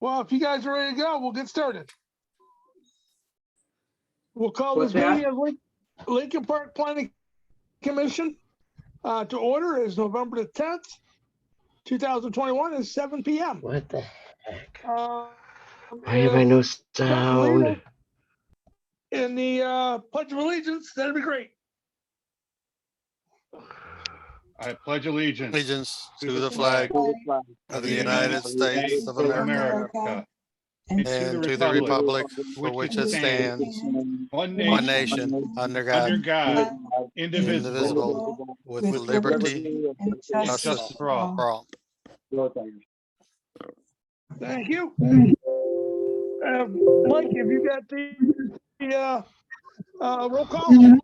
Well, if you guys are ready to go, we'll get started. We'll call What's this meeting that? of Lincoln Park Planning Commission to order is November the 10th, 2021 at 7 p.m. What the heck? Why Why have I no sound? In the Pledge of Allegiance, that'd be great. I pledge allegiance Allegiance to the flag of the United States of America and and to the republic for which it stands, one one nation, nation, under under God, God, indivisible, indivisible, with liberty and and justice justice for all. for all. Thank you. Mike, have you got the roll call?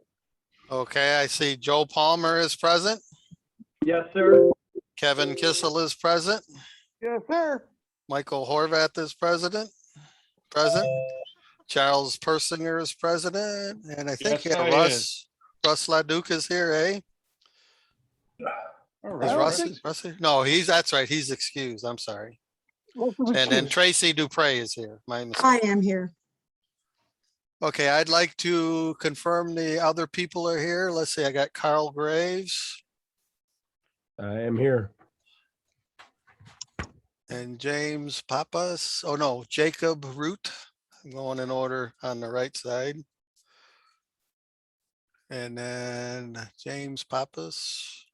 Okay, I see Joe Palmer is present. Yes, sir. Kevin Kissel is present. Yes, sir. Michael Horvath is present. Charles Persinger is president. And I think Yes, I Russ Laduke is here, eh? All Is right. Russ here? No, that's right. He's excused. I'm sorry. Welcome to And then Chief. Tracy Dupre is here. My mistake. I am here. Okay, I'd like to confirm the other people are here. Let's see, I got Carl Graves I am here. and James Papas. Oh no, Jacob Root. I'm going in order on the right side. And then James Papas.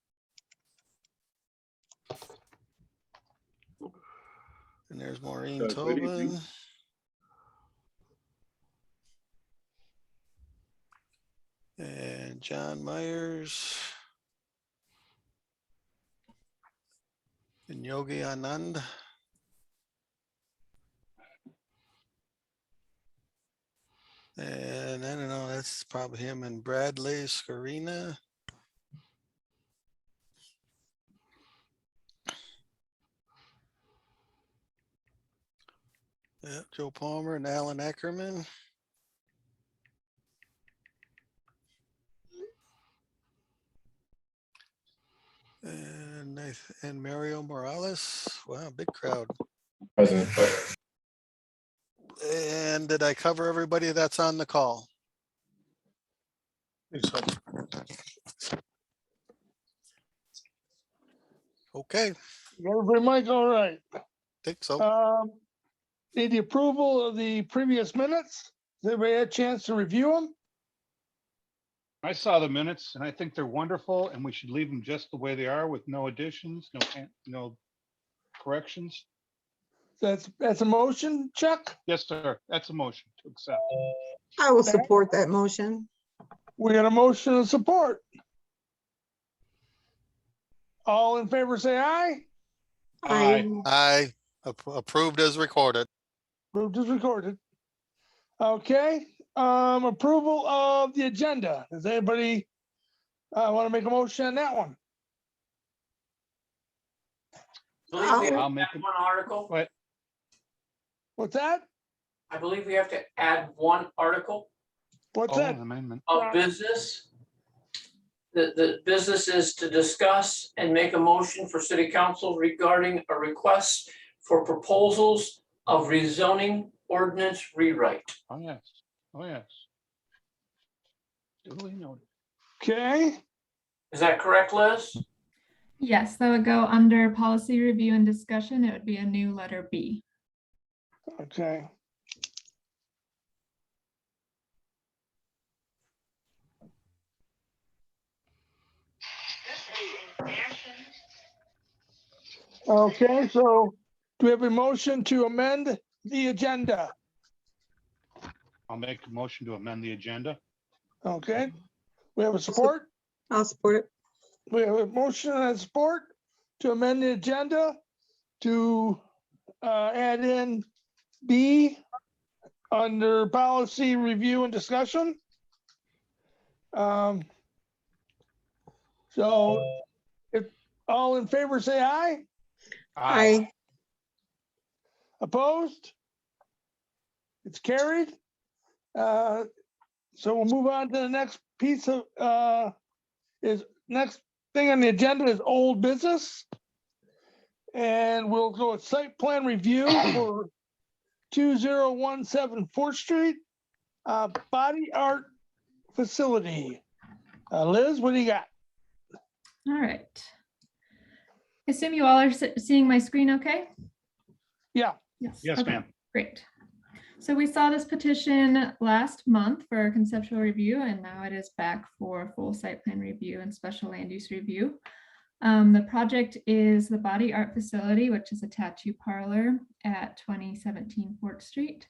And there's Maureen Good evening. Tobin. And John Myers. And Yogi Anand. And I don't know, that's probably him and Bradley Scarina. Yep, Joe Palmer and Alan Ackerman. And Mario Morales. Wow, big crowd. And did I cover everybody that's on the call? Okay, Everybody, Mike, all right. think so. Need the approval of the previous minutes. Has everybody had a chance to review them? I saw the minutes and I think they're wonderful and we should leave them just the way they are with no additions, no corrections. That's a motion, Chuck. Yes, sir. That's a motion to accept. I will support that motion. We got a motion and support. All in favor, say aye. I approved as recorded. Approved is recorded. Okay, approval of the agenda. Does anybody want to make a motion on that one? I believe we have I'll to make add it. one article. But What's that? I believe we have to add one article What's that? amendment. of business. The business is to discuss and make a motion for city council regarding a request for proposals of rezoning ordinance rewrite. Oh, yes. Oh, yes. Duly noted. Okay, Is that correct, Liz? Yes, that would go under policy review and discussion. It would be a new letter B. okay. Okay, so do we have a motion to amend the agenda? I'll make a motion to amend the agenda. Okay, we have a support? I'll support it. We have a motion and support to amend the agenda to add in B under policy review and discussion. So if all in favor, say aye. I Opposed? It's carried. So we'll move on to the next piece of, next thing on the agenda is old business. And we'll go with site plan review for 2017 4th Street, body art facility. Liz, what do you got? All right. I assume you all are seeing my screen okay? Yeah, Yes, Okay, ma'am. great. So we saw this petition last month for conceptual review, and now it is back for full site plan review and special land use review. The project is the Body Art Facility, which is a tattoo parlor at 2017 4th Street.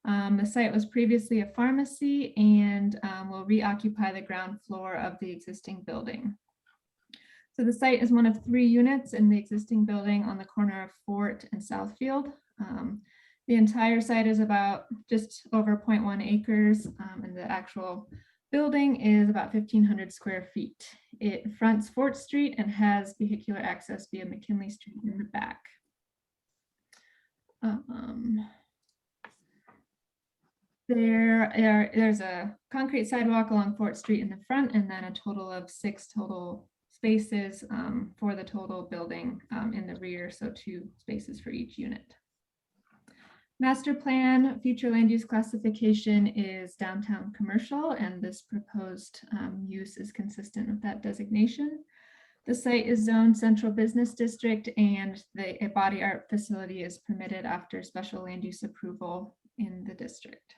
The site was previously a pharmacy and will reoccupy the ground floor of the existing building. So the site is one of 3 units in the existing building on the corner of Fort and Southfield. The entire site is about just over 0.1 acres, and the actual building is about 1,500 square feet. It fronts Fort Street and has vehicular access via McKinley Street in the back. There's a concrete sidewalk along Fort Street in the front, and then a total of 6 total spaces for the total building in the rear, so 2 spaces for each unit. Master plan future land use classification is downtown commercial, and this proposed use is consistent with that designation. The site is zoned central business district, and a body art facility is permitted after special land use approval in the district.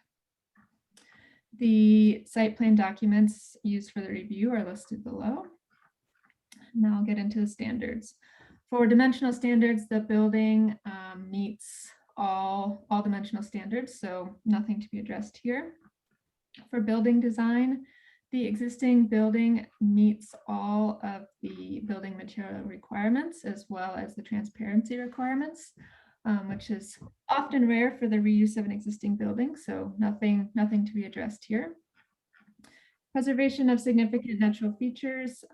The site plan documents used for the review are listed below. Now I'll get into the standards. For dimensional standards, the building meets all dimensional standards, so nothing to be addressed here. For building design, the existing building meets all of the building material requirements as well as the transparency requirements, which is often rare for the reuse of an existing building, so nothing to be addressed here. Preservation of significant natural features.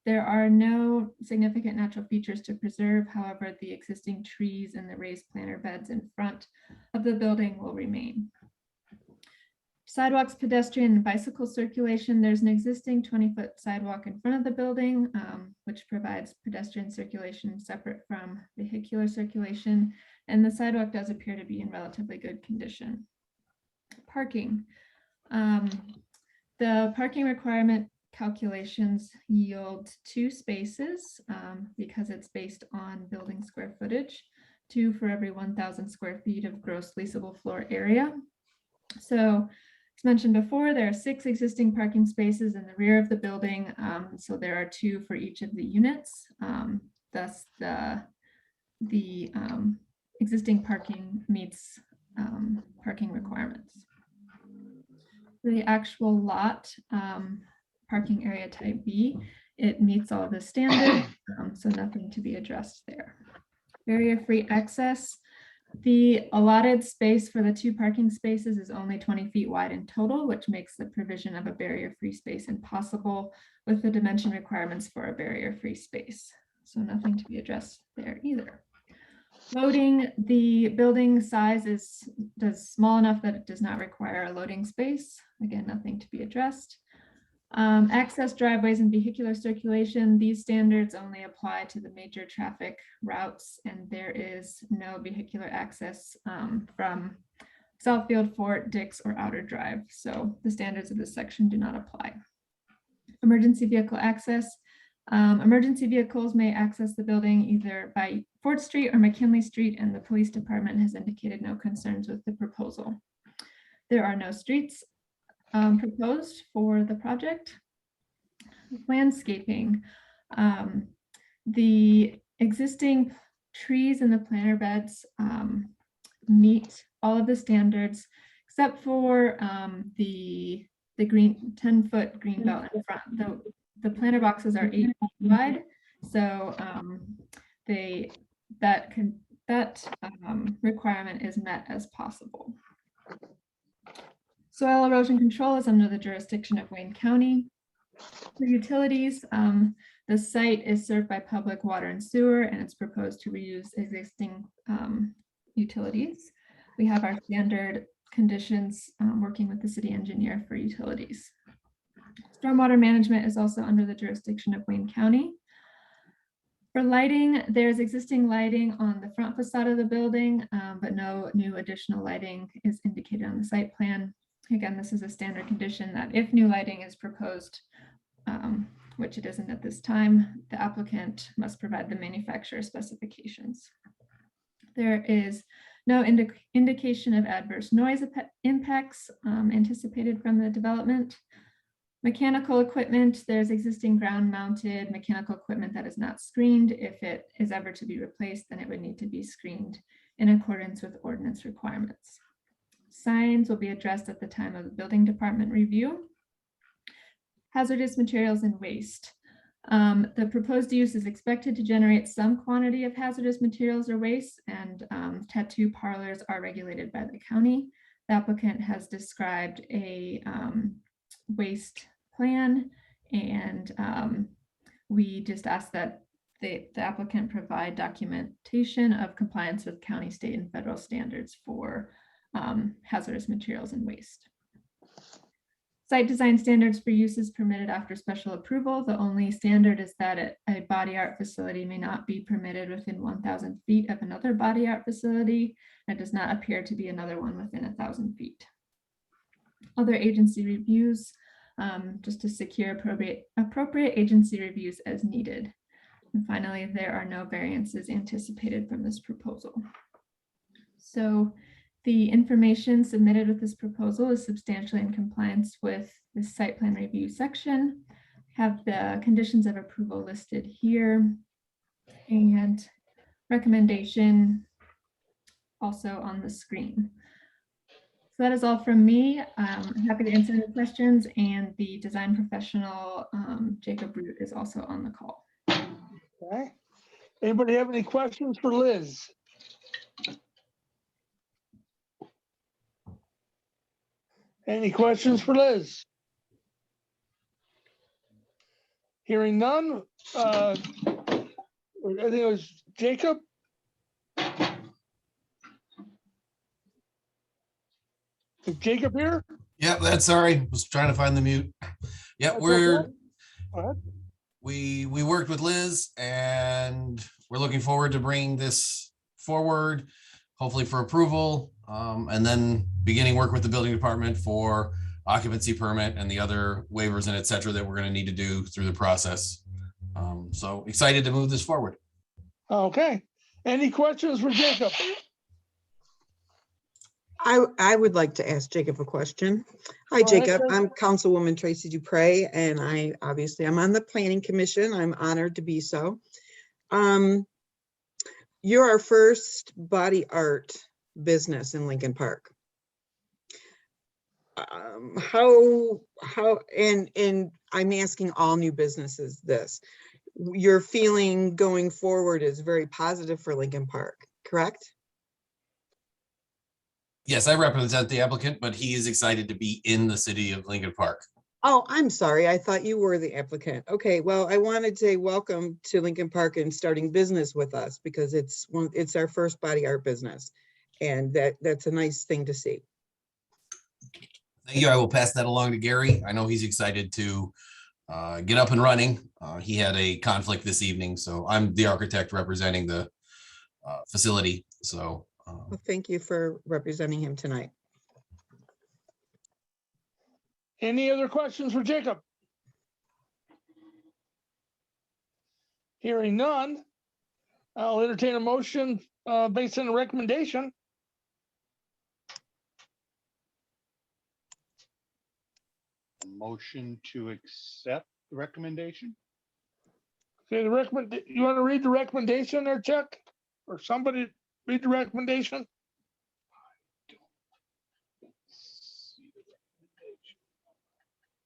There are no significant natural features to preserve. However, the existing trees and the raised planter beds in front of the building will remain. Sidewalks, pedestrian and bicycle circulation. There's an existing 20-foot sidewalk in front of the building, which provides pedestrian circulation separate from vehicular circulation. And the sidewalk does appear to be in relatively good condition. Parking. The parking requirement calculations yield 2 spaces because it's based on building square footage, 2 for every 1,000 square feet of gross leasable floor area. So as mentioned before, there are 6 existing parking spaces in the rear of the building. So there are 2 for each of the units. Thus the existing parking meets parking requirements. The actual lot, parking area type B, it meets all of the standards, so nothing to be addressed there. Barrier-free access. The allotted space for the 2 parking spaces is only 20 feet wide in total, which makes the provision of a barrier-free space impossible with the dimension requirements for a barrier-free space. So nothing to be addressed there either. Loading, the building size is small enough that it does not require a loading space. Again, nothing to be addressed. Access driveways and vehicular circulation, these standards only apply to the major traffic routes, and there is no vehicular access from Southfield, Fort, Dix, or Outer Drive. So the standards of this section do not apply. Emergency vehicle access. Emergency vehicles may access the building either by Fort Street or McKinley Street, and the police department has indicated no concerns with the proposal. There are no streets proposed for the project. Landscaping. The existing trees in the planter beds meet all of the standards except for the green 10-foot green belt in front. The planter boxes are 8 feet wide, so that requirement is met as possible. Soil erosion control is under the jurisdiction of Wayne County. For utilities, the site is served by public water and sewer, and it's proposed to reuse existing utilities. We have our standard conditions working with the city engineer for utilities. Stormwater management is also under the jurisdiction of Wayne County. For lighting, there's existing lighting on the front facade of the building, but no new additional lighting is indicated on the site plan. Again, this is a standard condition that if new lighting is proposed, which it isn't at this time, the applicant must provide the manufacturer specifications. There is no indication of adverse noise impacts anticipated from the development. Mechanical equipment, there's existing ground mounted mechanical equipment that is not screened. If it is ever to be replaced, then it would need to be screened in accordance with ordinance requirements. Signs will be addressed at the time of the building department review. Hazardous materials and waste. The proposed use is expected to generate some quantity of hazardous materials or waste, and tattoo parlors are regulated by the county. The applicant has described a waste plan, and we just ask that the applicant provide documentation of compliance with county, state, and federal standards for hazardous materials and waste. Site design standards for uses permitted after special approval. The only standard is that a body art facility may not be permitted within 1,000 feet of another body art facility. It does not appear to be another one within 1,000 feet. Other agency reviews, just to secure appropriate agency reviews as needed. And finally, there are no variances anticipated from this proposal. So the information submitted with this proposal is substantially in compliance with the site plan review section. Have the conditions of approval listed here, and recommendation also on the screen. So that is all from me. I'm happy to answer any questions, and the design professional, Jacob Root, is also on the call. Okay. Anybody have any questions for Liz? Any questions for Liz? Hearing none. I think it was Jacob. Is Jacob here? Yep, that's sorry. Was trying to find the mute. Yep, That's we're okay. Go ahead. we worked with Liz and we're looking forward to bringing this forward, hopefully for approval, and then beginning work with the building department for occupancy permit and the other waivers and et cetera that we're going to need to do through the process. So excited to move this forward. Okay. Any questions for Jacob? I would like to ask Jacob a question. Hi, Go ahead, Jacob. Tracy. I'm Councilwoman Tracy Dupre, and I'm on the Planning Commission. I'm honored to be so. You're our first body art business in Lincoln Park. And I'm asking all new businesses this. Your feeling going forward is very positive for Lincoln Park, correct? Yes, I represent the applicant, but he is excited to be in the city of Lincoln Park. Oh, I'm sorry. I thought you were the applicant. Okay, well, I wanted to say welcome to Lincoln Park and starting business with us because it's our first body art business. And that's a nice thing to see. Thank you. I will pass that along to Gary. I know he's excited to get up and running. He had a conflict this evening, so I'm the architect representing the facility. So Well, thank you for representing him tonight. Any other questions for Jacob? Hearing none, I'll entertain a motion based on the recommendation. Motion to accept the recommendation? Okay, you want to read the recommendation there, Chuck? Or somebody read the recommendation?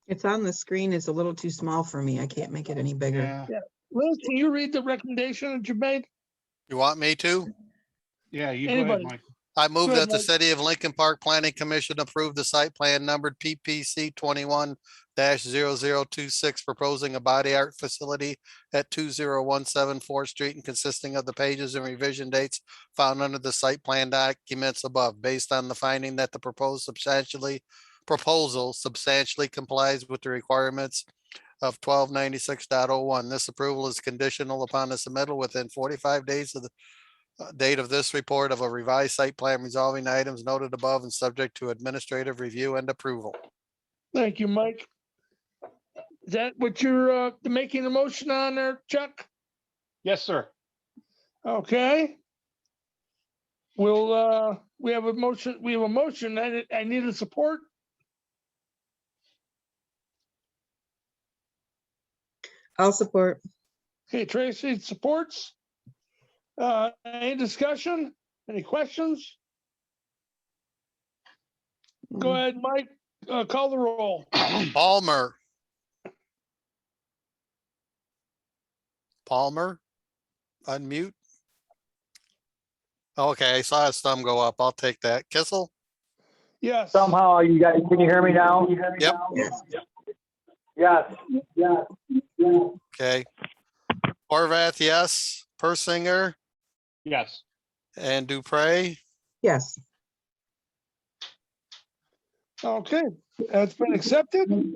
It's on the screen. It's a little too small for me. I can't make it any bigger. Yeah, Liz, can you read the recommendation that you made? You want me to? yeah, you go ahead, Anybody? Mike. I move Good, that the Mike. City of Lincoln Park Planning Commission approve the site plan numbered PPC 21-0026, proposing a body art facility at 2017 4th Street and consisting of the pages and revision dates found under the site plan documents above, based on the finding that the proposal substantially complies with the requirements of 1296.01. This approval is conditional upon the submittal within 45 days of the date of this report of a revised site plan resolving items noted above and subject to administrative review and approval. Thank you, Mike. Is that what you're making a motion on there, Chuck? Yes, sir. Okay. We'll, we have a motion. I need a support. I'll support. Okay, Tracy supports. Any discussion? Any questions? Go ahead, Mike, call the roll. Palmer. Palmer, unmute. Okay, I saw his thumb go up. I'll take that. Kissel? Yes. Somehow, you guys, can you hear me now? Yep. Yes. Okay. Horvath, yes. Persinger Yes. and Dupre. Yes. Okay, that's been accepted. We'll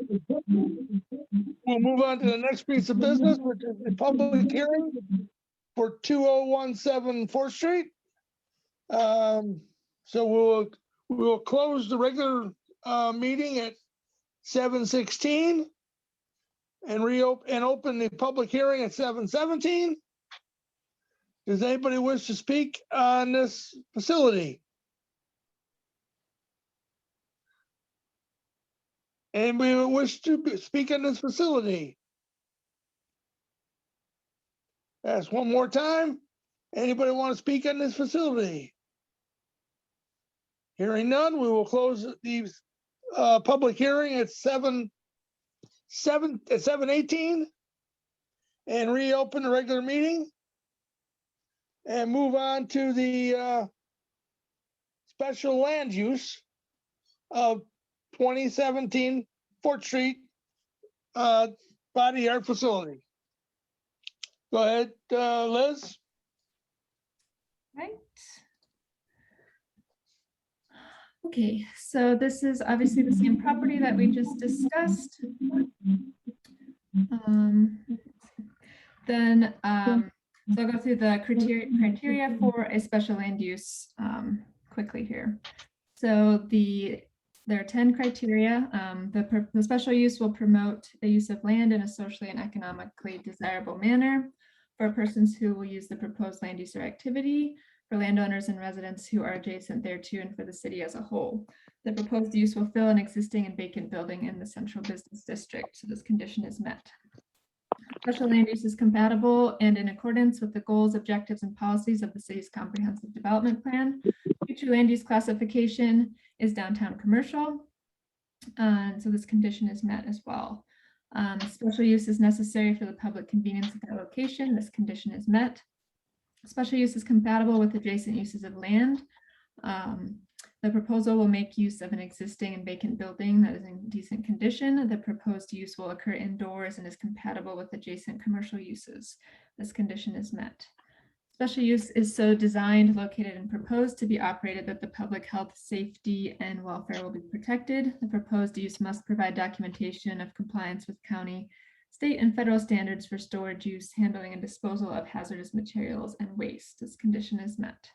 move on to the next piece of business, which is the public hearing for 2017 4th Street. So we'll close the regular meeting at 7:16 and open the public hearing at 7:17. Does anybody wish to speak on this facility? Anybody wish to speak on this facility? Ask one more time. Anybody want to speak on this facility? Hearing none, we will close the public hearing at 7:18 and reopen the regular meeting and move on to the special land use of 2017 4th Street body art facility. Go ahead, Liz. Right. Okay, so this is obviously the same property that we just discussed. So I'll go through the criteria for a special land use quickly here. So there are 10 criteria. The special use will promote the use of land in a socially and economically desirable manner for persons who will use the proposed land use or activity, for landowners and residents who are adjacent thereto, and for the city as a whole. The proposed use will fill an existing and vacant building in the central business district, so this condition is met. Special land use is compatible and in accordance with the goals, objectives, and policies of the city's comprehensive development plan. Future land use classification is downtown commercial, and so this condition is met as well. Special use is necessary for the public convenience of that location. This condition is met. Special use is compatible with adjacent uses of land. The proposal will make use of an existing and vacant building that is in decent condition. The proposed use will occur indoors and is compatible with adjacent commercial uses. This condition is met. Special use is so designed, located, and proposed to be operated that the public health, safety, and welfare will be protected. The proposed use must provide documentation of compliance with county, state, and federal standards for storage, use, handling, and disposal of hazardous materials and waste. This condition is met.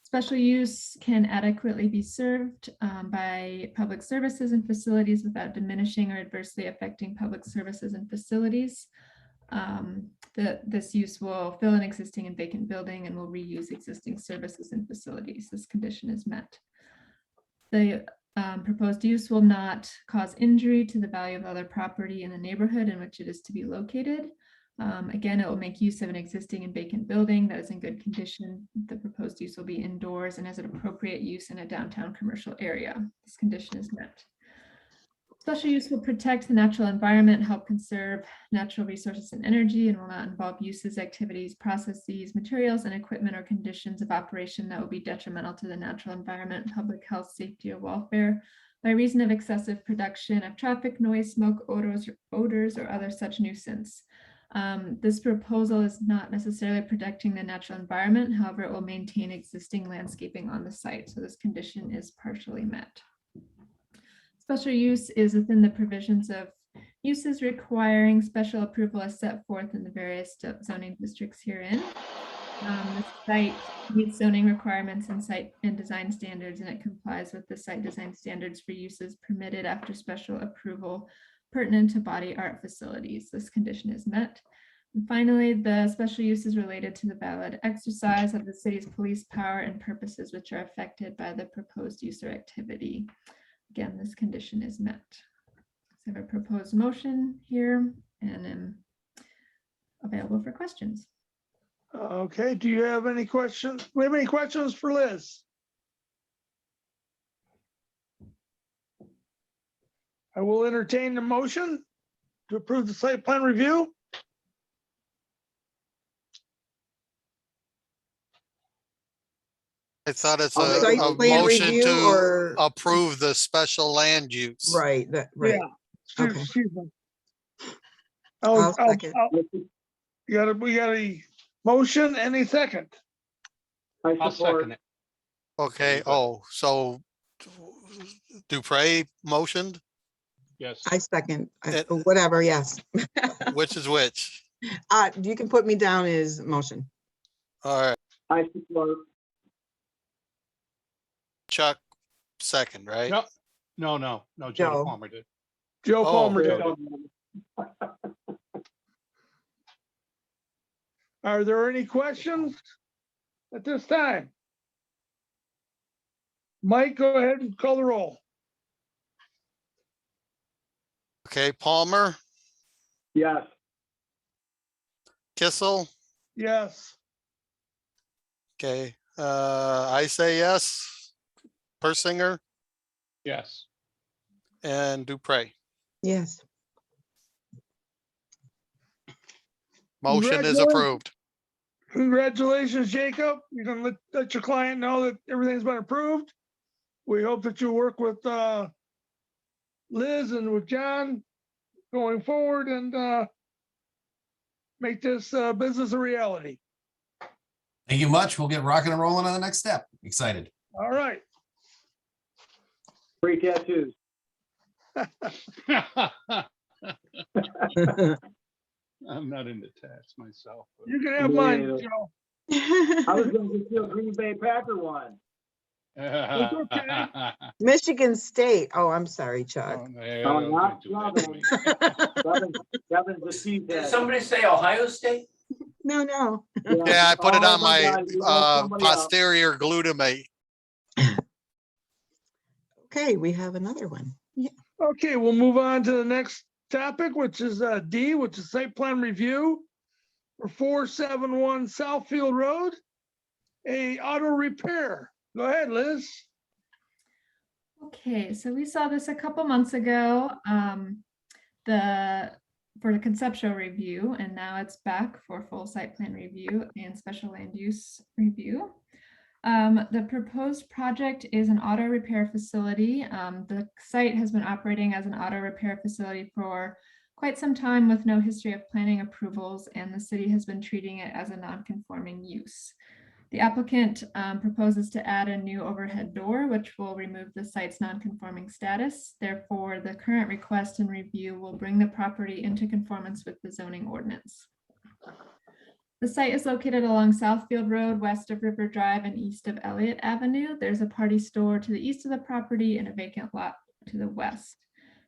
Special use can adequately be served by public services and facilities without diminishing or adversely affecting public services and facilities. This use will fill an existing and vacant building and will reuse existing services and facilities. This condition is met. The proposed use will not cause injury to the value of other property in the neighborhood in which it is to be located. Again, it will make use of an existing and vacant building that is in good condition. The proposed use will be indoors and as an appropriate use in a downtown commercial area. This condition is met. Special use will protect the natural environment, help conserve natural resources and energy, and will not involve uses, activities, processes, materials, and equipment or conditions of operation that will be detrimental to the natural environment, public health, safety, or welfare by reason of excessive production of traffic, noise, smoke, odors, or other such nuisance. This proposal is not necessarily protecting the natural environment. However, it will maintain existing landscaping on the site. So this condition is partially met. Special use is within the provisions of uses requiring special approval as set forth in the various zoning districts herein. The site meets zoning requirements and site and design standards, and it complies with the site design standards for uses permitted after special approval pertinent to body art facilities. This condition is met. And finally, the special use is related to the valid exercise of the city's police power and purposes which are affected by the proposed use or activity. Again, this condition is met. So I have a proposed motion here and am available for questions. Okay, do you have any questions? We have any questions for Liz? I will entertain the motion to approve the site plan review. I thought it's Site a plan motion review to or- approve the special land use. Right, right. Yeah. Okay. Excuse me. I'll second. We got a motion and a second. I'll second it. Okay, oh, so Dupre motioned, Yes. I second, It- whatever, yes. which is which? You can put me down as motion. All right, I support. Chuck, second, right? No, no, Joe. Joe Palmer did. Joe Oh, Palmer did. Joe. Are there any questions at this time? Mike, go ahead and call the roll. Okay, Palmer, Yes. Kissel, Yes. okay, I say yes. Persinger Yes. and Dupre. Yes. Motion is Congratulations. approved. Congratulations, Jacob. You can let your client know that everything's been approved. We hope that you work with Liz and with John going forward and make this business a reality. Thank you much. We'll get rocking and rolling on the next step. Excited. All right. Free tattoos. I'm not into tats myself. but- You can have mine, Yeah. Joe. I was gonna get you a Green Bay Packer one. Michigan State. Oh, I'm sorry, Chuck. Oh, yeah, Oh, don't not do that to me. Kevin's the seed Did tag. somebody say Ohio State? No, no. Yeah, I put it Oh on my God, you lost somebody else. posterior glutamate. Okay, we have another one. Yeah. Okay, we'll move on to the next topic, which is D, which is site plan review for 471 Southfield Road, a auto repair. Go ahead, Liz. Okay, so we saw this a couple months ago, for the conceptual review, and now it's back for full site plan review and special land use review. The proposed project is an auto repair facility. The site has been operating as an auto repair facility for quite some time with no history of planning approvals, and the city has been treating it as a non-conforming use. The applicant proposes to add a new overhead door, which will remove the site's non-conforming status. Therefore, the current request and review will bring the property into conformance with the zoning ordinance. The site is located along Southfield Road, west of River Drive and east of Elliott Avenue. There's a party store to the east of the property and a vacant lot to the west.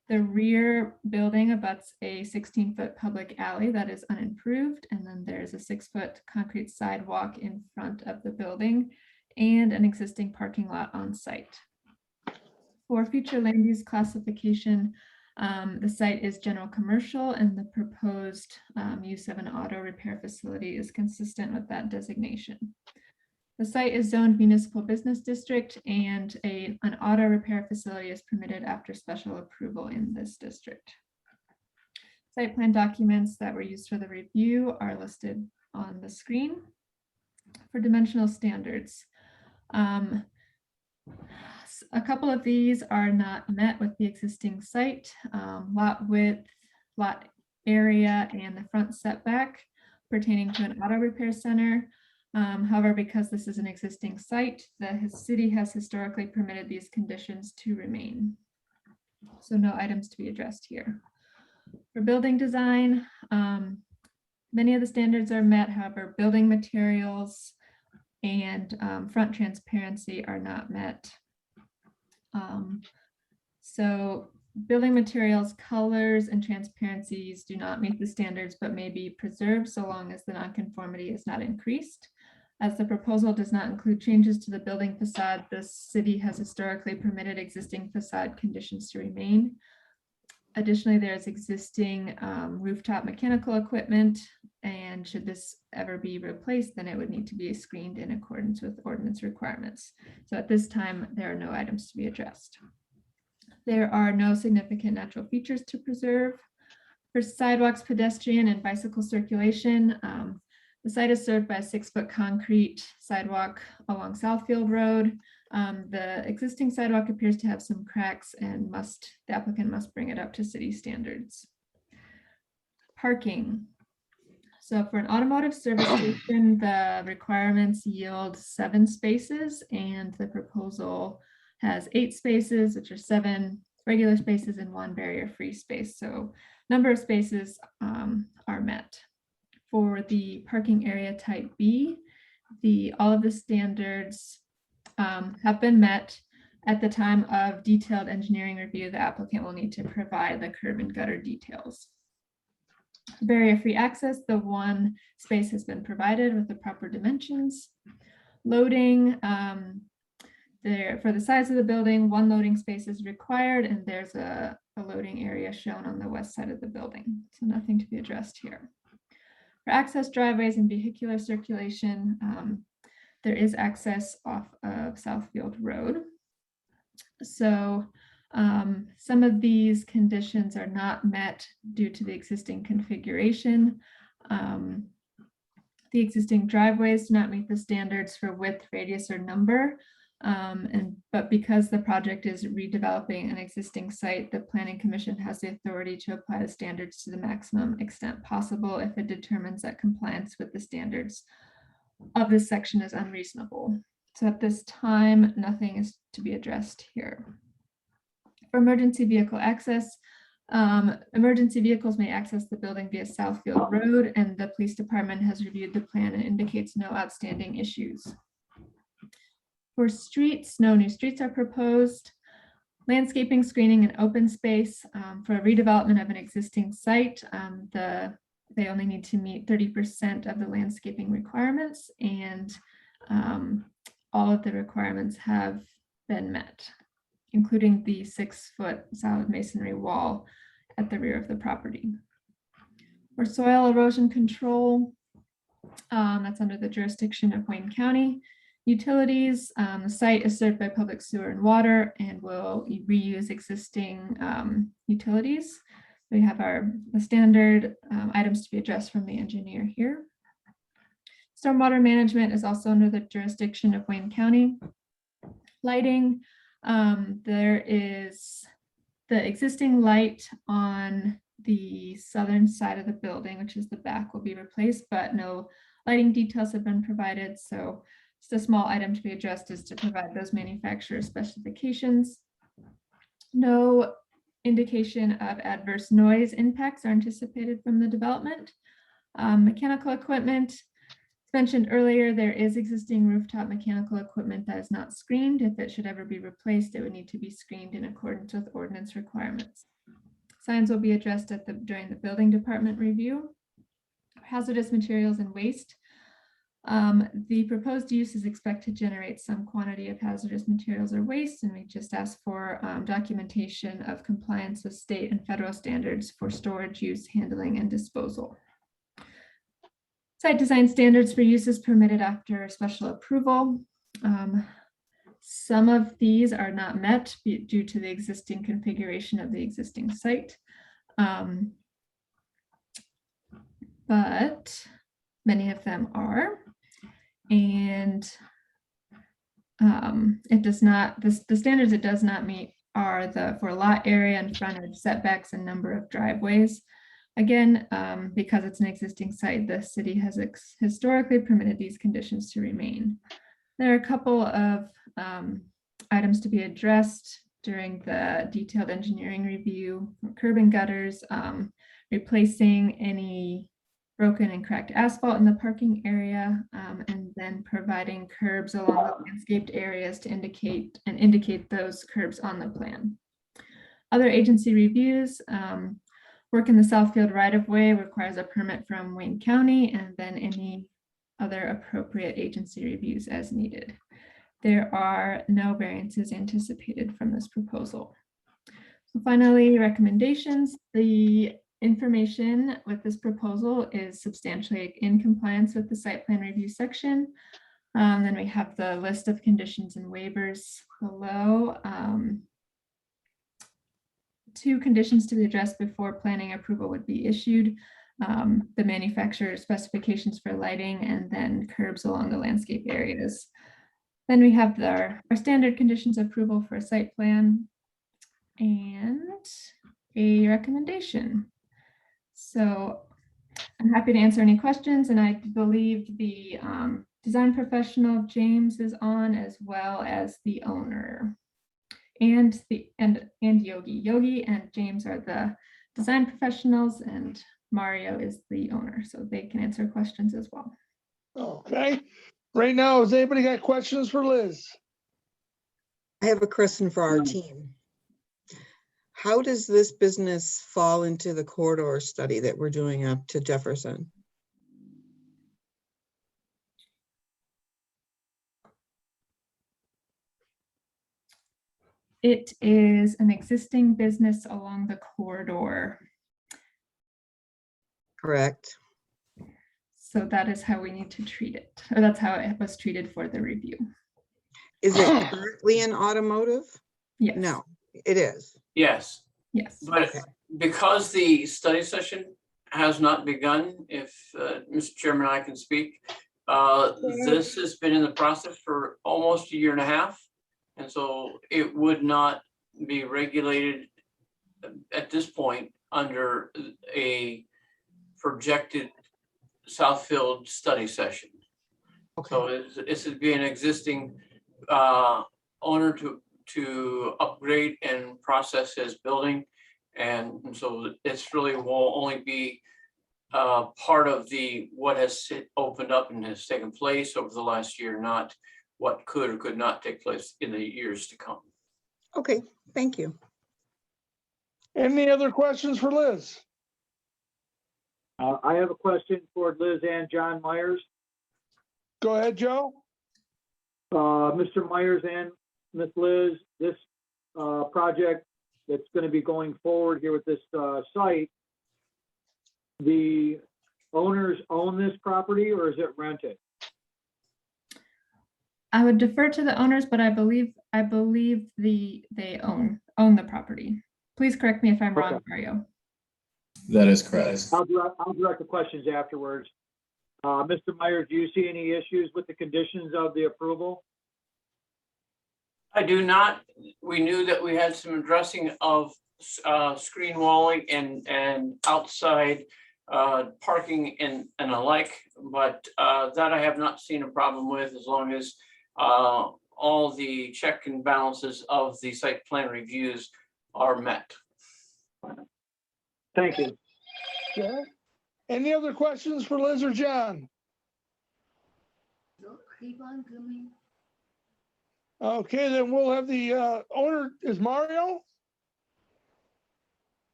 The rear building abuts a 16-foot public alley that is unimproved, and then there's a 6-foot concrete sidewalk in front of the building and an existing parking lot on site. For future land use classification, the site is general commercial, and the proposed use of an auto repair facility is consistent with that designation. The site is zoned municipal business district, and an auto repair facility is permitted after special approval in this district. Site plan documents that were used for the review are listed on the screen. For dimensional standards, a couple of these are not met with the existing site. Lot width, lot area, and the front setback pertaining to an auto repair center. However, because this is an existing site, the city has historically permitted these conditions to remain. So no items to be addressed here. For building design, many of the standards are met, however, building materials and front transparency are not met. So building materials, colors, and transparencies do not meet the standards, but may be preserved so long as the nonconformity is not increased. As the proposal does not include changes to the building facade, the city has historically permitted existing facade conditions to remain. Additionally, there's existing rooftop mechanical equipment, and should this ever be replaced, then it would need to be screened in accordance with ordinance requirements. So at this time, there are no items to be addressed. There are no significant natural features to preserve. For sidewalks, pedestrian, and bicycle circulation, the site is served by a 6-foot concrete sidewalk along Southfield Road. The existing sidewalk appears to have some cracks and the applicant must bring it up to city standards. Parking. So for an automotive service station, the requirements yield 7 spaces and the proposal has 8 spaces, which are 7 regular spaces and 1 barrier-free space. So number of spaces are met. For the parking area type B, all of the standards have been met. At the time of detailed engineering review, the applicant will need to provide the curb and gutter details. Barrier-free access, the 1 space has been provided with the proper dimensions. Loading, for the size of the building, 1 loading space is required, and there's a loading area shown on the west side of the building. So nothing to be addressed here. For access driveways and vehicular circulation, there is access off of Southfield Road. So some of these conditions are not met due to the existing configuration. The existing driveways do not meet the standards for width, radius, or number. But because the project is redeveloping an existing site, the Planning Commission has the authority to apply the standards to the maximum extent possible if it determines that compliance with the standards of this section is unreasonable. So at this time, nothing is to be addressed here. For emergency vehicle access, emergency vehicles may access the building via Southfield Road, and the police department has reviewed the plan and indicates no outstanding issues. For streets, no new streets are proposed. Landscaping, screening, and open space for a redevelopment of an existing site. They only need to meet 30% of the landscaping requirements, and all of the requirements have been met, including the 6-foot solid masonry wall at the rear of the property. For soil erosion control, that's under the jurisdiction of Wayne County. Utilities, the site is served by public sewer and water and will reuse existing utilities. We have the standard items to be addressed from the engineer here. Stormwater management is also under the jurisdiction of Wayne County. Lighting, there is the existing light on the southern side of the building, which is the back, will be replaced, but no lighting details have been provided. So just a small item to be addressed is to provide those manufacturer specifications. No indication of adverse noise impacts are anticipated from the development. Mechanical equipment, as mentioned earlier, there is existing rooftop mechanical equipment that is not screened. If it should ever be replaced, it would need to be screened in accordance with ordinance requirements. Signs will be addressed during the building department review. Hazardous materials and waste. The proposed use is expected to generate some quantity of hazardous materials or waste, and we just ask for documentation of compliance with state and federal standards for storage, use, handling, and disposal. Site design standards for uses permitted after special approval. Some of these are not met due to the existing configuration of the existing site. But many of them are. And it does not, the standards it does not meet are for lot area and frontage setbacks and number of driveways. Again, because it's an existing site, the city has historically permitted these conditions to remain. There are a couple of items to be addressed. during the detailed engineering review, curb and gutters, replacing any broken and cracked asphalt in the parking area, and then providing curbs along the landscaped areas to indicate those curbs on the plan. Other agency reviews, work in the Southfield right-of-way requires a permit from Wayne County, and then any other appropriate agency reviews as needed. There are no variances anticipated from this proposal. So finally, recommendations. The information with this proposal is substantially in compliance with the site plan review section. Then we have the list of conditions and waivers below. 2 conditions to be addressed before planning approval would be issued. The manufacturer specifications for lighting and then curbs along the landscape areas. Then we have our standard conditions of approval for a site plan and a recommendation. So I'm happy to answer any questions, and I believe the design professional James is on, as well as the owner and Yogi. Yogi and James are the design professionals, and Mario is the owner, so they can answer questions as well. Okay, right now, has anybody got questions for Liz? I have a question for our team. How does this business fall into the corridor study that we're doing up to Jefferson? It is an existing business along the corridor. Correct. So that is how we need to treat it, or that's how it was treated for the review. Is it currently in automotive? Yes. No, it is. Yes, Yes. but Okay. because the study session has not begun, if Mr. Chairman, I can speak, this has been in the process for almost 1.5 years. And so it would not be regulated at this point under a projected Southfield study session. So this would be an existing owner to upgrade and process his building. And so it's really will only be part of what has opened up and has taken place over the last year, not what could or could not take place in the years to come. Okay, thank you. Any other questions for Liz? I have a question for Liz and John Myers. Go ahead, Joe. Mr. Myers and Ms. Liz, this project that's going to be going forward here with this site, the owners own this property or is it rented? I would defer to the owners, but I believe they own the property. Please correct me if I'm wrong, Okay. Mario. That is correct. I'll direct the questions afterwards. Mr. Myers, do you see any issues with the conditions of the approval? I do not. We knew that we had some addressing of screen walling and outside parking and alike, but that I have not seen a problem with, as long as all the check and balances of the site plan reviews are met. Thank you. Okay. Any other questions for Liz or John? Okay, then we'll have the owner, is Mario?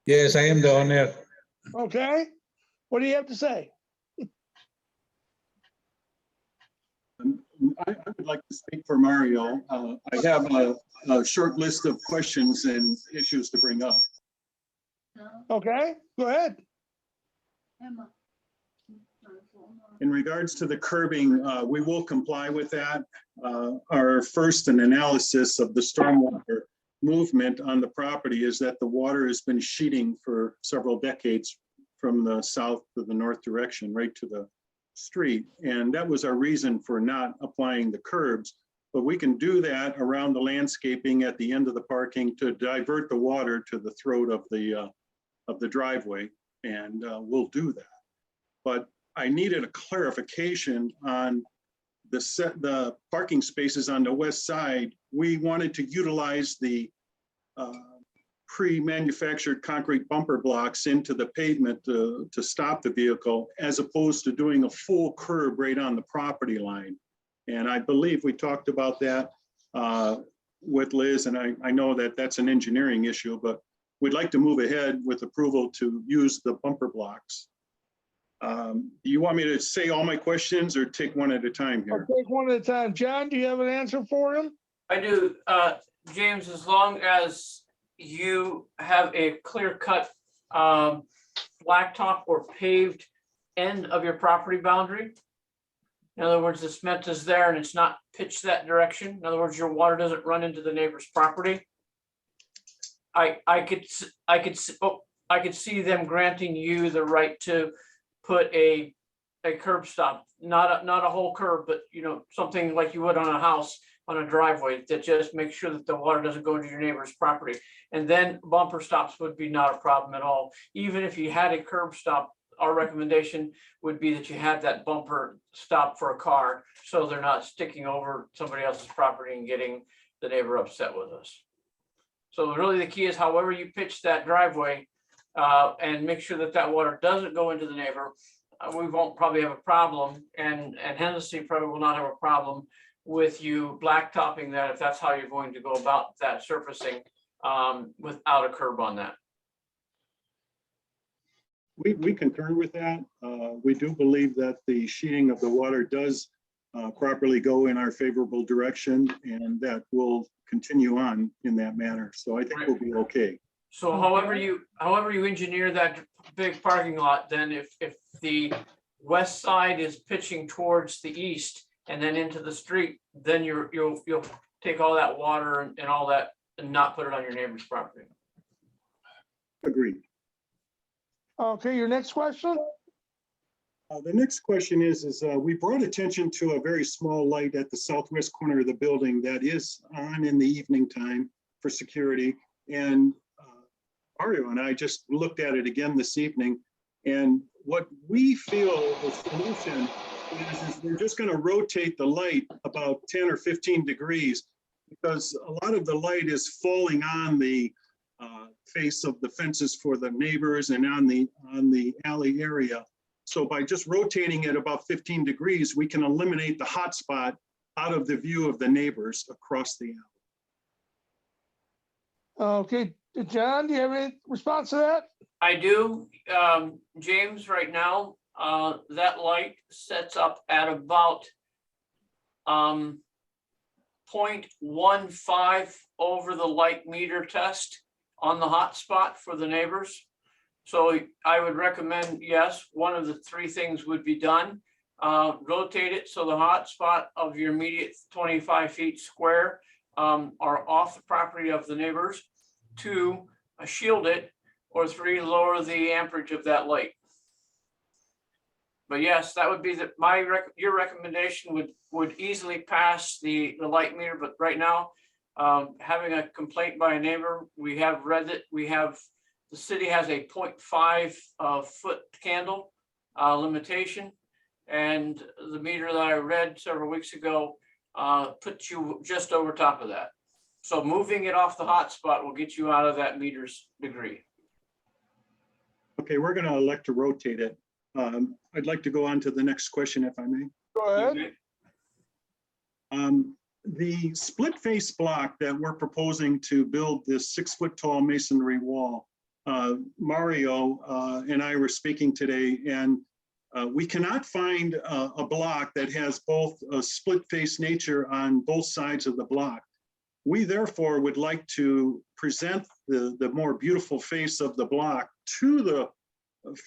Yes, I am the owner. Okay, what do you have to say? I would like to speak for Mario. I have a short list of questions and issues to bring up. Okay, go ahead. In regards to the curbing, we will comply with that. Our first analysis of the stormwater movement on the property is that the water has been sheeting for several decades from the south to the north direction, right to the street. And that was our reason for not applying the curbs. But we can do that around the landscaping at the end of the parking to divert the water to the throat of the driveway, and we'll do that. But I needed a clarification on the parking spaces on the west side. We wanted to utilize the pre-manufactured concrete bumper blocks into the pavement to stop the vehicle, as opposed to doing a full curb right on the property line. And I believe we talked about that with Liz, and I know that that's an engineering issue, but we'd like to move ahead with approval to use the bumper blocks. Do you want me to say all my questions or take one at a time I'll here? take one at a time. John, do you have an answer for him? I do, James, as long as you have a clear-cut blacktop or paved end of your property boundary. In other words, the cement is there and it's not pitched that direction. In other words, your water doesn't run into the neighbor's property. I could see them granting you the right to put a curb stop, not a whole curb, but something like you would on a house, on a driveway, that just makes sure that the water doesn't go into your neighbor's property. And then bumper stops would be not a problem at all. Even if you had a curb stop, our recommendation would be that you have that bumper stop for a car, so they're not sticking over somebody else's property and getting the neighbor upset with us. So really the key is however you pitch that driveway and make sure that that water doesn't go into the neighbor. We won't probably have a problem, and Hennessy probably will not have a problem with you blacktopping that if that's how you're going to go about that surfacing without a curb on that. We concur with that. We do believe that the sheeting of the water does properly go in our favorable direction, and that will continue on in that manner. So I think we'll be okay. So however you engineer that big parking lot, then if the west side is pitching towards the east and then into the street, then you'll take all that water and all that and not put it on your neighbor's property. Agreed. Okay, your next question? The next question is we brought attention to a very small light at the southwest corner of the building that is on in the evening time for security. And Mario and I just looked at it again this evening. And what we feel the solution is we're just going to rotate the light about 10 or 15 degrees, because a lot of the light is falling on the face of the fences for the neighbors and on the alley area. So by just rotating it about 15 degrees, we can eliminate the hot spot out of the view of the neighbors across the alley. Okay, John, do you have any response to that? I do, James, right now, that light sets up at about 0.15 over the light meter test on the hot spot for the neighbors. So I would recommend, yes, one of the three things would be done. Rotate it so the hot spot of your immediate 25 feet square are off the property of the neighbors. 2, shield it, or 3, lower the amperage of that light. But yes, that would be your recommendation would easily pass the light meter. But right now, having a complaint by a neighbor, we have read it. The city has a 0.5 foot candle limitation, and the meter that I read several weeks ago puts you just over top of that. So moving it off the hot spot will get you out of that meter's degree. Okay, we're going to elect to rotate it. I'd like to go on to the next question, if I may. Go ahead. The split face block that we're proposing to build this 6-foot tall masonry wall, Mario and I were speaking today, and we cannot find a block that has both a split face nature on both sides of the block. We therefore would like to present the more beautiful face of the block to the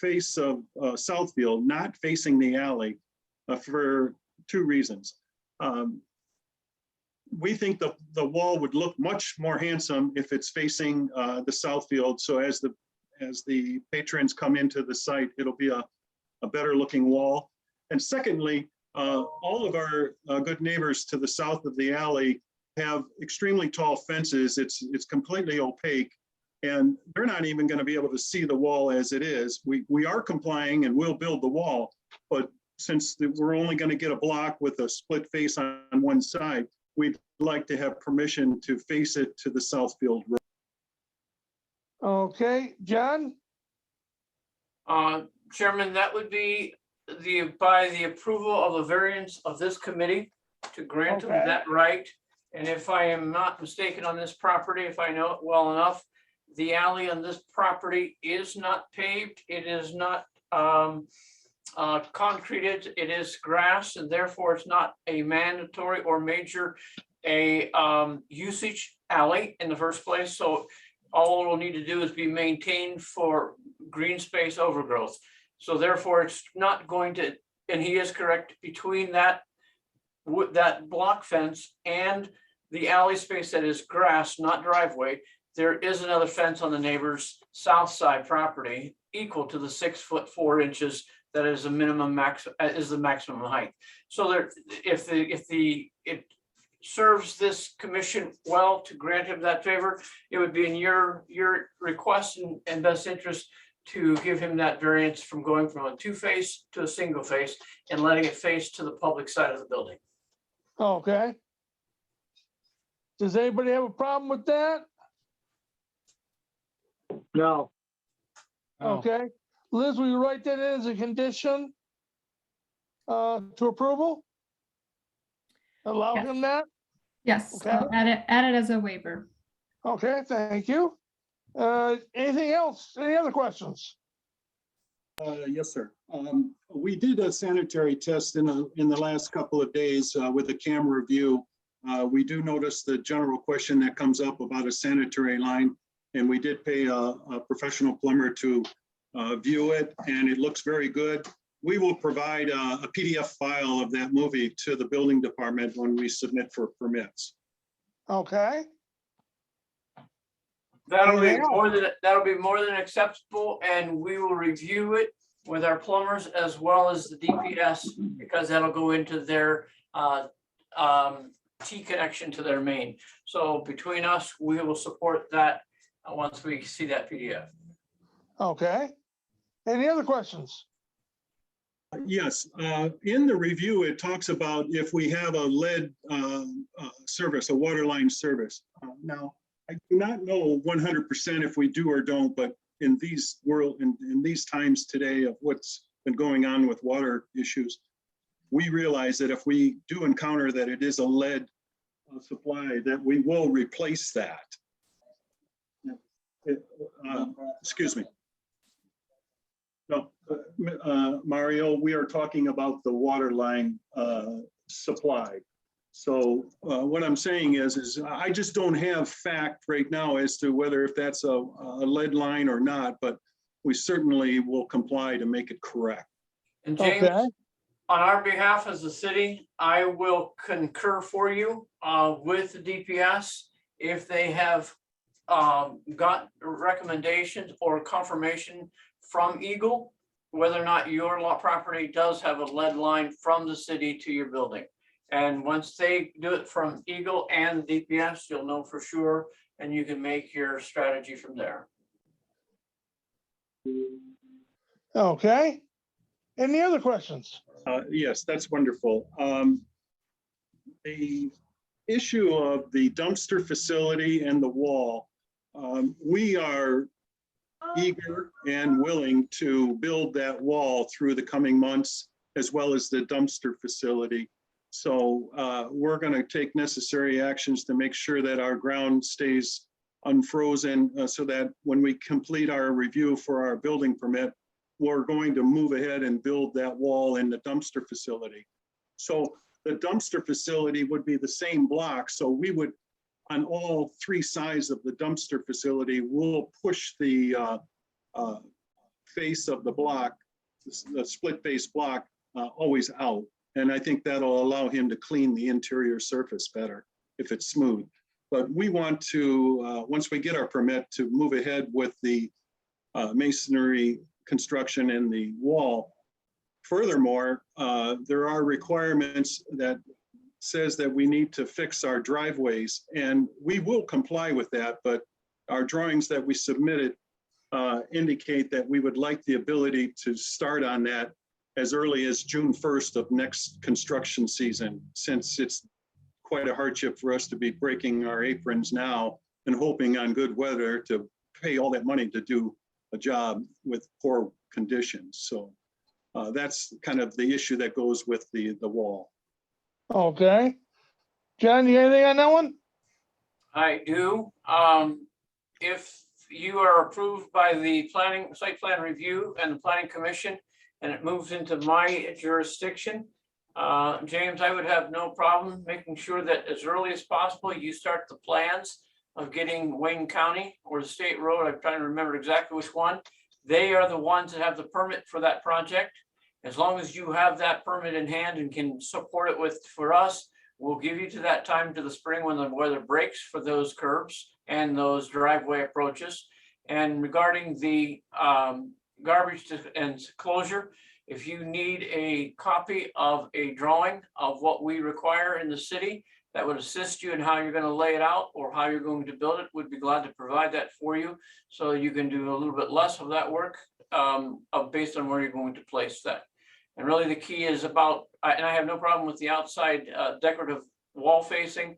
face of Southfield, not facing the alley, for 2 reasons. We think the wall would look much more handsome if it's facing the Southfield. So as the patrons come into the site, it'll be a better looking wall. And secondly, all of our good neighbors to the south of the alley have extremely tall fences. It's completely opaque, and they're not even going to be able to see the wall as it is. We are complying and we'll build the wall, but since we're only going to get a block with a split face on one side, we'd like to have permission to face it to the Southfield road. Okay, John? Chairman, that would be by the approval of the variance of this committee to grant him Okay. that right. And if I am not mistaken on this property, if I know it well enough, the alley on this property is not paved. It is not concreted. It is grass, and therefore it's not a mandatory or major usage alley in the first place. So all it'll need to do is be maintained for green space overgrowth. So therefore, it's not going to, and he is correct, between that block fence and the alley space that is grass, not driveway, there is another fence on the neighbor's south side property equal to the 6 foot 4 inches that is the minimum is the maximum height. So there, if it serves this commission well to grant him that favor, it would be in your request and best interest to give him that variance from going from a 2-face to a single face and letting it face to the public side of the building. Okay. Does anybody have a problem with that? No, Oh, Okay. Liz, will you write that in as a condition to approval? Allow Yes. him that? Yes, Okay. I'll add it as a waiver. Okay, thank you. Anything else? Any other questions? Yes, sir. We did a sanitary test in the last couple of days with a camera view. We do notice the general question that comes up about a sanitary line, and we did pay a professional plumber to view it, and it looks very good. We will provide a PDF file of that movie to the building department when we submit for permits. Okay, That'll Anything be more than acceptable, and we will review it with our plumbers as well as the DPS, because that'll go into their T connection to their main. So between us, we will support that once we see that PDF. okay. Any other questions? Yes, in the review, it talks about if we have a lead service, a water line service. Now, I do not know 100% if we do or don't, but in these times today of what's been going on with water issues, we realize that if we do encounter that it is a lead supply, that we will replace that. Excuse me. No, Mario, we are talking about the water line supply. So what I'm saying is I just don't have fact right now as to whether if that's a lead line or not, but we certainly will comply to make it correct. And James, Okay. on our behalf as a city, I will concur for you with the DPS if they have got recommendations or confirmation from Eagle, whether or not your lot property does have a lead line from the city to your building. And once they do it from Eagle and DPS, you'll know for sure, and you can make your strategy from there. Okay. Any other questions? Yes, that's wonderful. The issue of the dumpster facility and the wall, we are eager and willing to build that wall through the coming months, as well as the dumpster facility. So we're going to take necessary actions to make sure that our ground stays unfrozen so that when we complete our review for our building permit, we're going to move ahead and build that wall in the dumpster facility. So the dumpster facility would be the same block. So we would, on all 3 sides of the dumpster facility, we'll push the face of the block, the split face block, always out. And I think that'll allow him to clean the interior surface better if it's smooth. But we want to, once we get our permit, to move ahead with the masonry construction and the wall. Furthermore, there are requirements that says that we need to fix our driveways, and we will comply with that, but our drawings that we submitted indicate that we would like the ability to start on that as early as June 1st of next construction season, since it's quite a hardship for us to be breaking our aprons now and hoping on good weather to pay all that money to do a job with poor conditions. So that's kind of the issue that goes with the wall. Okay. John, you got anything on that one? I do. If you are approved by the site plan review and the planning commission, and it moves into my jurisdiction, James, I would have no problem making sure that as early as possible, you start the plans of getting Wayne County or the state road. I'm trying to remember exactly which one. They are the ones that have the permit for that project. As long as you have that permit in hand and can support it for us, we'll give you to that time to the spring when the weather breaks for those curbs and those driveway approaches. And regarding the garbage and closure, if you need a copy of a drawing of what we require in the city that would assist you in how you're going to lay it out or how you're going to build it, we'd be glad to provide that for you so you can do a little bit less of that work based on where you're going to place that. And really the key is about, and I have no problem with the outside decorative wall facing.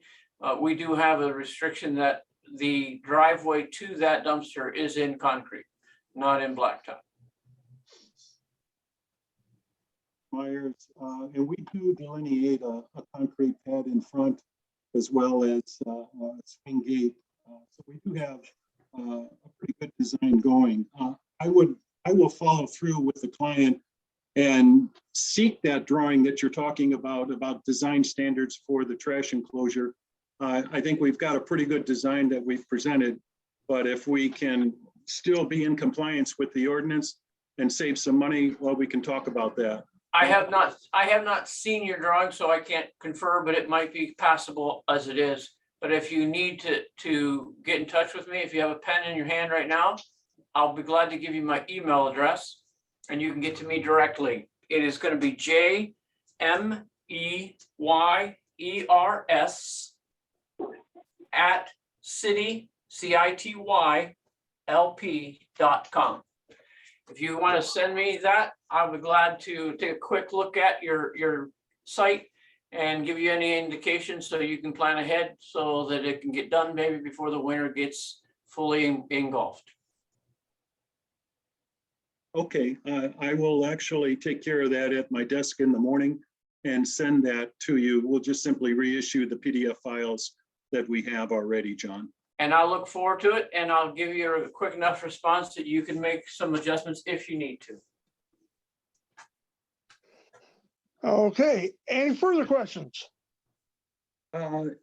We do have a restriction that the driveway to that dumpster is in concrete, not in blacktop. Myers, and we do delineate a concrete pad in front as well as a swing gate. So we do have a pretty good design going. I will follow through with the client and seek that drawing that you're talking about design standards for the trash enclosure. I think we've got a pretty good design that we've presented, but if we can still be in compliance with the ordinance and save some money, well, we can talk about that. I have not seen your drawing, so I can't confirm, but it might be passable as it is. But if you need to get in touch with me, if you have a pen in your hand right now, I'll be glad to give you my email address and you can get to me directly. It is going to be JMEYERS@cityLP.com. If you want to send me that, I'll be glad to take a quick look at your site and give you any indications so you can plan ahead so that it can get done maybe before the winter gets fully engulfed. Okay, I will actually take care of that at my desk in the morning and send that to you. We'll just simply reissue the PDF files that we have already, John. And I'll look forward to it, and I'll give you a quick enough response that you can make some adjustments if you need to. Okay, any further questions?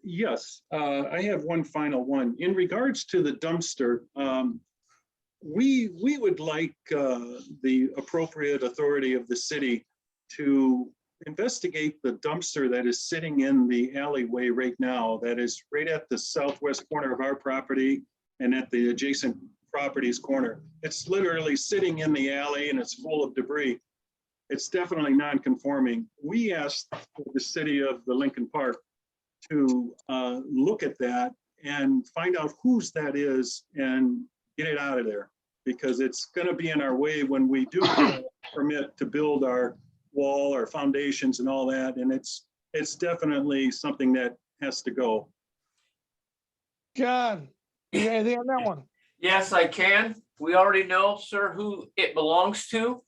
Yes, I have one final one. In regards to the dumpster, we would like the appropriate authority of the city to investigate the dumpster that is sitting in the alleyway right now, that is right at the southwest corner of our property and at the adjacent properties corner. It's literally sitting in the alley and it's full of debris. It's definitely non-conforming. We asked the city of the Lincoln Park to look at that and find out whose that is and get it out of there, because it's going to be in our way when we do permit to build our wall, our foundations and all that. And it's definitely something that has to go. John, you got anything on that one? Yes, I can. We already know, sir, who it belongs to.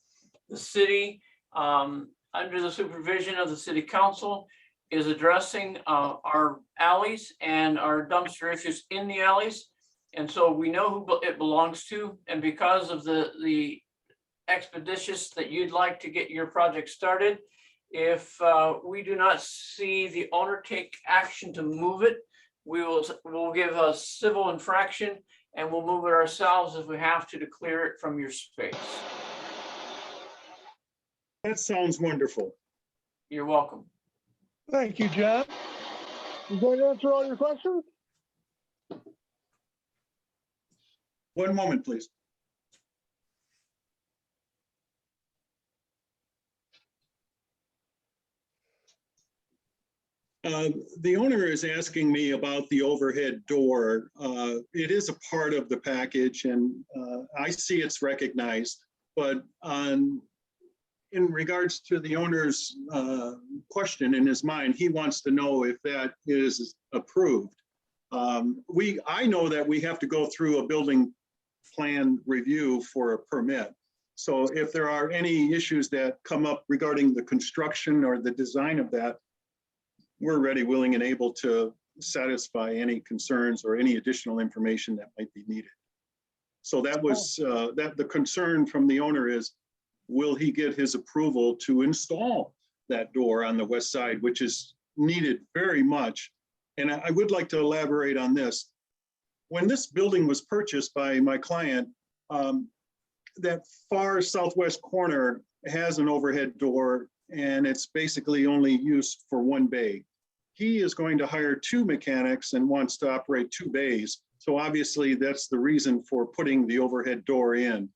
The city, under the supervision of the city council, is addressing our alleys and our dumpster issues in the alleys. And so we know who it belongs to. And because of the expeditious that you'd like to get your project started, if we do not see the owner take action to move it, we'll give a civil infraction and we'll move it ourselves if we have to clear it from your space. That sounds wonderful. You're welcome. Thank you, John. You going to answer all your questions? One moment, please. The owner is asking me about the overhead door. It is a part of the package and I see it's recognized, but in regards to the owner's question in his mind, he wants to know if that is approved. I know that we have to go through a building plan review for a permit. So if there are any issues that come up regarding the construction or the design of that, we're ready, willing, and able to satisfy any concerns or any additional information that might be needed. So that was, that the concern from the owner is, will he get his approval to install that door on the west side, which is needed very much. And I would like to elaborate on this. When this building was purchased by my client, that far southwest corner has an overhead door, and it's basically only used for one bay. He is going to hire 2 mechanics and wants to operate 2 bays. So obviously that's the reason for putting the overhead door in.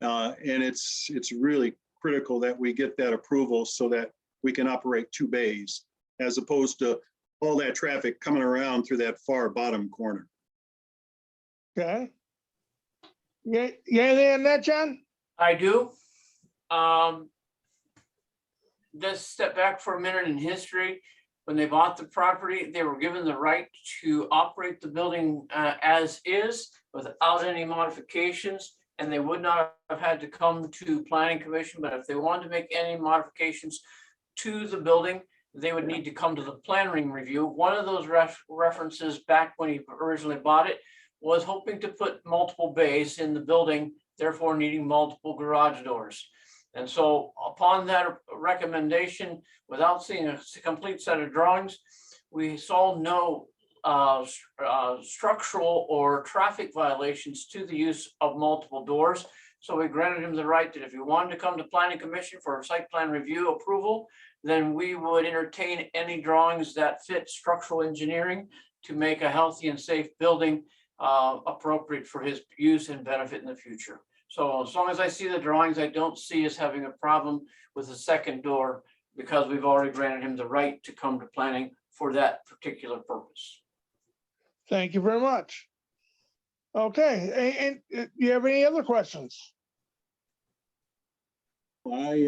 And it's really critical that we get that approval so that we can operate 2 bays, as opposed to all that traffic coming around through that far bottom corner. Okay. Yeah, anything on that, John? I do. Just step back for a minute in history. When they bought the property, they were given the right to operate the building as is without any modifications. And they would not have had to come to planning commission, but if they wanted to make any modifications to the building, they would need to come to the planning review. One of those references back when he originally bought it was hoping to put multiple bays in the building, therefore needing multiple garage doors. And so upon that recommendation, without seeing a complete set of drawings, we saw no structural or traffic violations to the use of multiple doors. So we granted him the right that if he wanted to come to planning commission for a site plan review approval, then we would entertain any drawings that fit structural engineering to make a healthy and safe building appropriate for his use and benefit in the future. So as long as I see the drawings, I don't see us having a problem with the second door, because we've already granted him the right to come to planning for that particular purpose. Thank you very much. Okay, and you have any other questions? I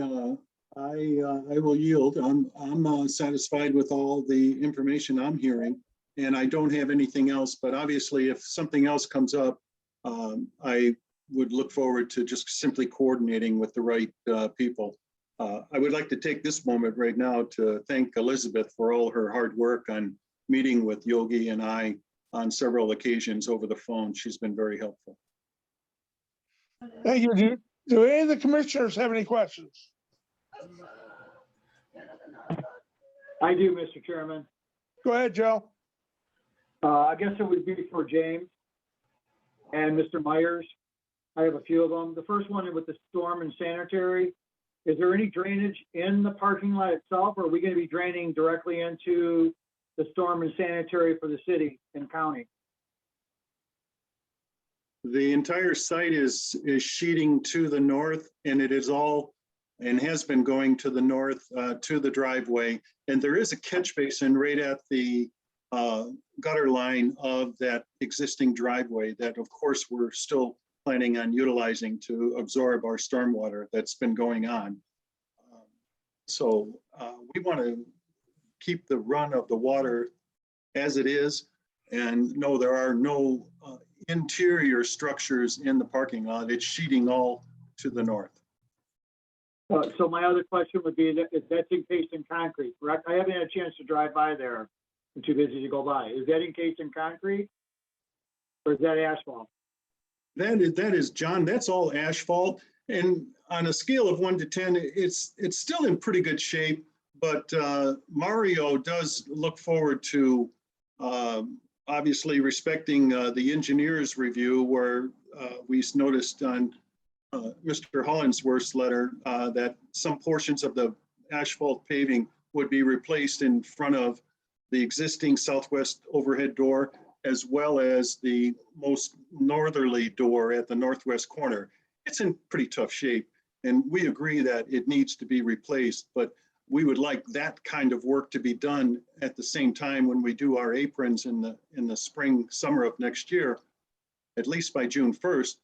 will yield. I'm satisfied with all the information I'm hearing, and I don't have anything else, but obviously if something else comes up, I would look forward to just simply coordinating with the right people. I would like to take this moment right now to thank Elizabeth for all her hard work on meeting with Yogi and I on several occasions over the phone. She's been very helpful. Thank you. Do any of the commissioners have any questions? I do, Mr. Chairman. Go ahead, Joe. I guess it would be for James and Mr. Myers. I have a few of them. The first one with the storm and sanitary. Is there any drainage in the parking lot itself, or are we going to be draining directly into the storm and sanitary for the city and county? The entire site is sheeting to the north, and it is all and has been going to the north to the driveway. And there is a catch basin right at the gutter line of that existing driveway that, of course, we're still planning on utilizing to absorb our stormwater that's been going on. So we want to keep the run of the water as it is. And no, there are no interior structures in the parking lot. It's sheeting all to the north. So my other question would be that if that's encased in concrete, correct? I haven't had a chance to drive by there. I'm too busy to go by. Is that encased in concrete, or is that asphalt? That is, John, that's all asphalt. And on a scale of 1 to 10, it's still in pretty good shape. But Mario does look forward to obviously respecting the engineer's review, where we noticed on Mr. Hollingsworth's letter that some portions of the asphalt paving would be replaced in front of the existing southwest overhead door, as well as the most northerly door at the northwest corner. It's in pretty tough shape, and we agree that it needs to be replaced, but we would like that kind of work to be done at the same time when we do our aprons in the spring, summer of next year, at least by June 1st.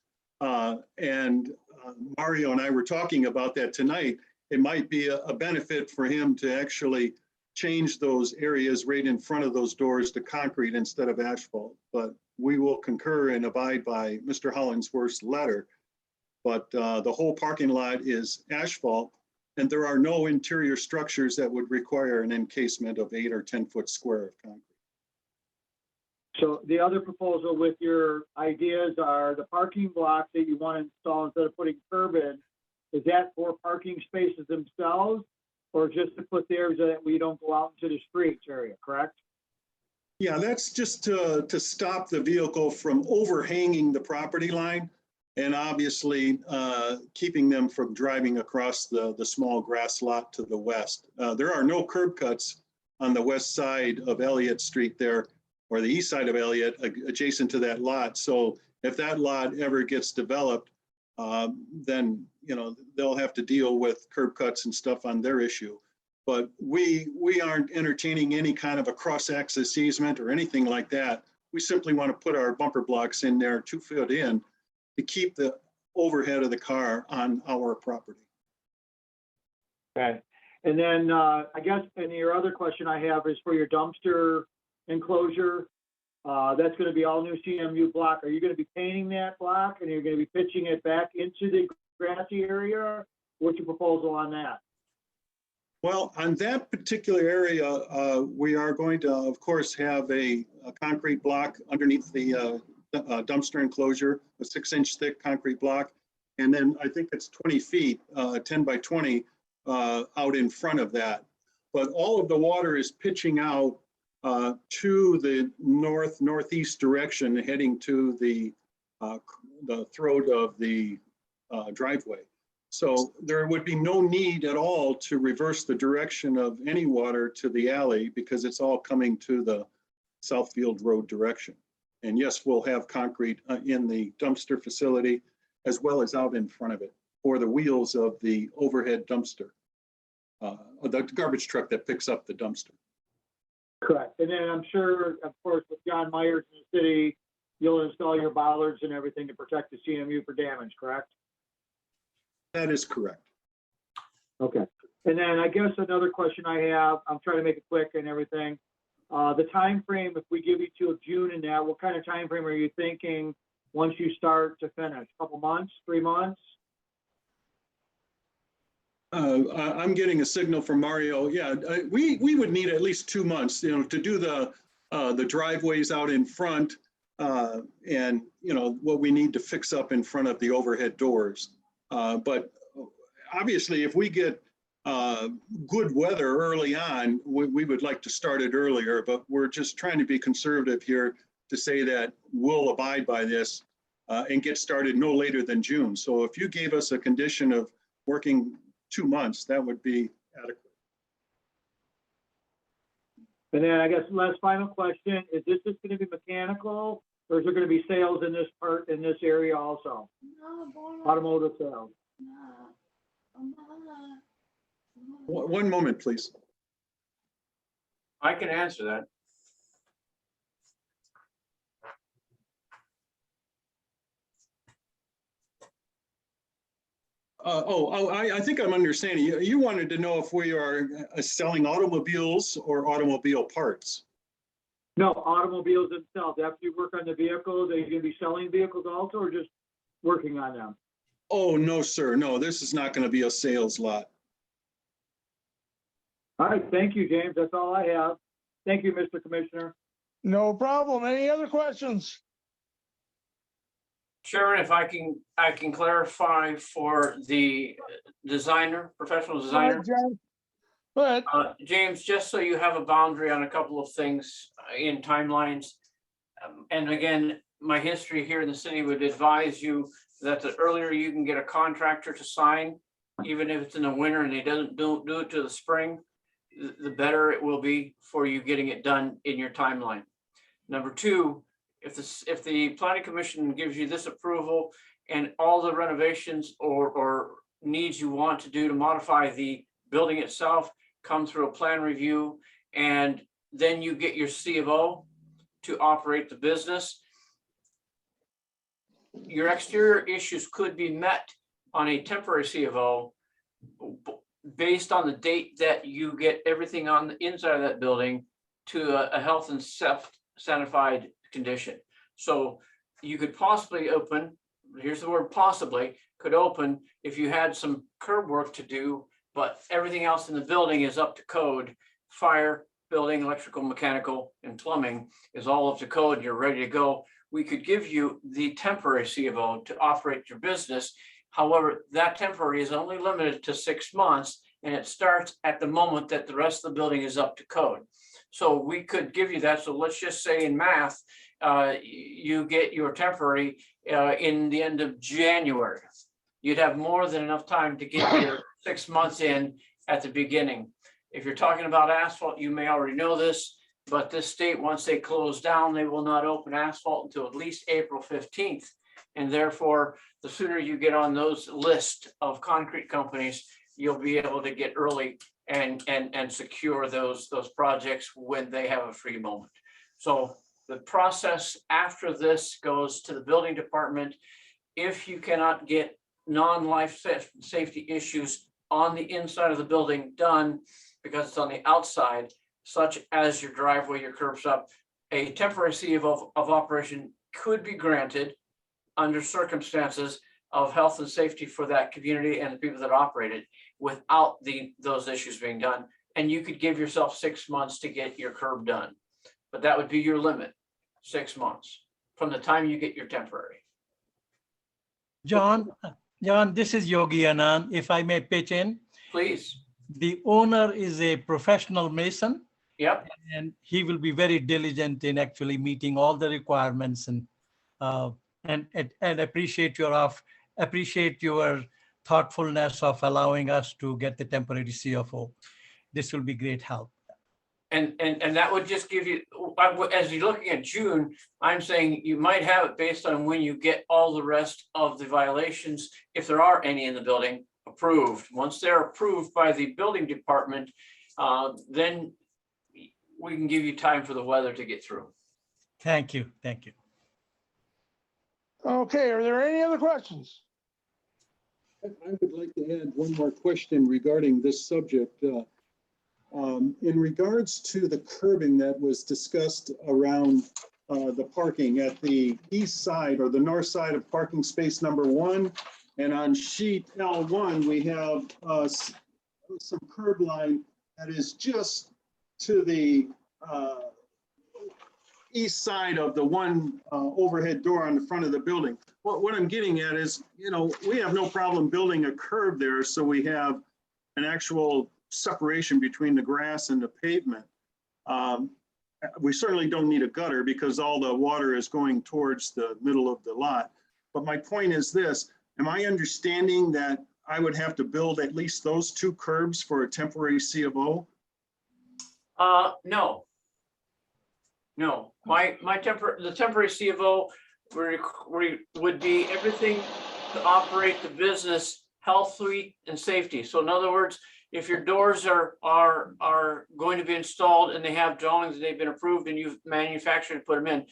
Mario and I were talking about that tonight. It might be a benefit for him to actually change those areas right in front of those doors to concrete instead of asphalt. But we will concur and abide by Mr. Hollingsworth's letter. But the whole parking lot is asphalt, and there are no interior structures that would require an encasement of 8 or 10-foot square of concrete. So the other proposal with your ideas are the parking blocks that you want to install instead of putting curb in. Is that for parking spaces themselves or just to put there so that we don't go out into the streets area, correct? Yeah, that's just to stop the vehicle from overhanging the property line and obviously keeping them from driving across the small grass lot to the west. There are no curb cuts on the west side of Elliott Street there, or the east side of Elliott, adjacent to that lot. So if that lot ever gets developed, then they'll have to deal with curb cuts and stuff on their issue. But we aren't entertaining any kind of a cross-access easement or anything like that. We simply want to put our bumper blocks in there 2 foot in to keep the overhead of the car on our property. Okay. And then I guess, and your other question I have is for your dumpster enclosure. That's going to be all new CMU block. Are you going to be painting that block and you're going to be pitching it back into the grassy area? What's your proposal on that? Well, on that particular area, we are going to, of course, have a concrete block underneath the dumpster enclosure, a 6-inch thick concrete block. And then I think it's 20 feet, 10 by 20 out in front of that. But all of the water is pitching out to the northeast direction, heading to the throat of the driveway. So there would be no need at all to reverse the direction of any water to the alley because it's all coming to the Southfield Road direction. And yes, we'll have concrete in the dumpster facility as well as out in front of it for the wheels of the overhead dumpster, the garbage truck that picks up the dumpster. Correct. And then I'm sure, of course, with John Myers in the city, you'll install your bollards and everything to protect the CMU for damage, correct? That is correct. Okay. And then I guess another question I have, I'm trying to make it quick and everything. The time frame, if we give you till June and that, what kind of time frame are you thinking once you start to finish? A couple months, 3 months? I'm getting a signal from Mario. Yeah, we would need at least 2 months, to do the driveways out in front and what we need to fix up in front of the overhead doors. But obviously, if we get good weather early on, we would like to start it earlier, but we're just trying to be conservative here to say that we'll abide by this and get started no later than June. So if you gave us a condition of working 2 months, that would be adequate. And then I guess last final question, is this just going to be mechanical or is there going to be sales in this part, in this area also? Automotive sales. One moment, please. I can answer that. I think I'm understanding. You wanted to know if we are selling automobiles or automobile parts. No, automobiles themselves. After you work on the vehicles, are you going to be selling vehicles also or just working on them? Oh, no, sir. No, this is not going to be a sales lot. All right, thank you, James. That's all I have. Thank you, Mr. Commissioner. No problem. Any other questions? Sharon, if I can clarify for the designer, professional Go ahead, designer. John. Go ahead. James, just so you have a boundary on a couple of things in timelines. And again, my history here in the city would advise you that the earlier you can get a contractor to sign, even if it's in the winter and they don't do it to the spring, the better it will be for you getting it done in your timeline. Number two, if the planning commission gives you this approval and all the renovations or needs you want to do to modify the building itself come through a plan review, and then you get your C of O to operate the business, your exterior issues could be met on a temporary C of O based on the date that you get everything on the inside of that building to a health and sanified condition. So you could possibly open, here's the word possibly, could open if you had some curb work to do, but everything else in the building is up to code. Fire, building, electrical, mechanical, and plumbing is all up to code. You're ready to go. We could give you the temporary C of O to operate your business. However, that temporary is only limited to 6 months, and it starts at the moment that the rest of the building is up to code. So we could give you that. So let's just say in math, you get your temporary in the end of January. You'd have more than enough time to get your 6 months in at the beginning. If you're talking about asphalt, you may already know this, but this state, once they close down, they will not open asphalt until at least April 15th. And therefore, the sooner you get on those list of concrete companies, you'll be able to get early and secure those projects when they have a free moment. So the process after this goes to the building department. If you cannot get non-life safety issues on the inside of the building done because it's on the outside, such as your driveway, your curbs up, a temporary C of operation could be granted under circumstances of health and safety for that community and the people that operate it without those issues being done. And you could give yourself 6 months to get your curb done, but that would be your limit, 6 months from the time you get your temporary. John, this is Yogi Anand. If I may pitch in. Please. The owner is a professional mason. Yep. And he will be very diligent in actually meeting all the requirements and appreciate your thoughtfulness of allowing us to get the temporary CFO. This will be great help. And that would just give you, as you're looking at June, I'm saying you might have it based on when you get all the rest of the violations, if there are any in the building, approved. Once they're approved by the building department, then we can give you time for the weather to get through. Thank you. Thank you. Okay, are there any other questions? I would like to add one more question regarding this subject. In regards to the curbing that was discussed around the parking at the east side or the north side of parking space number 1, and on sheet L1, we have some curb line that is just to the east side of the one overhead door on the front of the building. What I'm getting at is, we have no problem building a curb there, so we have an actual separation between the grass and the pavement. We certainly don't need a gutter because all the water is going towards the middle of the lot. But my point is this, am I understanding that I would have to build at least those 2 curbs for a temporary C of O? No. No, the temporary C of O would be everything to operate the business healthily and safety. So in other words, if your doors are going to be installed and they have drawings and they've been approved and you've manufactured and put them in,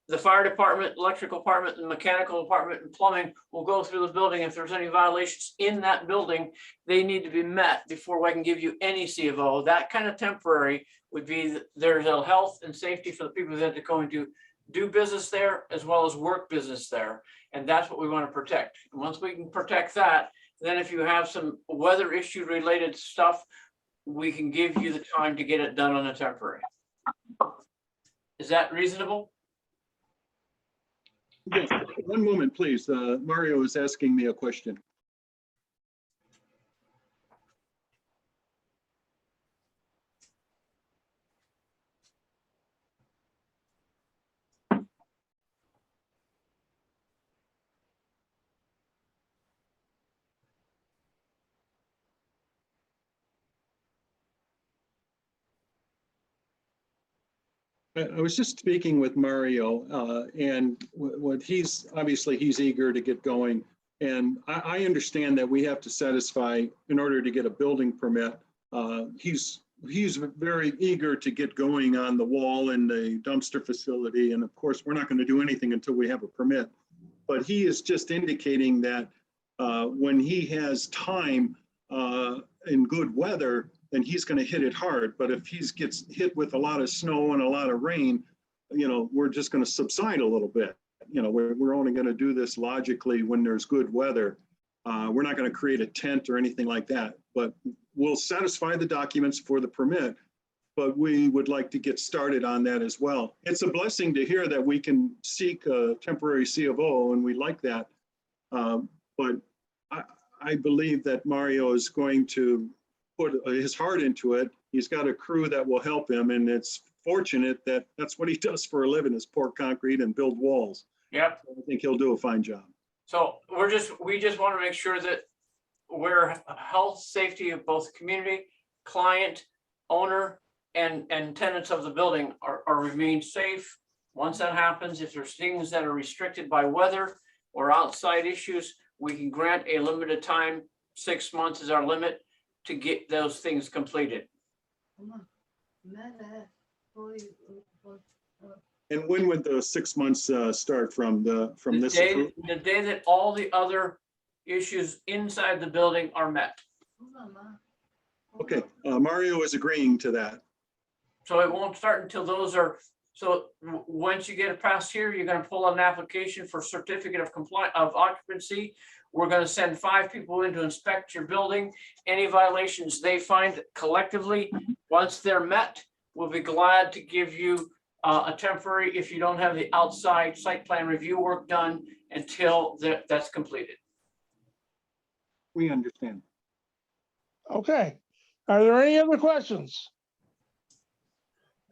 the fire department, electrical department, and mechanical department and plumbing will go through the building. If there's any violations in that building, they need to be met before I can give you any C of O. That kind of temporary would be there's a health and safety for the people that are going to do business there as well as work business there. And that's what we want to protect. And once we can protect that, then if you have some weather issue related stuff, we can give you the time to get it done on a temporary. Is that reasonable? Yes, one moment, please. Mario is asking me a question. I was just speaking with Mario, and what he's eager to get going. And I understand that we have to satisfy, in order to get a building permit, he's very eager to get going on the wall and the dumpster facility. And of course, we're not going to do anything until we have a permit. But he is just indicating that when he has time in good weather, then he's going to hit it hard. But if he gets hit with a lot of snow and a lot of rain, we're just going to subside a little bit. We're only going to do this logically when there's good weather. We're not going to create a tent or anything like that, but we'll satisfy the documents for the permit. But we would like to get started on that as well. It's a blessing to hear that we can seek a temporary C of O, and we like that. But I believe that Mario is going to put his heart into it. He's got a crew that will help him, and it's fortunate that that's what he does for a living, is pour concrete and build walls. Yep. I think he'll do a fine job. So we just want to make sure that we're health, safety of both community, client, owner, and tenants of the building are remain safe. Once that happens, if there's things that are restricted by weather or outside issues, we can grant a limited time. 6 months is our limit to get those things completed. And when would the 6 months start from this? The day that all the other issues inside the building are met. Okay, Mario is agreeing to that. So it won't start until those are, once you get it past here, you're gonna pull an application for certificate of compliance of occupancy. We're gonna send 5 people in to inspect your building. Any violations they find collectively, once they're met, we'll be glad to give you a temporary, if you don't have the outside site plan review work done until that's completed. We understand. Okay. Are there any other questions?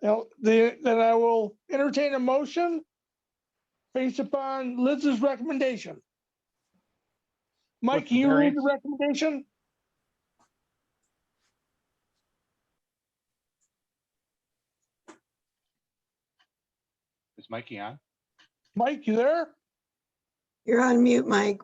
Now, then I will entertain a motion based upon Liz's recommendation. Mike, What's can the you read variance? the recommendation? Is Mikey on? Mike, you there? You're on mute, Mike.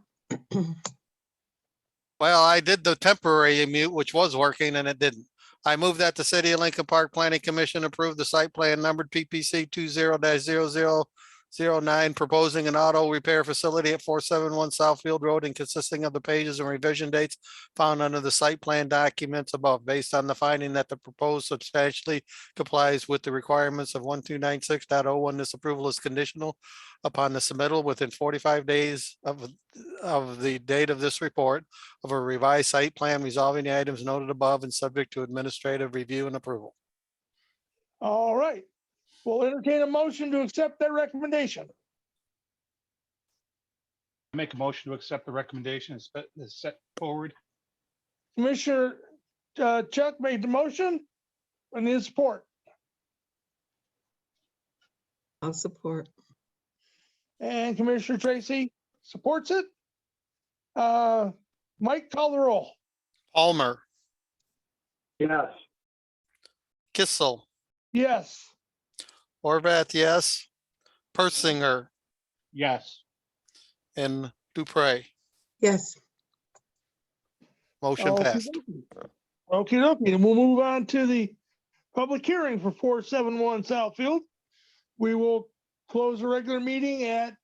Well, I did the temporary mute, which was working, and it didn't. I move that the City of Lincoln Park Planning Commission approve the site plan numbered PPC 20-0009, proposing an auto repair facility at 471 Southfield Road and consisting of the pages and revision dates found under the site plan documents above, based on the finding that the proposed substantially complies with the requirements of 1296.01. This approval is conditional upon the submittal within 45 days of the date of this report of a revised site plan resolving the items noted above and subject to administrative review and approval. All right. We'll entertain a motion to accept that recommendation. Make a motion to accept the recommendation as set forward. Commissioner Chuck made the motion and his support. I'll support. And Commissioner Tracy supports it. Mike, call the roll. Palmer, Yes. Kissel, Yes. Horvath, yes. Persinger Yes. and Dupre. Yes. Motion passed. Okay, dokie. And we'll move on to the public hearing for 471 Southfield. We will close the regular meeting at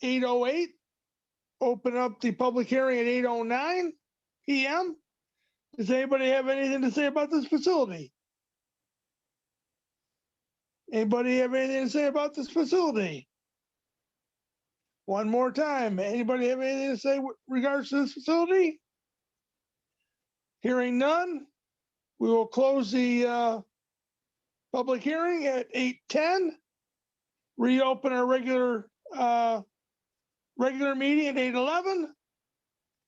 8:08. Open up the public hearing at 8:09 PM. Does anybody have anything to say about this facility? Anybody have anything to say about this facility? One more time. Anybody have anything to say with regards to this facility? Hearing none, we will close the public hearing at 8:10. Reopen our regular meeting at 8:11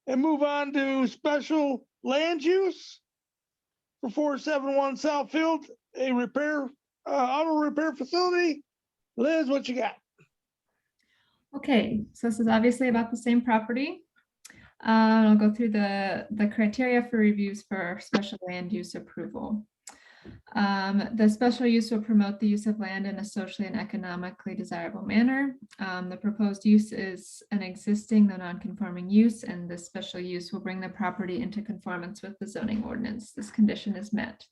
and move on to special land use for 471 Southfield, a auto repair facility. Liz, what you got? Okay, so this is obviously about the same property. I'll go through the criteria for reviews for special land use approval. The special use will promote the use of land in a socially and economically desirable manner. The proposed use is an existing, though non-conforming use, and the special use will bring the property into conformance with the zoning ordinance. This condition is met.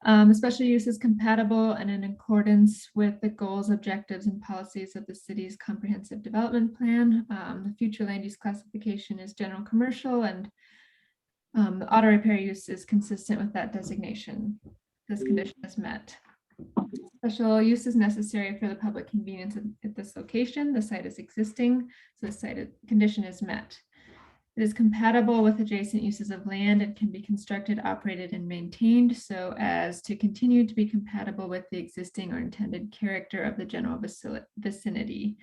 The special use is compatible and in accordance with the goals, objectives, and policies of the city's comprehensive development plan. The future land use classification is general commercial, and the auto repair use is consistent with that designation. This condition is met. Special use is necessary for the public convenience at this location. The site is existing, so the condition is met. It is compatible with adjacent uses of land and can be constructed, operated, and maintained so as to continue to be compatible with the existing or intended character of the general vicinity.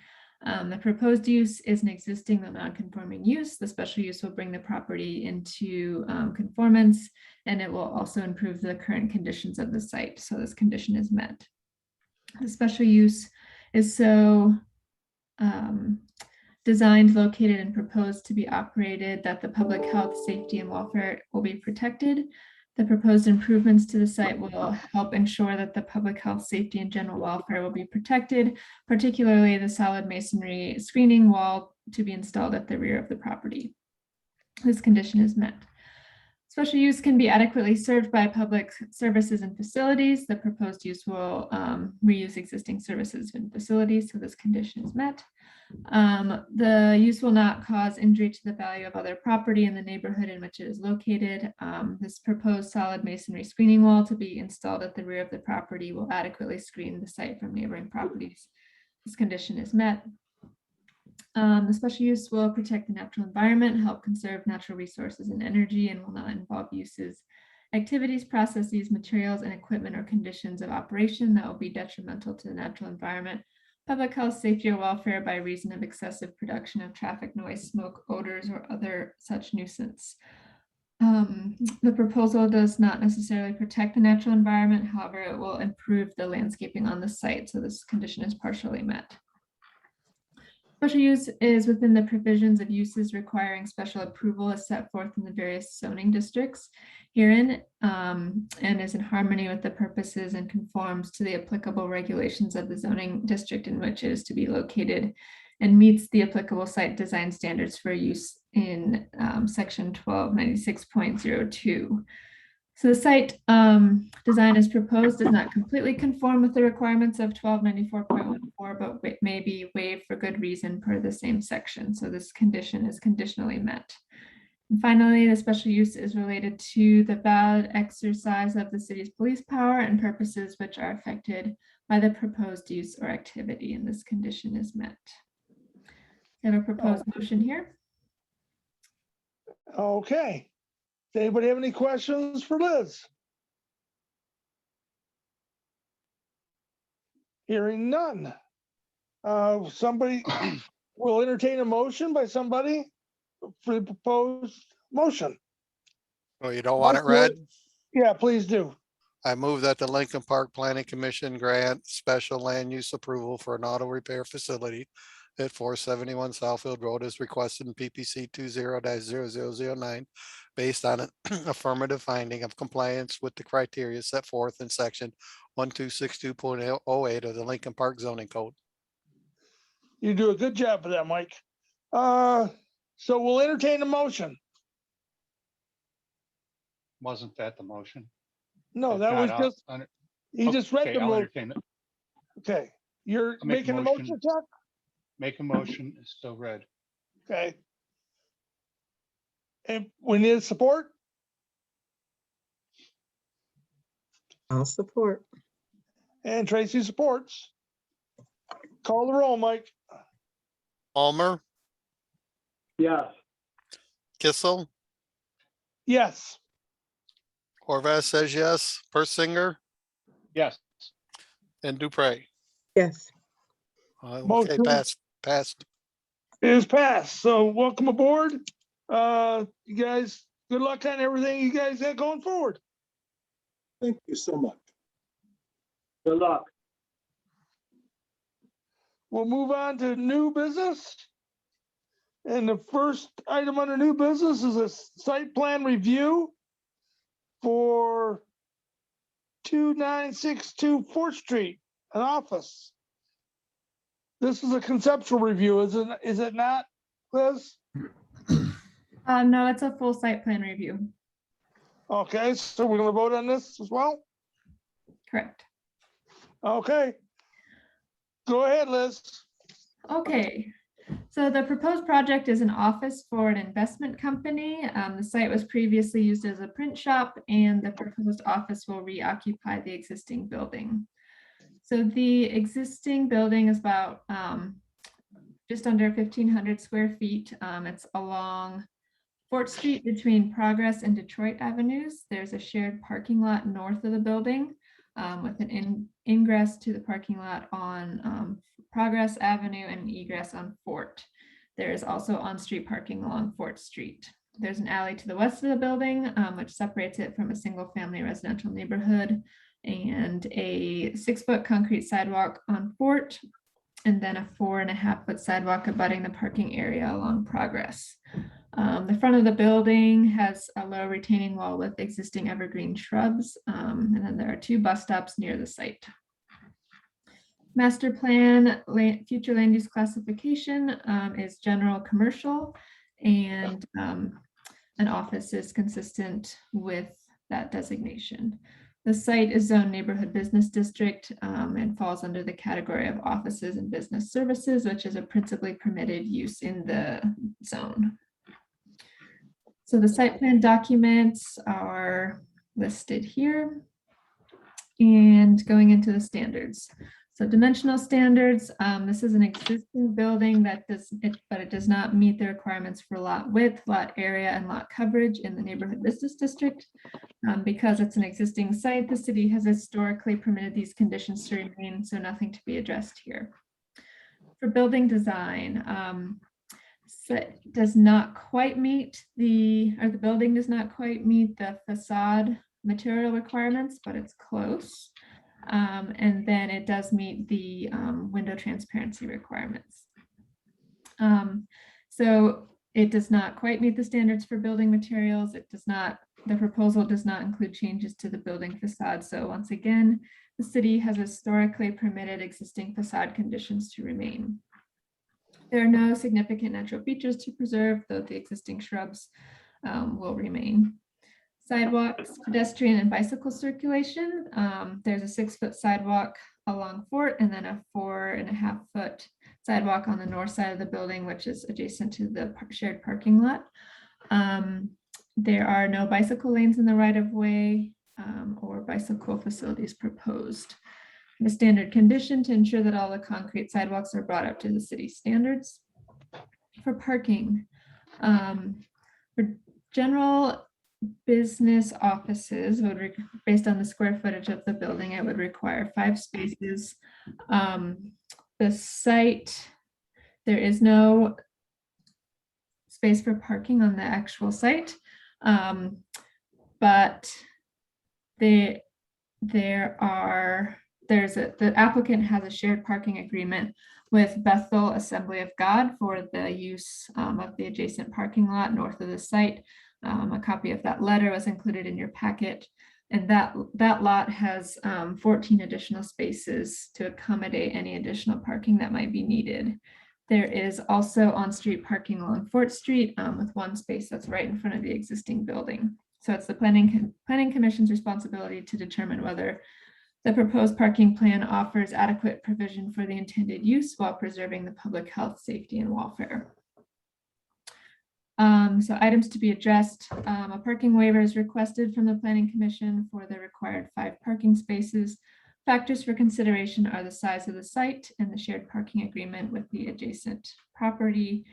The proposed use is an existing though non-conforming use. The special use will bring the property into conformance, and it will also improve the current conditions of the site. So this condition is met. The special use is so designed, located, and proposed to be operated that the public health, safety, and welfare will be protected. The proposed improvements to the site will help ensure that the public health, safety, and general welfare will be protected, particularly the solid masonry screening wall to be installed at the rear of the property. This condition is met. Special use can be adequately served by public services and facilities. The proposed use will reuse existing services and facilities, so this condition is met. The use will not cause injury to the value of other property in the neighborhood in which it is located. This proposed solid masonry screening wall to be installed at the rear of the property will adequately screen the site from neighboring properties. This condition is met. The special use will protect the natural environment, help conserve natural resources and energy, and will not involve uses, activities, processes, materials, and equipment or conditions of operation that will be detrimental to the natural environment, public health, safety, or welfare by reason of excessive production of traffic noise, smoke, odors, or other such nuisance. The proposal does not necessarily protect the natural environment. However, it will improve the landscaping on the site. So this condition is partially met. Special use is within the provisions of uses requiring special approval as set forth in the various zoning districts herein, and is in harmony with the purposes and conforms to the applicable regulations of the zoning district in which it is to be located, and meets the applicable site design standards for use in section 1296.02. So the site design as proposed does not completely conform with the requirements of 1294.14, but may be waived for good reason per the same section. So this condition is conditionally met. And finally, the special use is related to the valid exercise of the city's police power and purposes which are affected by the proposed use or activity, and this condition is met. I have a proposed motion here. Okay. Does anybody have any questions for Liz? Hearing none. Somebody will entertain a motion by somebody for the proposed motion. Oh, you don't want it read? Yeah, please do. I move that the Lincoln Park Planning Commission grant special land use approval for an auto repair facility at 471 Southfield Road as requested in PPC 20-0009, based on an affirmative finding of compliance with the criteria set forth in section 1262.08 of the Lincoln Park zoning code. You do a good job of that, Mike. So we'll entertain a motion. Wasn't that the motion? No, If that not, was I'll- just, he just read Okay, the I'll motion. entertain it. Okay, you're I'll make a making a motion. motion, Chuck? Make a motion, it's still read. Okay. And we need support? I'll support. And Tracy supports. Call the roll, Mike. Palmer, Yes. Kissel, Yes. Horvath says yes, Persinger, Yes, and Dupre. Yes. Okay, Motion. passed. It is passed. So welcome aboard. You guys, good luck on everything you guys got going forward. Thank you so much. Good luck. We'll move on to new business. And the first item under new business is a site plan review for 2962 4th Street, an office. This is a conceptual review, is it not, Liz? No, it's a full site plan review. Okay, so we're gonna vote on this as well? Correct. Okay. Go ahead, Liz. Okay, so the proposed project is an office for an investment company. The site was previously used as a print shop, and the proposed office will reoccupy the existing building. So the existing building is about just under 1,500 square feet. It's along Fort Street between Progress and Detroit Avenues. There's a shared parking lot north of the building with an ingress to the parking lot on Progress Avenue and egress on Fort. There is also on-street parking along Fort Street. There's an alley to the west of the building, which separates it from a single-family residential neighborhood, and a 6-foot concrete sidewalk on Fort, and then a 4.5-foot sidewalk abutting the parking area along Progress. The front of the building has a low retaining wall with existing evergreen shrubs, and then there are 2 bus stops near the site. Master plan, future land use classification is general commercial, and an office is consistent with that designation. The site is zoned neighborhood business district and falls under the category of offices and business services, which is a principally permitted use in the zone. So the site plan documents are listed here. And going into the standards. So dimensional standards, this is an existing building that but it does not meet the requirements for lot width, lot area, and lot coverage in the neighborhood business district. Because it's an existing site, the city has historically permitted these conditions to remain, so nothing to be addressed here. For building design, so it does not quite meet the building does not quite meet the facade material requirements, but it's close. And then it does meet the window transparency requirements. So it does not quite meet the standards for building materials. The proposal does not include changes to the building facade. So once again, the city has historically permitted existing facade conditions to remain. There are no significant natural features to preserve, though the existing shrubs will remain. Sidewalks, pedestrian and bicycle circulation. There's a 6-foot sidewalk along Fort, and then a 4.5-foot sidewalk on the north side of the building, which is adjacent to the shared parking lot. There are no bicycle lanes in the right of way or bicycle facilities proposed. The standard condition to ensure that all the concrete sidewalks are brought up to the city standards. For parking, for general business offices, based on the square footage of the building, it would require 5 spaces. The site, there is no space for parking on the actual site, but the applicant has a shared parking agreement with Bethel Assembly of God for the use of the adjacent parking lot north of the site. A copy of that letter was included in your packet, and that lot has 14 additional spaces to accommodate any additional parking that might be needed. There is also on-street parking along Fort Street with 1 space that's right in front of the existing building. So it's the Planning Commission's responsibility to determine whether the proposed parking plan offers adequate provision for the intended use while preserving the public health, safety, and welfare. So items to be addressed, a parking waiver is requested from the Planning Commission for the required 5 parking spaces. Factors for consideration are the size of the site and the shared parking agreement with the adjacent property,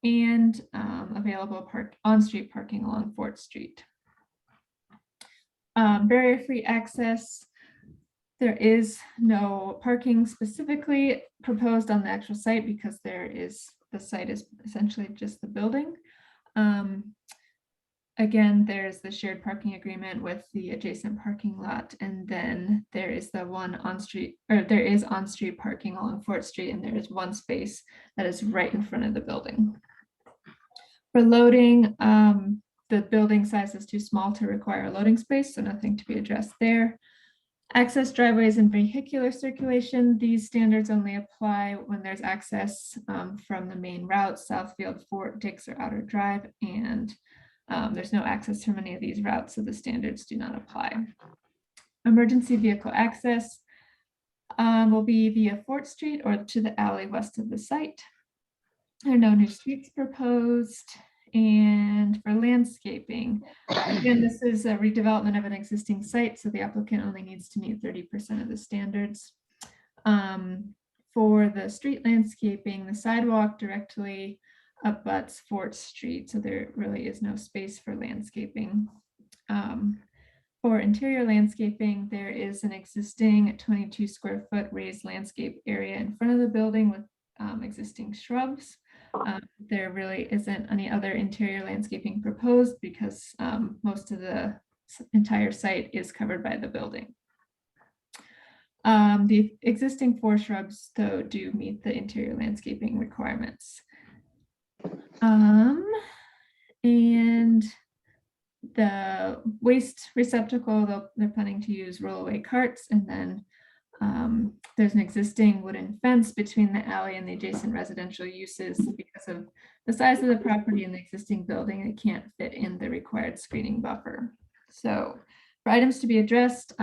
and available on-street parking along Fort Street. Barrier-free access. There is no parking specifically proposed on the actual site because the site is essentially just the building. Again, there's the shared parking agreement with the adjacent parking lot, and then there is the one on-street, or there is on-street parking along Fort Street, and there is 1 space that is right in front of the building. For loading, the building size is too small to require a loading space, so nothing to be addressed there. Access driveways and vehicular circulation, these standards only apply when there's access from the main route, Southfield, Fort, Dix, or Outer Drive, and there's no access from any of these routes, so the standards do not apply. Emergency vehicle access will be via Fort Street or to the alley west of the site. There are no new streets proposed. And for landscaping, again, this is a redevelopment of an existing site, so the applicant only needs to meet 30% of the standards. For the street landscaping, the sidewalk directly abuts Fort Street, so there really is no space for landscaping. For interior landscaping, there is an existing 22 square foot raised landscape area in front of the building with existing shrubs. There really isn't any other interior landscaping proposed because most of the entire site is covered by the building. The existing 4 shrubs, though, do meet the interior landscaping requirements. And the waste receptacle, they're planning to use rollaway carts, and then there's an existing wooden fence between the alley and the adjacent residential uses. Because of the size of the property and the existing building, it can't fit in the required screening buffer. So for items to be addressed,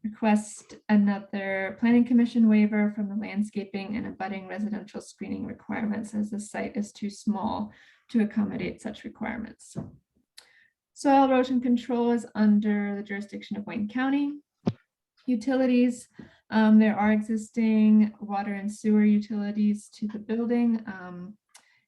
request another planning commission waiver from the landscaping and abutting residential screening requirements, as the site is too small to accommodate such requirements. Soil erosion control is under the jurisdiction of Wayne County. Utilities, there are existing water and sewer utilities to the building,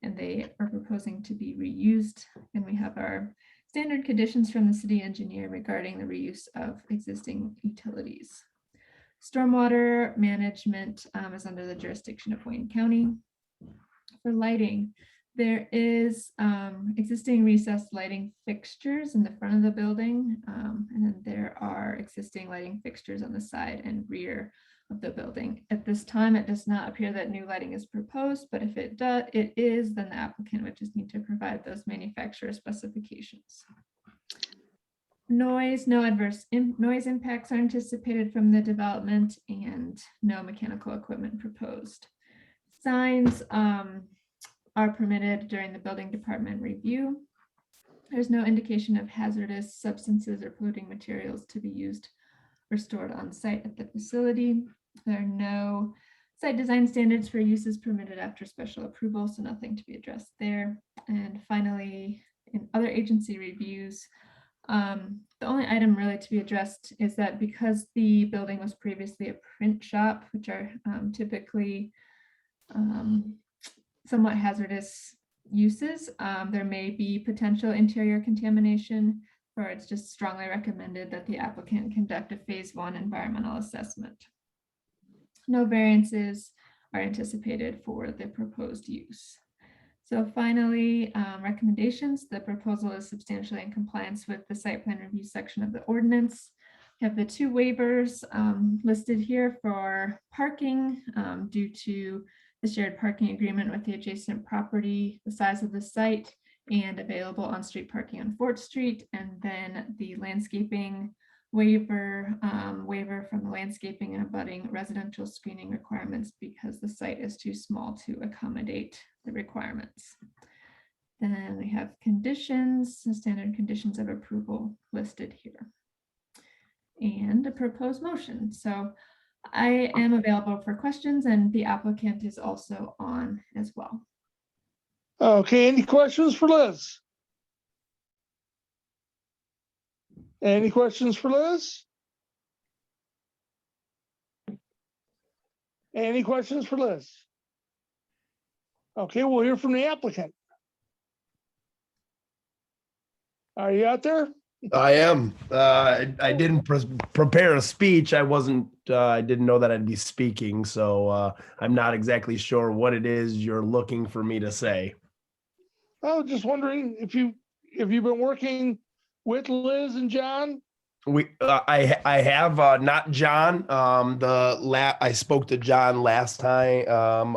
and they are proposing to be reused. And we have our standard conditions from the city engineer regarding the reuse of existing utilities. Stormwater management is under the jurisdiction of Wayne County. For lighting, there is existing recessed lighting fixtures in the front of the building, and then there are existing lighting fixtures on the side and rear of the building. At this time, it does not appear that new lighting is proposed, but if it does, it is, then the applicant would just need to provide those manufacturer specifications. Noise, no adverse noise impacts are anticipated from the development, and no mechanical equipment proposed. Signs are permitted during the building department review. There's no indication of hazardous substances or polluting materials to be used or stored on site at the facility. There are no site design standards for uses permitted after special approval, so nothing to be addressed there. And finally, in other agency reviews, the only item really to be addressed is that because the building was previously a print shop, which are typically somewhat hazardous uses, there may be potential interior contamination, or it's just strongly recommended that the applicant conduct a phase 1 environmental assessment. No variances are anticipated for the proposed use. So finally, recommendations. The proposal is substantially in compliance with the site plan review section of the ordinance. We have the 2 waivers listed here for parking due to the shared parking agreement with the adjacent property, the size of the site, and available on-street parking on Fort Street, and then the landscaping waiver from the landscaping and abutting residential screening requirements because the site is too small to accommodate the requirements. Then we have conditions, the standard conditions of approval listed here, and a proposed motion. So I am available for questions, and the applicant is also on as well. Okay, any questions for Liz? Any questions for Liz? Any questions for Liz? Okay, we'll hear from the applicant. Are you out there? I am. I didn't prepare a speech. I didn't know that I'd be speaking, so I'm not exactly sure what it is you're looking for me to say. I was just wondering if you've been working with Liz and John. I have not John. I spoke to John last time,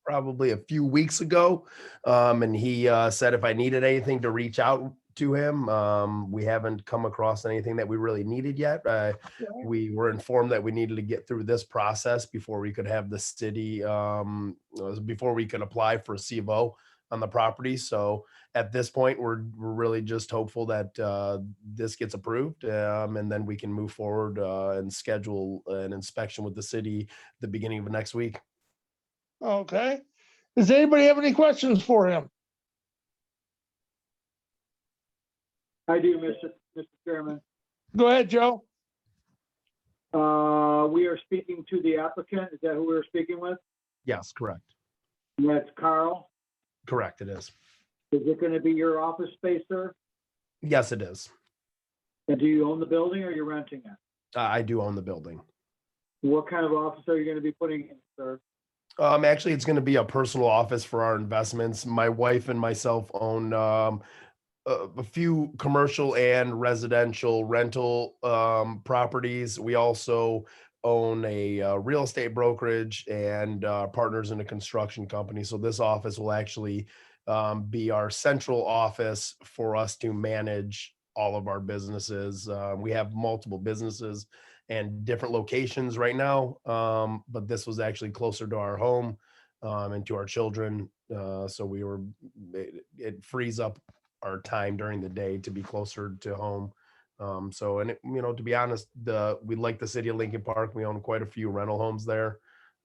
probably a few weeks ago, and he said if I needed anything to reach out to him. We haven't come across anything that we really needed yet. We were informed that we needed to get through this process before we could have the city, before we could apply for a C of O on the property. So at this point, we're really just hopeful that this gets approved, and then we can move forward and schedule an inspection with the city the beginning of next week. Okay. Does anybody have any questions for him? I do, Mr. Chairman. Go ahead, Joe. We are speaking to the applicant. Is that who we're speaking with? Yes, correct. That's Carl. Correct, it is. Is it going to be your office space, sir? Yes, it is. And do you own the building or you're renting it? I do own the building. What kind of office are you going to be putting in, sir? Actually, it's going to be a personal office for our investments. My wife and myself own a few commercial and residential rental properties. We also own a real estate brokerage and partners in a construction company. So this office will actually be our central office for us to manage all of our businesses. We have multiple businesses and different locations right now, but this was actually closer to our home and to our children. So it frees up our time during the day to be closer to home. To be honest, we like the city of Lincoln Park. We own quite a few rental homes there.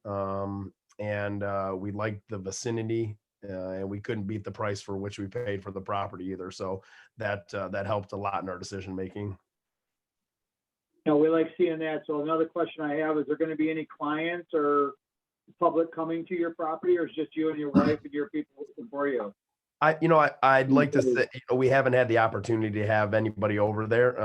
We like the vicinity, and we couldn't beat the price for which we paid for the property either. So that helped a lot in our decision making. No, we like seeing that. So another question I have, is there going to be any clients or public coming to your property, or is just you and your wife and your people working for you? I'd like to say, we haven't had the opportunity to have anybody over there.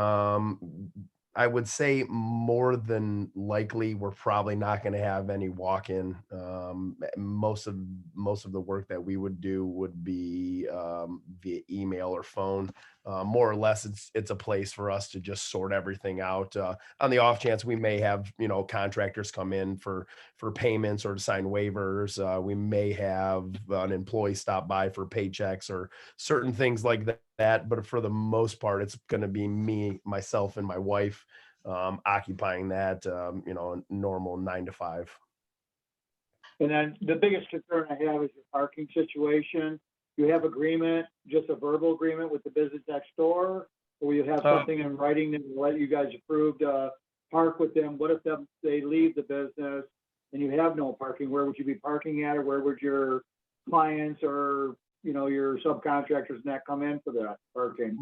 I would say more than likely, we're probably not going to have any walk-in. Most of the work that we would do would be via email or phone. More or less, it's a place for us to just sort everything out. On the off chance we may have, contractors come in for payments or to sign waivers. We may have an employee stop by for paychecks or certain things like that. But for the most part, it's going to be me, myself, and my wife occupying that, normal 9 to 5. And then the biggest concern I have is your parking situation. You have agreement, just a verbal agreement with the business next door, or you have something in writing that will let you guys approve to park with them? What if they leave the business and you have no parking? Where would you be parking at, or where would your clients or your subcontractors and that come in for that parking?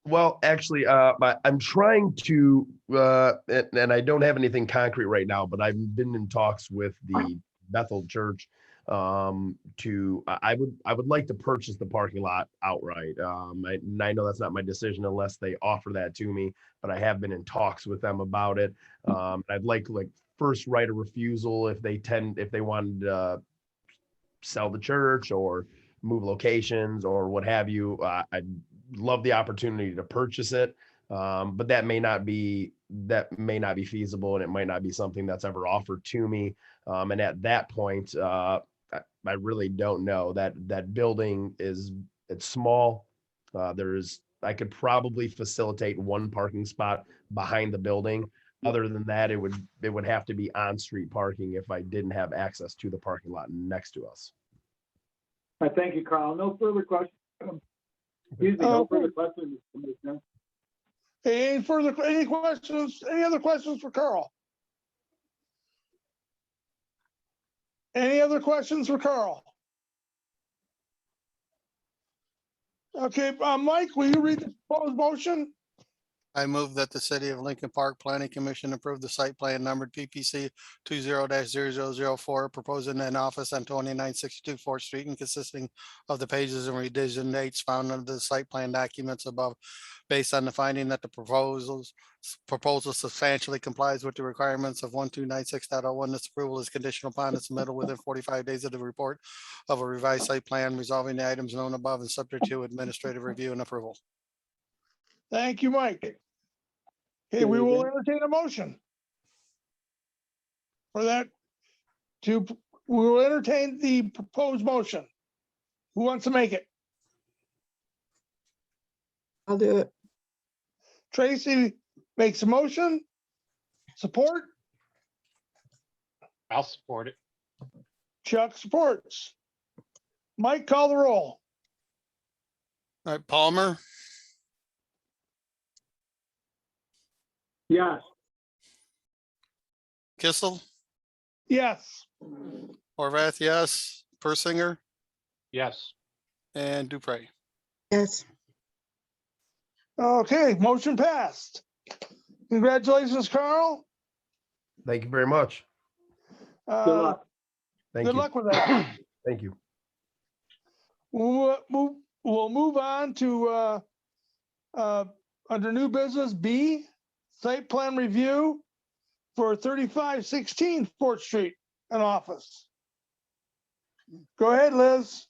Well, actually, I'm trying to, and I don't have anything concrete right now, but I've been in talks with the Bethel Church I would like to purchase the parking lot outright. I know that's not my decision unless they offer that to me, but I have been in talks with them about it. I'd like first right of refusal if they wanted to sell the church or move locations or what have you. I'd love the opportunity to purchase it. But that may not be feasible, and it might not be something that's ever offered to me. And at that point, I really don't know. That building it's small. I could probably facilitate one parking spot behind the building. Other than that, it would have to be on-street parking if I didn't have access to the parking lot next to us. Thank you, Carl. No further questions. Excuse me, no further questions. Any questions? Any other questions for Carl? Any other questions for Carl? Okay, Mike, will you read the proposed motion? I move that the City of Lincoln Park Planning Commission approve the site plan numbered PPC 20-0004, proposing an office on 2962 4th Street and consisting of the pages and revision dates found under the site plan documents above, based on the finding that the proposal substantially complies with the requirements of 1296.01. This approval is conditional upon its submittal within 45 days of the report of a revised site plan resolving the items known above and subject to administrative review and approval. Thank you, Mike. Okay, we will entertain a motion for that. We will entertain the proposed motion. Who wants to make it? I'll do it. Tracy makes a motion. Support? I'll support it. Chuck supports. Mike, call the roll. All right, Palmer, Yes. Kissel, Yes. Horvath, yes, Persinger, Yes. and Dupre. Yes. Okay, motion passed. Congratulations, Carl. Thank you very much. Good luck. Thank Good you. luck with that. Thank you. We'll move on to under new business B, site plan review for 3516 Fort Street, an office. Go ahead, Liz.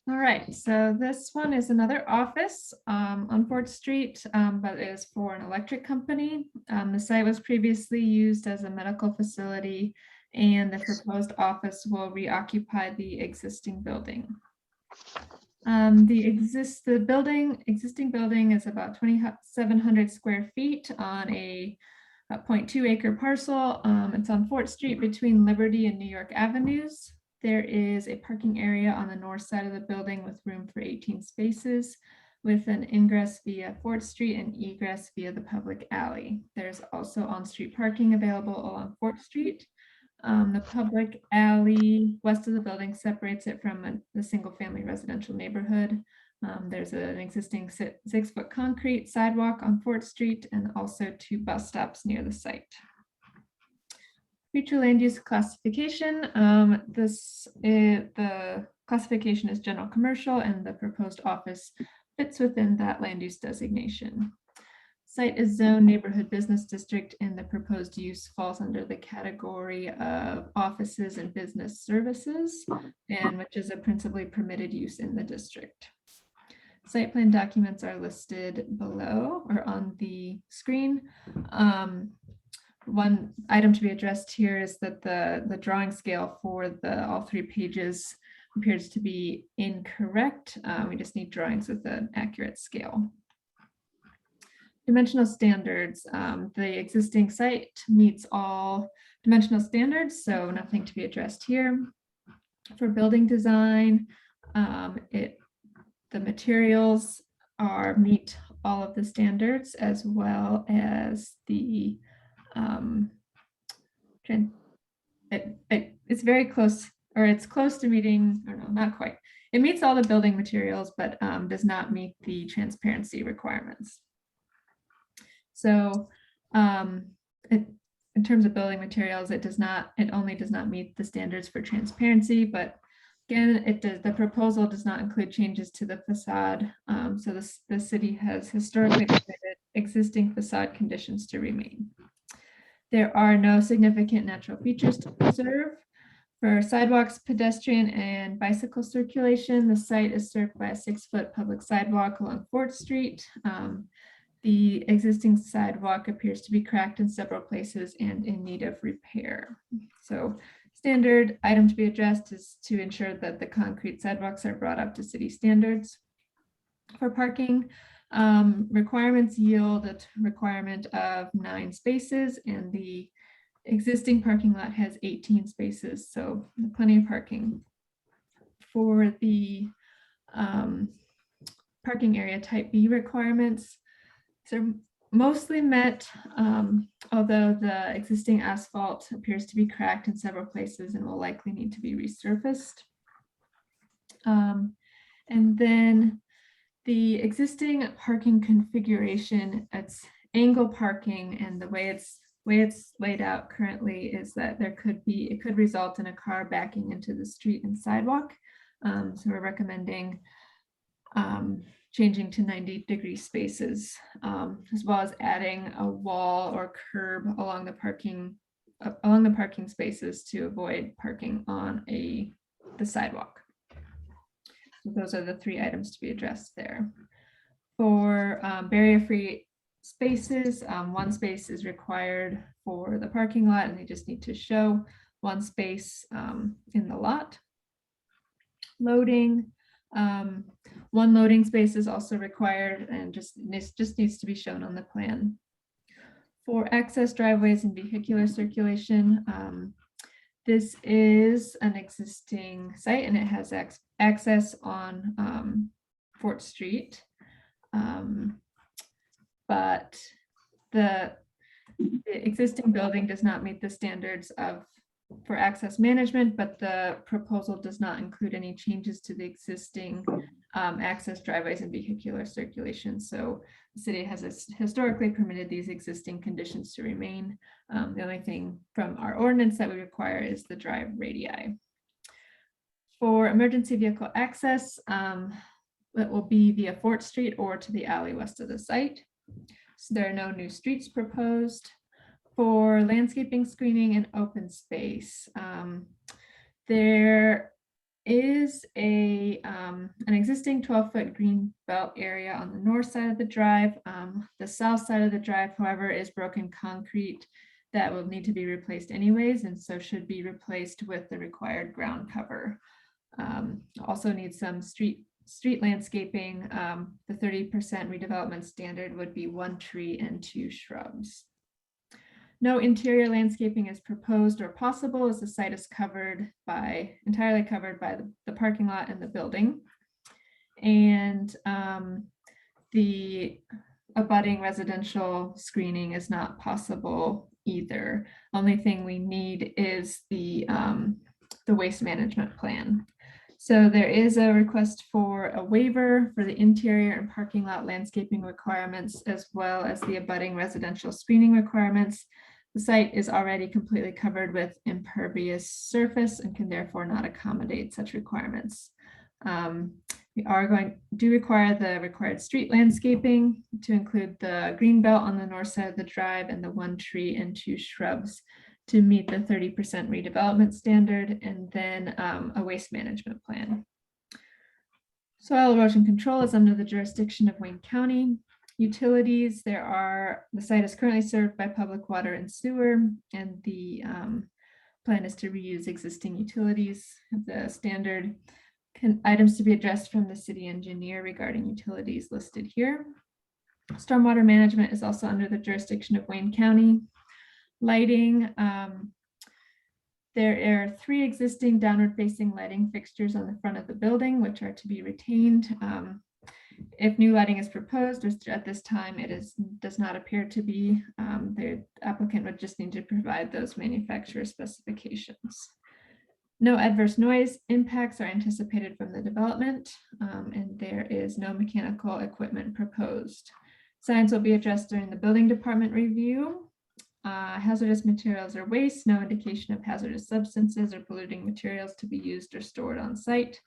All right, so this one is another office on Fort Street, but it is for an electric company. The site was previously used as a medical facility, and the proposed office will reoccupy the existing building. The existing building is about 2,700 square feet on a 0.2 acre parcel. It's on Fort Street between Liberty and New York Avenues. There is a parking area on the north side of the building with room for 18 spaces, with an ingress via Fort Street and egress via the public alley. There's also on-street parking available along Fort Street. The public alley west of the building separates it from the single-family residential neighborhood. There's an existing 6-foot concrete sidewalk on Fort Street and also 2 bus stops near the site. Future land use classification. The classification is general commercial, and the proposed office fits within that land use designation. Site is zoned neighborhood business district, and the proposed use falls under the category of offices and business services, and which is a principally permitted use in the district. Site plan documents are listed below or on the screen. One item to be addressed here is that the drawing scale for all 3 pages appears to be incorrect. We just need drawings with an accurate scale. Dimensional standards. The existing site meets all dimensional standards, so nothing to be addressed here. For building design, the materials meet all of the standards, as well as the it's very close, or it's close to meeting, or no, not quite. It meets all the building materials, but does not meet the transparency requirements. So in terms of building materials, it only does not meet the standards for transparency, but again, the proposal does not include changes to the facade. So the city has historically permitted existing facade conditions to remain. There are no significant natural features to preserve. For sidewalks, pedestrian and bicycle circulation, the site is served by a 6-foot public sidewalk along Fort Street. The existing sidewalk appears to be cracked in several places and in need of repair. So standard item to be addressed is to ensure that the concrete sidewalks are brought up to city standards. For parking, requirements yield a requirement of 9 spaces, and the existing parking lot has 18 spaces, so plenty of parking. For the parking area type B requirements, they're mostly met, although the existing asphalt appears to be cracked in several places and will likely need to be resurfaced. And then the existing parking configuration, it's angle parking, and the way it's laid out currently is that it could result in a car backing into the street and sidewalk. So we're recommending changing to 90-degree spaces, as well as adding a wall or curb along the parking spaces to avoid parking on the sidewalk. So those are the 3 items to be addressed there. For barrier-free spaces, 1 space is required for the parking lot, and they just need to show 1 space in the lot. Loading, 1 loading space is also required, and just needs to be shown on the plan. For access driveways and vehicular circulation, this is an existing site, and it has access on Fort Street. But the existing building does not meet the standards for access management, but the proposal does not include any changes to the existing access driveways and vehicular circulation. So The city has historically permitted these existing conditions to remain. The only thing from our ordinance that we require is the drive radii. For emergency vehicle access, that will be via Fort Street or to the alley west of the site. So there are no new streets proposed. For landscaping, screening, and open space, there is an existing 12-foot green belt area on the north side of the drive. The south side of the drive, however, is broken concrete that will need to be replaced anyways, and so should be replaced with the required ground cover. Also needs some street landscaping. The 30% redevelopment standard would be 1 tree and 2 shrubs. No interior landscaping is proposed or possible as the site is entirely covered by the parking lot and the building. And the abutting residential screening is not possible either. Only thing we need is the waste management plan. So there is a request for a waiver for the interior and parking lot landscaping requirements, as well as the abutting residential screening requirements. The site is already completely covered with impervious surface and can therefore not accommodate such requirements. We do require the required street landscaping to include the green belt on the north side of the drive and the 1 tree and 2 shrubs to meet the 30% redevelopment standard, and then a waste management plan. Soil erosion control is under the jurisdiction of Wayne County. Utilities, the site is currently served by public water and sewer, and the plan is to reuse existing utilities. The standard items to be addressed from the city engineer regarding utilities listed here. Stormwater management is also under the jurisdiction of Wayne County. Lighting, there are 3 existing downward facing lighting fixtures on the front of the building, which are to be retained. If new lighting is proposed, which at this time does not appear to be, the applicant would just need to provide those manufacturer specifications. No adverse noise impacts are anticipated from the development, and there is no mechanical equipment proposed. Signs will be addressed during the building department review. Hazardous materials or waste, no indication of hazardous substances or polluting materials to be used or stored on site.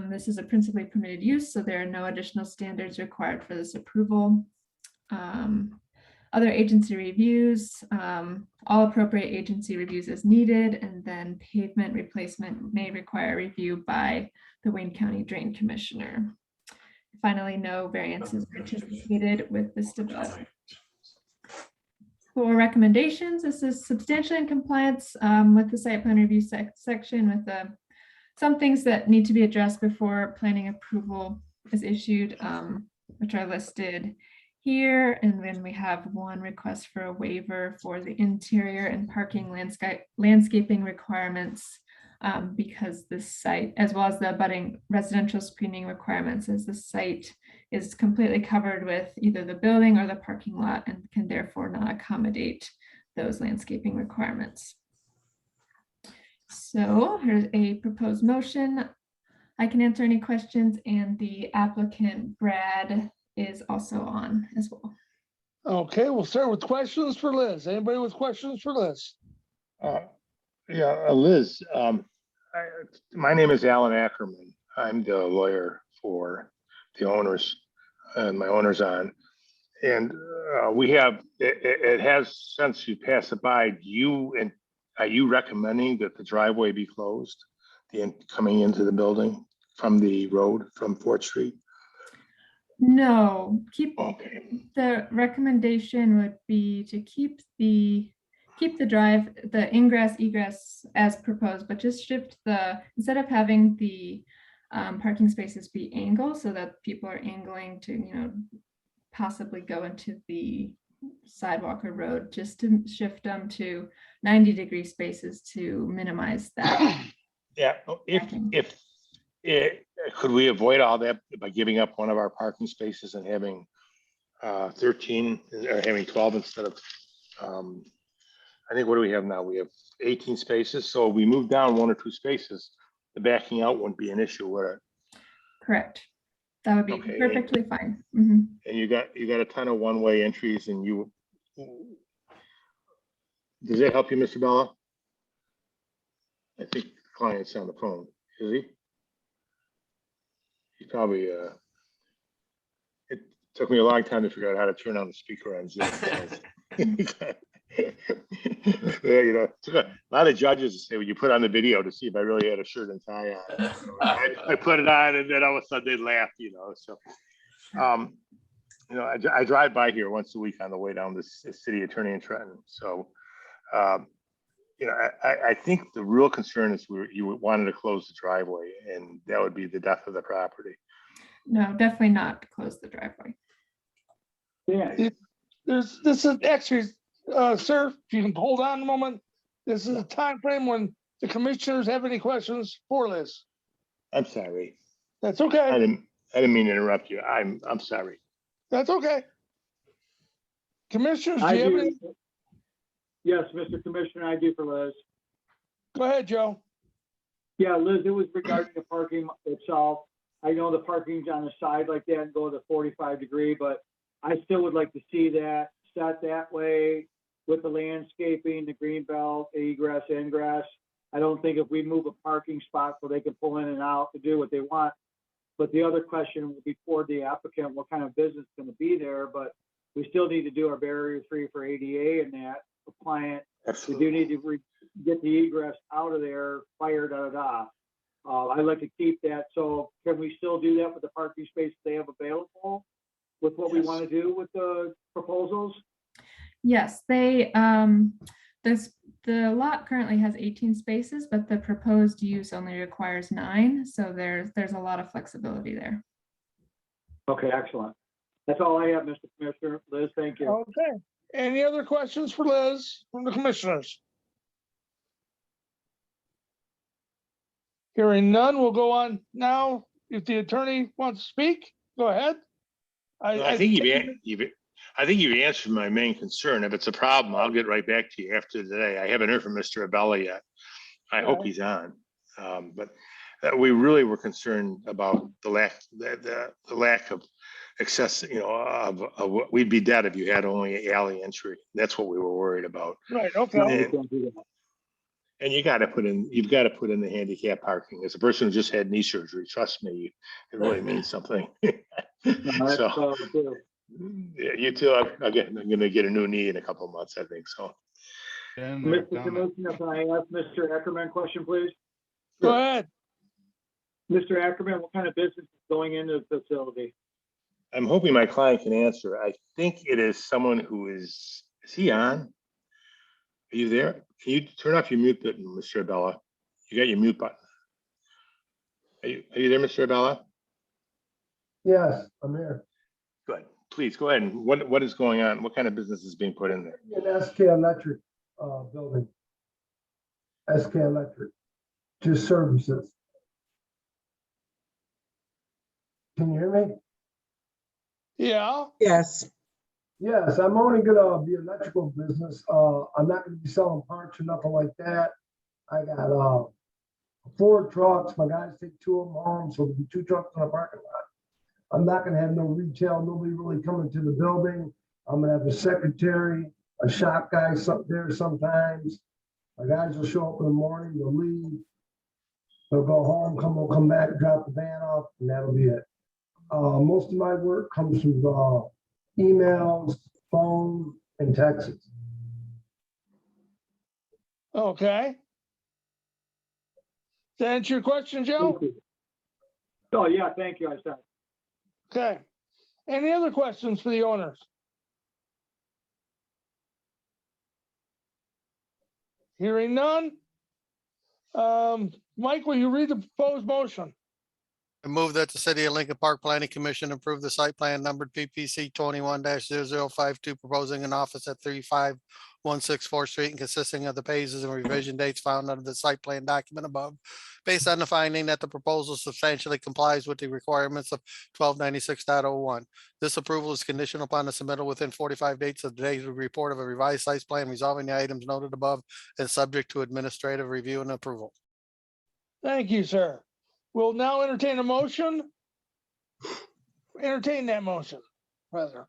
This is a principally permitted use, so there are no additional standards required for this approval. Other agency reviews, all appropriate agency reviews as needed, and then pavement replacement may require review by the Wayne County Drain Commissioner. Finally, no variances are anticipated with this development. For recommendations, this is substantially in compliance with the site plan review section with some things that need to be addressed before planning approval is issued, which are listed here. And then we have 1 request for a waiver for the interior and parking landscaping requirements because the site, as well as the abutting residential screening requirements, as the site is completely covered with either the building or the parking lot and can therefore not accommodate those landscaping requirements. So here's a proposed motion. I can answer any questions, and the applicant, Brad, is also on as well. Okay, we'll start with questions for Liz. Anybody with questions for Liz? Liz, my name is Alan Ackerman. I'm the lawyer for the owners, and my owner's on. And we have, it has, since you passed it by, are you recommending that the driveway be closed, coming into the building from the road from Fort Street? No, Okay. the recommendation would be to keep the drive, the ingress egress as proposed, but just shift instead of having the parking spaces be angled so that people are angling to, possibly go into the sidewalk or road, just to shift them to 90-degree spaces to minimize that. Yeah, could we avoid all that by giving up one of our parking spaces and having 13 or having 12 instead of, I think, what do we have now? We have 18 spaces. So we move down 1 or 2 spaces, the backing out wouldn't be an issue, would it? Correct. That would be Okay. perfectly fine. Mhm. And you got a ton of one-way entries and you. Does that help you, Mr. Bella? I think the client's on the phone, is he? He probably, it took me a long time to figure out how to turn on the speaker on Zoom. Yeah, you know, a lot of judges say, when you put on the video to see if I really had a shirt and tie on. I put it on and then all of a sudden they laugh, you know, so. You know, I drive by here once a week on the way down to the city attorney in Trenton, so. You know, I think the real concern is you wanted to close the driveway and that would be the death of the property. No, definitely not close the driveway. Yeah, This is actually, sir, if you can hold on a moment. This is a time frame when the commissioners have any questions for Liz. I'm sorry. That's I okay. didn't mean to interrupt you. I'm sorry. That's okay. Commissioners, do I you have do. any? Yes, Mr. Commissioner, I do for Liz. Go ahead, Joe. Yeah, Liz, it was regarding the parking itself. I know the parking's on the side like that and go to 45-degree, but I still would like to see that set that way with the landscaping, the green belt, egress, ingress. I don't think if we move a parking spot so they can pull in and out to do what they want. But the other question will be for the applicant, what kind of business is going to be there? But we still need to do our barrier-free for ADA and that compliant. We do need to get the egress out of there, fire, I'd like to keep that. So can we still do that with the parking space they have available with what we want to do with the proposals? Yes, the lot currently has 18 spaces, but the proposed use only requires 9. So there's a lot of flexibility there. Okay, excellent. That's all I have, Mr. Commissioner. Liz, thank you. Okay. Any other questions for Liz from the commissioners? Hearing none, we'll go on now. If the attorney wants to speak, go ahead. I think you've answered my main concern. If it's a problem, I'll get right back to you after today. I haven't heard from Mr. Abella yet. I hope he's on. But we really were concerned about the lack of access, you know, of what we'd be dead if you had only alley entry. That's what we were worried about. Right, okay. And you've got to put in the handicap parking. As a person who just had knee surgery, trust me, it really means something. So, yeah, you too. I'm going to get a new knee in a couple of months, I think so. Mr. Commissioner, can I ask Mr. Ackerman a question, please? Go ahead. Mr. Ackerman, what kind of business is going into the facility? I'm hoping my client can answer. I think it is someone who is he on? Are you there? Can you turn off your mute button, Mr. Abella? You got your mute button. Are you there, Mr. Abella? Yes, I'm here. Good. Please go ahead. And what is going on? What kind of business is being put in there? An SK Electric building. SK Electric, just services. Can you hear me? Yeah. Yes. Yes, I'm only gonna be electrical business. I'm not gonna be selling parts or nothing like that. I got 4 trucks. My guys take 2 of them home, so there'll be 2 trucks in the parking lot. I'm not gonna have no retail, nobody really coming to the building. I'm gonna have a secretary, a shop guy there sometimes. My guys will show up in the morning, they'll leave. They'll go home, come back, drop the van off, and that'll be it. Most of my work comes from emails, phone, and texts. Okay. Does that answer your question, Joe? Oh, yeah, thank you, I said. Okay. Any other questions for the owners? Hearing none. Mike, will you read the proposed motion? I move that the City of Lincoln Park Planning Commission approve the site plan numbered PPC 21-0052, proposing an office at 3516 4th Street and consisting of the pages and revision dates found under the site plan document above, based on the finding that the proposal substantially complies with the requirements of 1296.01. This approval is conditional upon the submittal within 45 days of the date of the report of a revised site plan resolving the items noted above and subject to administrative review and approval. Thank you, sir. We'll now entertain a motion entertain that motion, rather.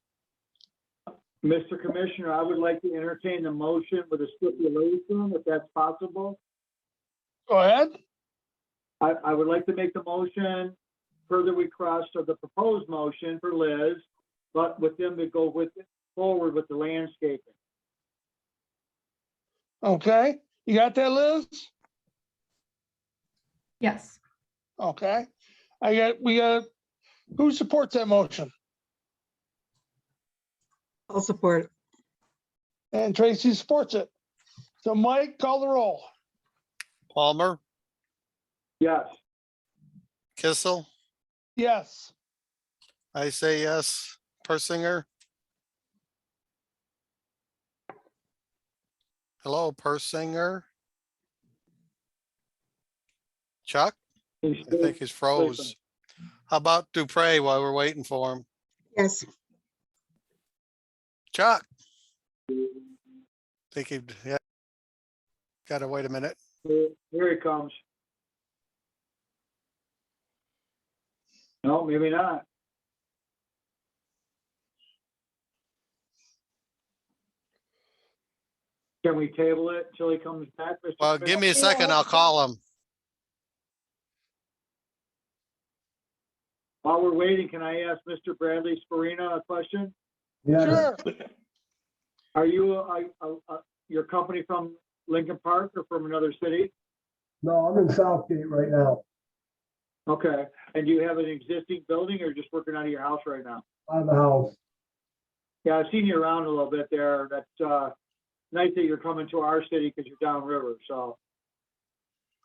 Mr. Commissioner, I would like to entertain the motion with a stipulation, if that's possible. Go ahead. I would like to make the motion per the request of the proposed motion for Liz, but with them to go forward with the landscaping. Okay, you got that, Liz? Yes. Okay, we got, who supports that motion? I'll support. And Tracy supports it. So Mike, call the roll. Palmer, Yes. Kissel, Yes. I say yes. Persinger. Hello, Persinger. Chuck, I think he's froze. How about Dupre while we're waiting for him? Yes. Chuck? Think he, yeah. Gotta wait a minute. Here he comes. No, maybe not. Can we table it until he comes back, Mr. Well, give me a second, I'll call him. While we're waiting, can I ask Mr. Bradley Spurina a question? Sure. Are you, your company from Lincoln Park or from another city? No, I'm in Southgate right now, Okay, and do you have an existing building or just working out of your house right now? out of the house. Yeah, I've seen you around a little bit there. That's nice that you're coming to our city because you're downriver, so.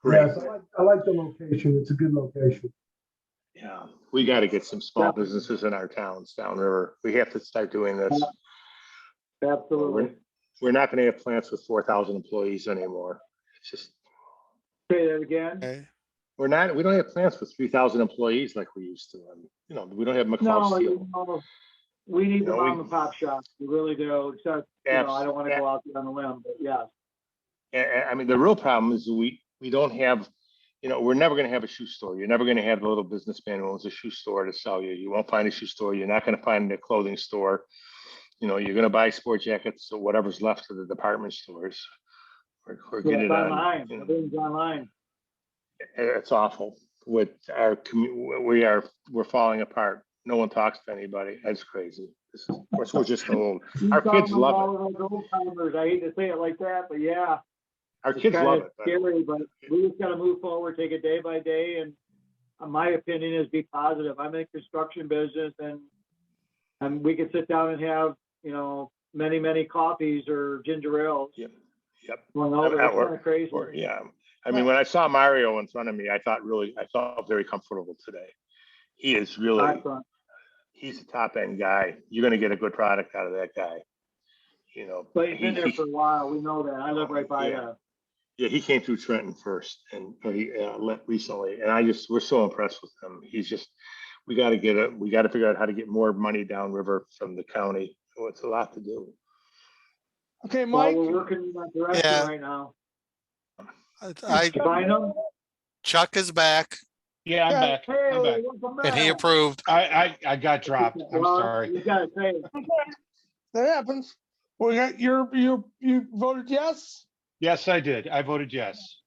Yes, I like the location. It's a good location. Yeah, we got to get some small businesses in our towns downriver. We have to start doing this. Absolutely. We're not going to have plants with 4,000 employees anymore. It's just, Say that again? Okay. we don't have plants with 3,000 employees like we used to. You know, we don't have McCall No, Steel. we need the No, we- mom and pop shops. We really do. Except, I don't want to go out there on a limb, but yeah. I mean, the real problem is we don't have, we're never going to have a shoe store. You're never going to have a little businessman who owns a shoe store to sell you. You won't find a shoe store. You're not going to find a clothing store. You're going to buy sport jackets or whatever's left of the department stores. Or get Yeah, it it's on. online. Everything's online. It's awful. With our we're falling apart. No one talks to anybody. That's crazy. Of course, we're just old. Our kids love it. All those old timers. I hate to say it like that, but yeah. Our It's kids kinda love it. Scary, but we just gotta move forward, take it day by day, and my opinion is be positive. I'm in construction business, and we could sit down and have, many, many coffees or ginger ales. Yep. Well, no, that's kind of crazy. Yeah. I mean, when I saw Mario in front of me, I felt very comfortable today. He is really, Excellent. he's a top end guy. You're going to get a good product out of that guy. But he's been there for a while. We know that. I live right by yeah. Yeah, he came through Trenton first and he left recently. And we're so impressed with him. He's just, we got to figure out how to get more money downriver from the county. So it's a lot to do. Okay, Well, Mike. we're working in that direction Yeah. right now. I, Chuck is back Yeah, I'm back. I'm back. and he approved. I got dropped. I'm Well, sorry. You gotta say it. That happens. Well, you voted yes? Yes, I did. I voted yes.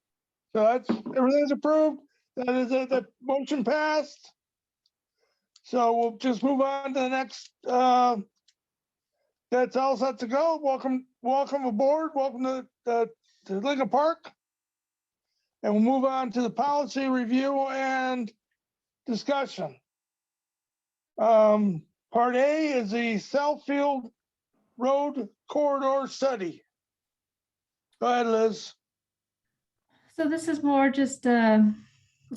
So everything's approved. That is it. The motion passed. So we'll just move on to the next, that's all set to go. Welcome aboard. Welcome to Lincoln Park. And we'll move on to the policy review and discussion. Part A is the Southfield Road Corridor Study. Go ahead, Liz. So this is more just a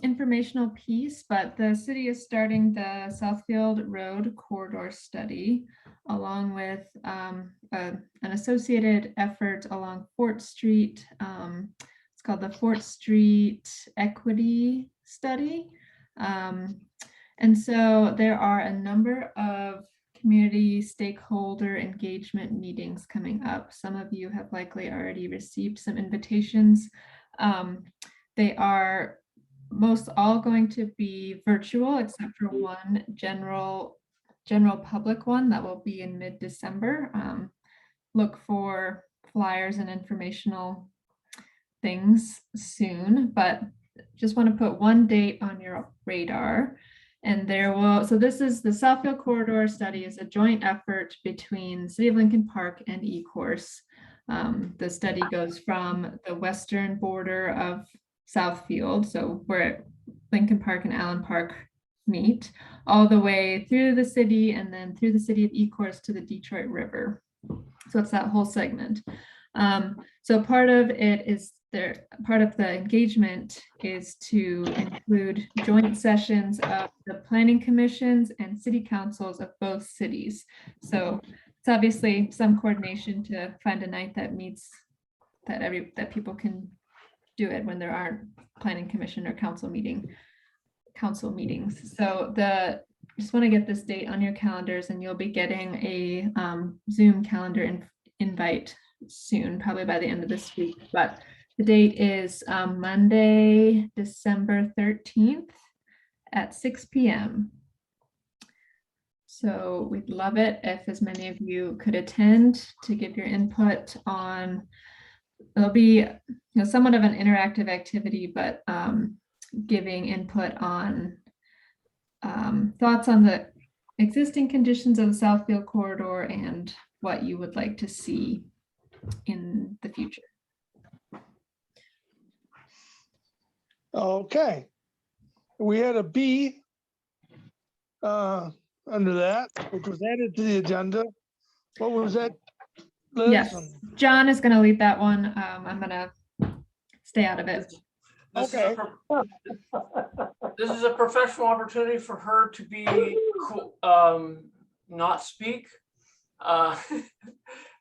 informational piece, but the city is starting the Southfield Road Corridor Study along with an associated effort along Fort Street. It's called the Fort Street Equity Study. And so there are a number of community stakeholder engagement meetings coming up. Some of you have likely already received some invitations. They are most all going to be virtual except for one general general public one that will be in mid-December. Look for flyers and informational things soon, but just want to put one date on your radar. And so this is the Southfield Corridor Study is a joint effort between City of Lincoln Park and eCourse. The study goes from the western border of Southfield, so where Lincoln Park and Allen Park meet, all the way through the city and then through the city of eCourse to the Detroit River. So it's that whole segment. So part of it is part of the engagement is to include joint sessions of the planning commissions and city councils of both cities. So it's obviously some coordination to find a night that meets that people can do it when there aren't planning commission or council meetings. So just want to get this date on your calendars, and you'll be getting a Zoom calendar invite soon, probably by the end of this week. But the date is Monday, December 13th at 6 p.m. So we'd love it if as many of you could attend to give your input on. It'll be somewhat of an interactive activity, but giving input on thoughts on the existing conditions of the Southfield Corridor and what you would like to see in the future. Okay. We had a B under that, which was added to the agenda. What was that, Liz? Yes, John is going to lead that one. I'm going to stay out of it. Okay. This is a professional opportunity for her to be not speak. And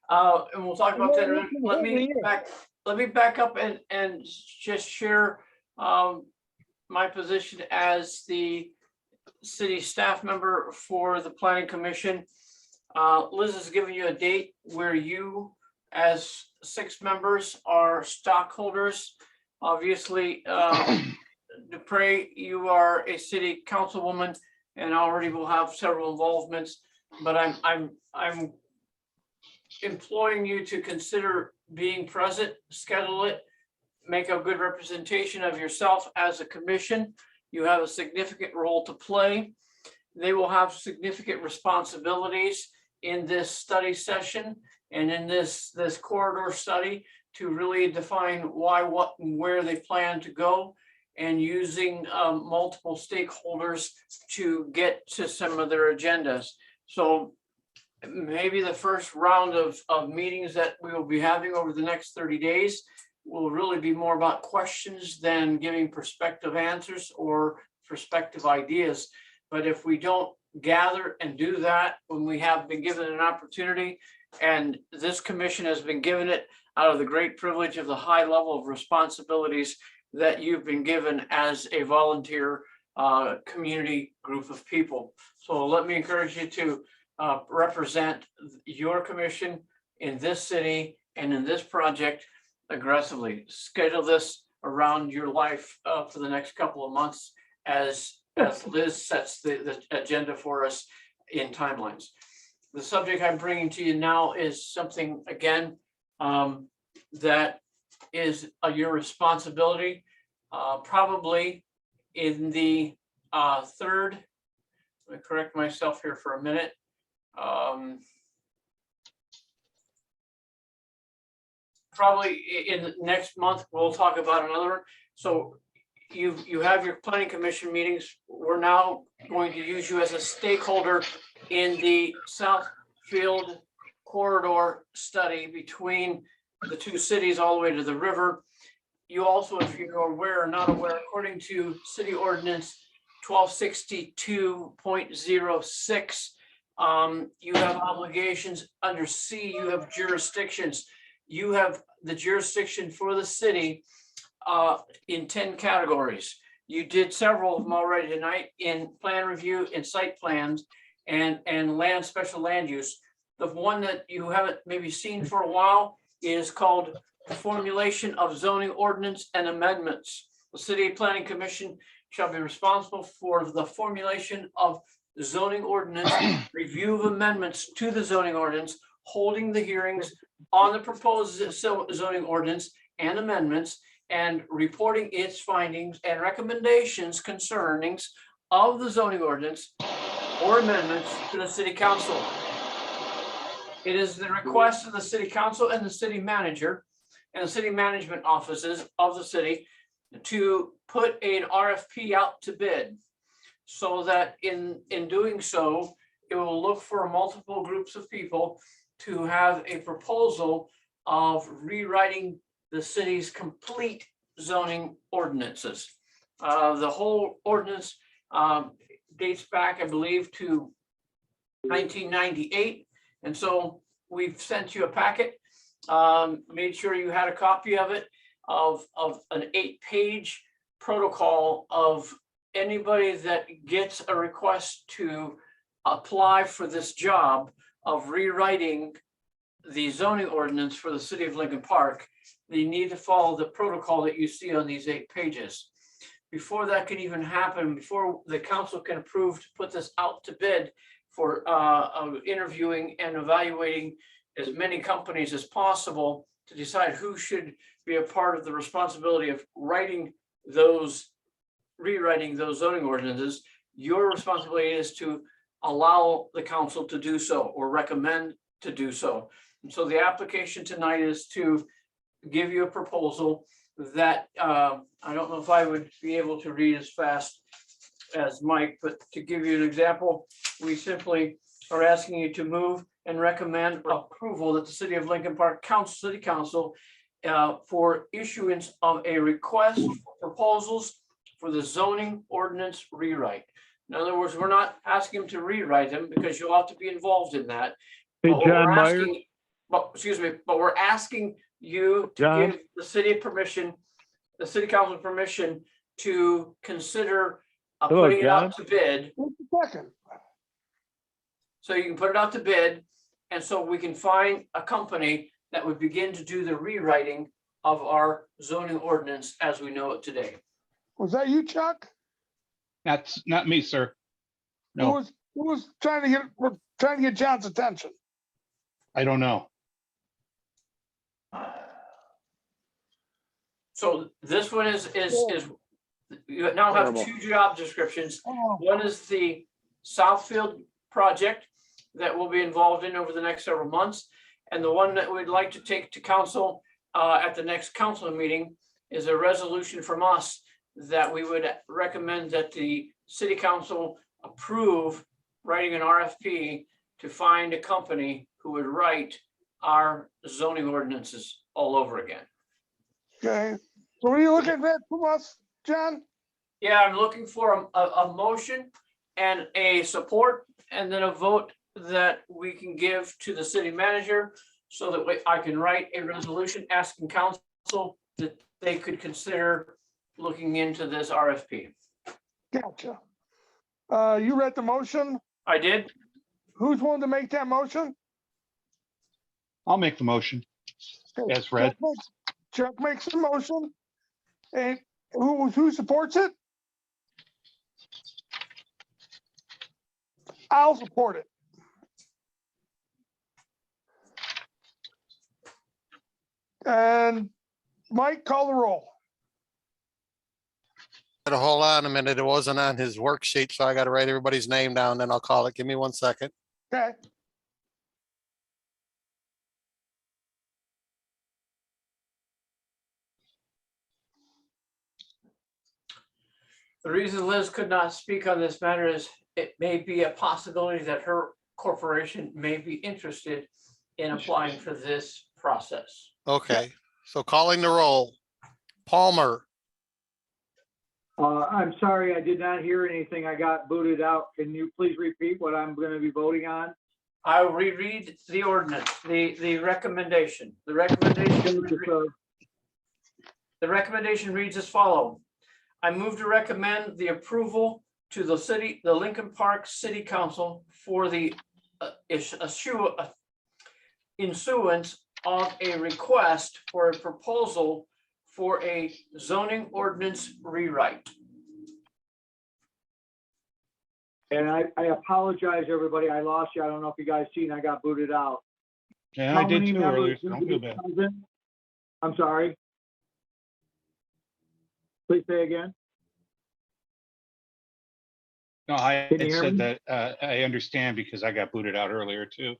we'll talk about that. Let me back up and just share my position as the city staff member for the planning commission. Liz has given you a date where you, as 6 members, are stockholders. Obviously, Dupre, you are a city councilwoman and already will have several involvements, but I'm imploring you to consider being present, schedule it, make a good representation of yourself as a commission. You have a significant role to play. They will have significant responsibilities in this study session and in this corridor study to really define why, what, and where they plan to go, and using multiple stakeholders to get to some of their agendas. So maybe the first round of meetings that we will be having over the next 30 days will really be more about questions than giving perspective answers or perspective ideas. But if we don't gather and do that when we have been given an opportunity, and this commission has been given it out of the great privilege of the high level of responsibilities that you've been given as a volunteer community group of people. So let me encourage you to represent your commission in this city and in this project aggressively. Schedule this around your life for the next couple of months as Liz sets the agenda for us in timelines. The subject I'm bringing to you now is something, again, that is your responsibility, probably in the third, let me correct myself here for a minute. Probably in the next month, we'll talk about another one. So you have your planning commission meetings. We're now going to use you as a stakeholder in the Southfield corridor study between the 2 cities all the way to the river. You also, if you're aware or not aware, according to city ordinance 1262.06, you have obligations under C. You have jurisdictions. You have the jurisdiction for the city in 10 categories. You did several of them already tonight in plan review, in site plans, and land special land use. The one that you haven't maybe seen for a while is called the formulation of zoning ordinance and amendments. The City Planning Commission shall be responsible for the formulation of zoning ordinance, review of amendments to the zoning ordinance, holding the hearings on the proposed zoning ordinance and amendments, and reporting its findings and recommendations concerning of the zoning ordinance or amendments to the city council. It is the request of the city council and the city manager and the city management offices of the city to put an RFP out to bid, so that in doing so, it will look for multiple groups of people to have a proposal of rewriting the city's complete zoning ordinances. The whole ordinance dates back, I believe, to 1998. And so we've sent you a packet, made sure you had a copy of it, of an 8-page protocol of anybody that gets a request to apply for this job of rewriting the zoning ordinance for the city of Lincoln Park. They need to follow the protocol that you see on these 8 pages. Before that can even happen, before the council can approve to put this out to bid for interviewing and evaluating as many companies as possible to decide who should be a part of the responsibility of rewriting those zoning ordinances, your responsibility is to allow the council to do so or recommend to do so. And so the application tonight is to give you a proposal that I don't know if I would be able to read as fast as Mike, but to give you an example, we simply are asking you to move and recommend approval that the city of Lincoln Park City Council for issuance of a request for proposals for the zoning ordinance rewrite. In other words, we're not asking them to rewrite them because you'll have to be involved in that. Hey, But what John we're Myers? asking- But, excuse me, but we're asking you to John? give the city permission, the city council permission to consider Hello, putting it out John? to bid. Just a second. So you can put it out to bid, and so we can find a company that would begin to do the rewriting of our zoning ordinance as we know it today. Was that you, Chuck? That's not me, sir. Who No, was trying to get John's attention? I don't know. So this one is you now have Terrible. 2 job descriptions. Oh, One is the Southfield project that we'll be involved in over the next several months. And the one that we'd like to take to council at the next council meeting is a resolution from us that we would recommend that the city council approve writing an RFP to find a company who would write our zoning ordinances all over again. okay. So what are you looking at from us, John? Yeah, I'm looking for a motion and a support and then a vote that we can give to the city manager so that I can write a resolution asking council that they could consider looking into this RFP. Gotcha. You read the motion? I did. Who's willing to make that motion? I'll make the motion. Okay, As read. Chuck makes the motion. And who supports it? I'll support it. And Mike, call the roll. Gotta hold on a minute. It wasn't on his worksheet, so I gotta write everybody's name down, then I'll call it. Give me 1 second. Okay. The reason Liz could not speak on this matter is it may be a possibility that her corporation may be interested in applying for this process. Okay, so calling the roll. Palmer, I'm sorry, I did not hear anything. I got booted out. Can you please repeat what I'm going to be voting on? I will reread the ordinance, the recommendation. The recommendation reads as follows. I move to recommend the approval to the Lincoln Park City Council for the issuance of a request for a proposal for a zoning ordinance rewrite. And I apologize, everybody. I lost you. I don't know if you guys seen, I got booted out. And I How did many too members earlier, so need don't to feel be bad. present? I'm sorry. Please say again. No, I Can you had hear said me? that, I understand because I got booted out earlier too.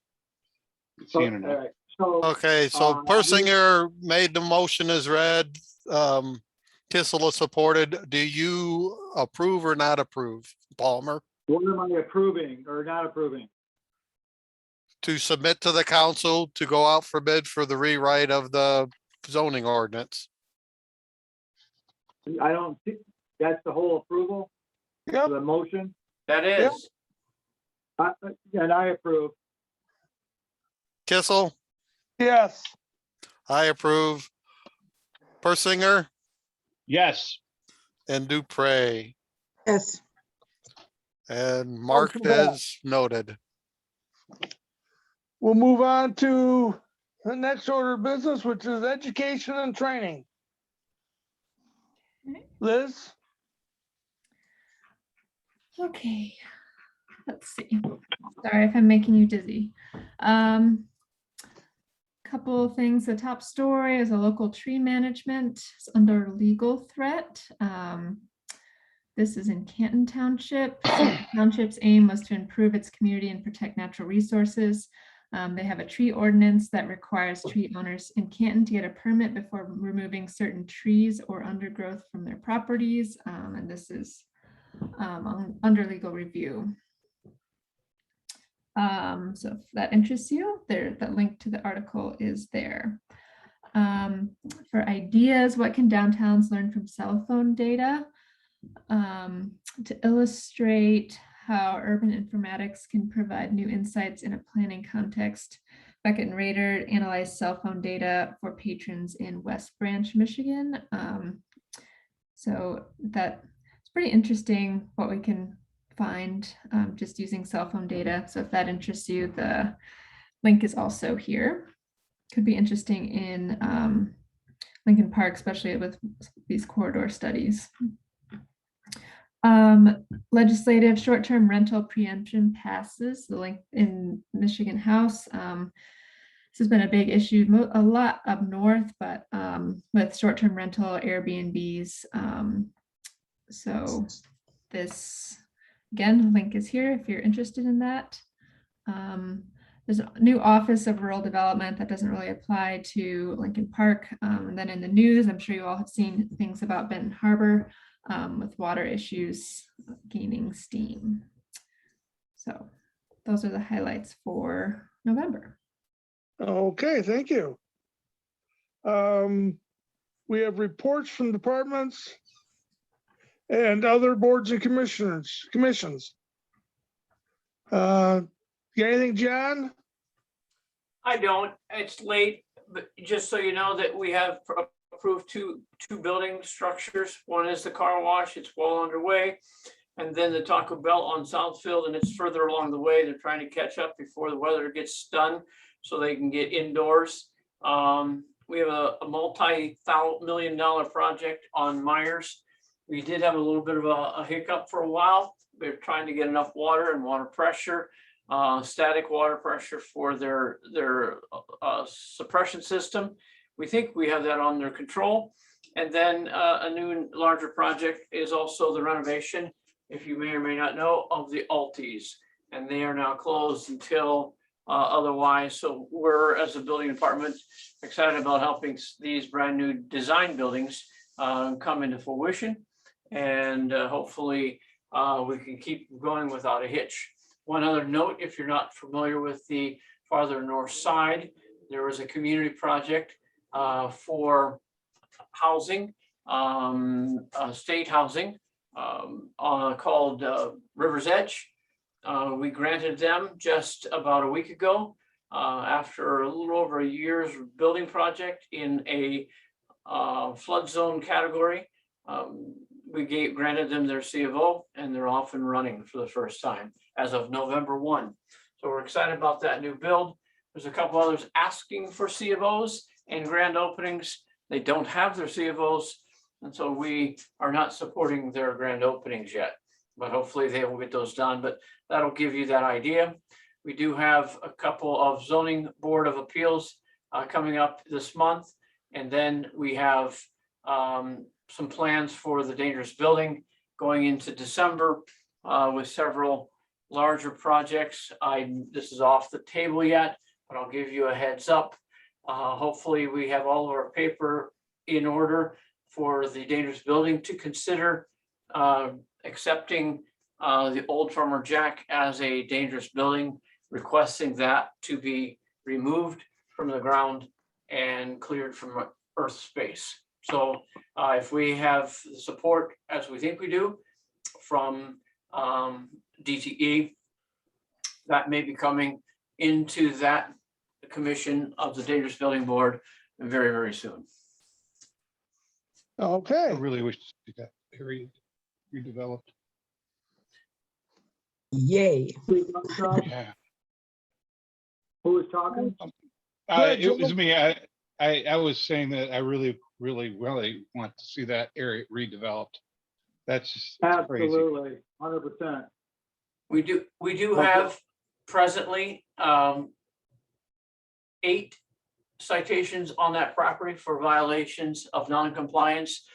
It's the Oh, internet. all right. So, Okay, so Persinger made the motion as read. Kissel is supported. Do you approve or not approve, Palmer? what am I approving or not approving? To submit to the council to go out for bid for the rewrite of the zoning ordinance? I don't think that's the whole approval, Yep. the motion. That Yep. is, And I approve. Kissel, Yes. I approve. Persinger Yes, and Dupre, Yes, and marked as noted. We'll move on to the next order of business, which is education and training. Liz? Okay, let's see. Sorry if I'm making you dizzy. Couple of things. The top story is a local tree management is under legal threat. This is in Canton Township. Township's aim was to improve its community and protect natural resources. They have a tree ordinance that requires tree owners in Canton to get a permit before removing certain trees or undergrowth from their properties. And this is under legal review. So if that interests you, the link to the article is there. For ideas, what can downtowns learn from cell phone data? To illustrate how urban informatics can provide new insights in a planning context, Beckett and Rader analyzed cell phone data for patrons in West Branch, Michigan. So that's pretty interesting what we can find just using cell phone data. So if that interests you, the link is also here. Could be interesting in Lincoln Park, especially with these corridor studies. Legislative short-term rental preemption passes, the link in Michigan House. This has been a big issue, a lot up north, but with short-term rental Airbnbs. So this, again, link is here if you're interested in that. There's a new Office of Rural Development that doesn't really apply to Lincoln Park. And then in the news, I'm sure you all have seen things about Benton Harbor with water issues gaining steam. So those are the highlights for November. Okay, thank you. We have reports from departments and other boards and commissions. You got anything, John? I don't, it's late, but just so you know that we have approved two building structures. One is the car wash, it's well underway. And then the Taco Bell on Southfield, and it's further along the way. They're trying to catch up before the weather gets done so they can get indoors. We have a multi-million-dollar project on Myers. We did have a little bit of a hiccup for a while. We're trying to get enough water and water pressure, static water pressure for their suppression system. We think we have that under control. And then a new larger project is also the renovation, if you may or may not know, of the Altis. And they are now closed until otherwise. So we're, as a building department, excited about helping these brand new design buildings come into fruition. And hopefully we can keep going without a hitch. One other note, if you're not familiar with the farther north side, there was a community project for housing, state housing called River's Edge. We granted them just about a week ago after a little over a year's building project in a flood zone category. We granted them their C of O, and they're off and running for the first time as of November 1. So we're excited about that new build. There's a couple others asking for C of Os and grand openings. They don't have their C of Os, and so we are not supporting their grand openings yet. but hopefully they will get those done, but that'll give you that idea. We do have a couple of zoning board of appeals coming up this month. And then we have some plans for the dangerous building going into December with several larger projects. This is off the table yet, but I'll give you a heads up. Hopefully we have all of our paper in order for the dangerous building to consider accepting the old Farmer Jack as a dangerous building, requesting that to be removed from the ground and cleared from earth space. So if we have the support, as we think we do, from DTE, that may be coming into that commission of the Dangerous Building Board very, very soon. I Okay, really wish to see that area redeveloped. Yay. Yeah. Who was talking? It was me. I was saying that I really want to see that area redeveloped. That's just it's crazy. Absolutely, 100%. We do Okay. have presently 8 citations on that property for violations of non-compliance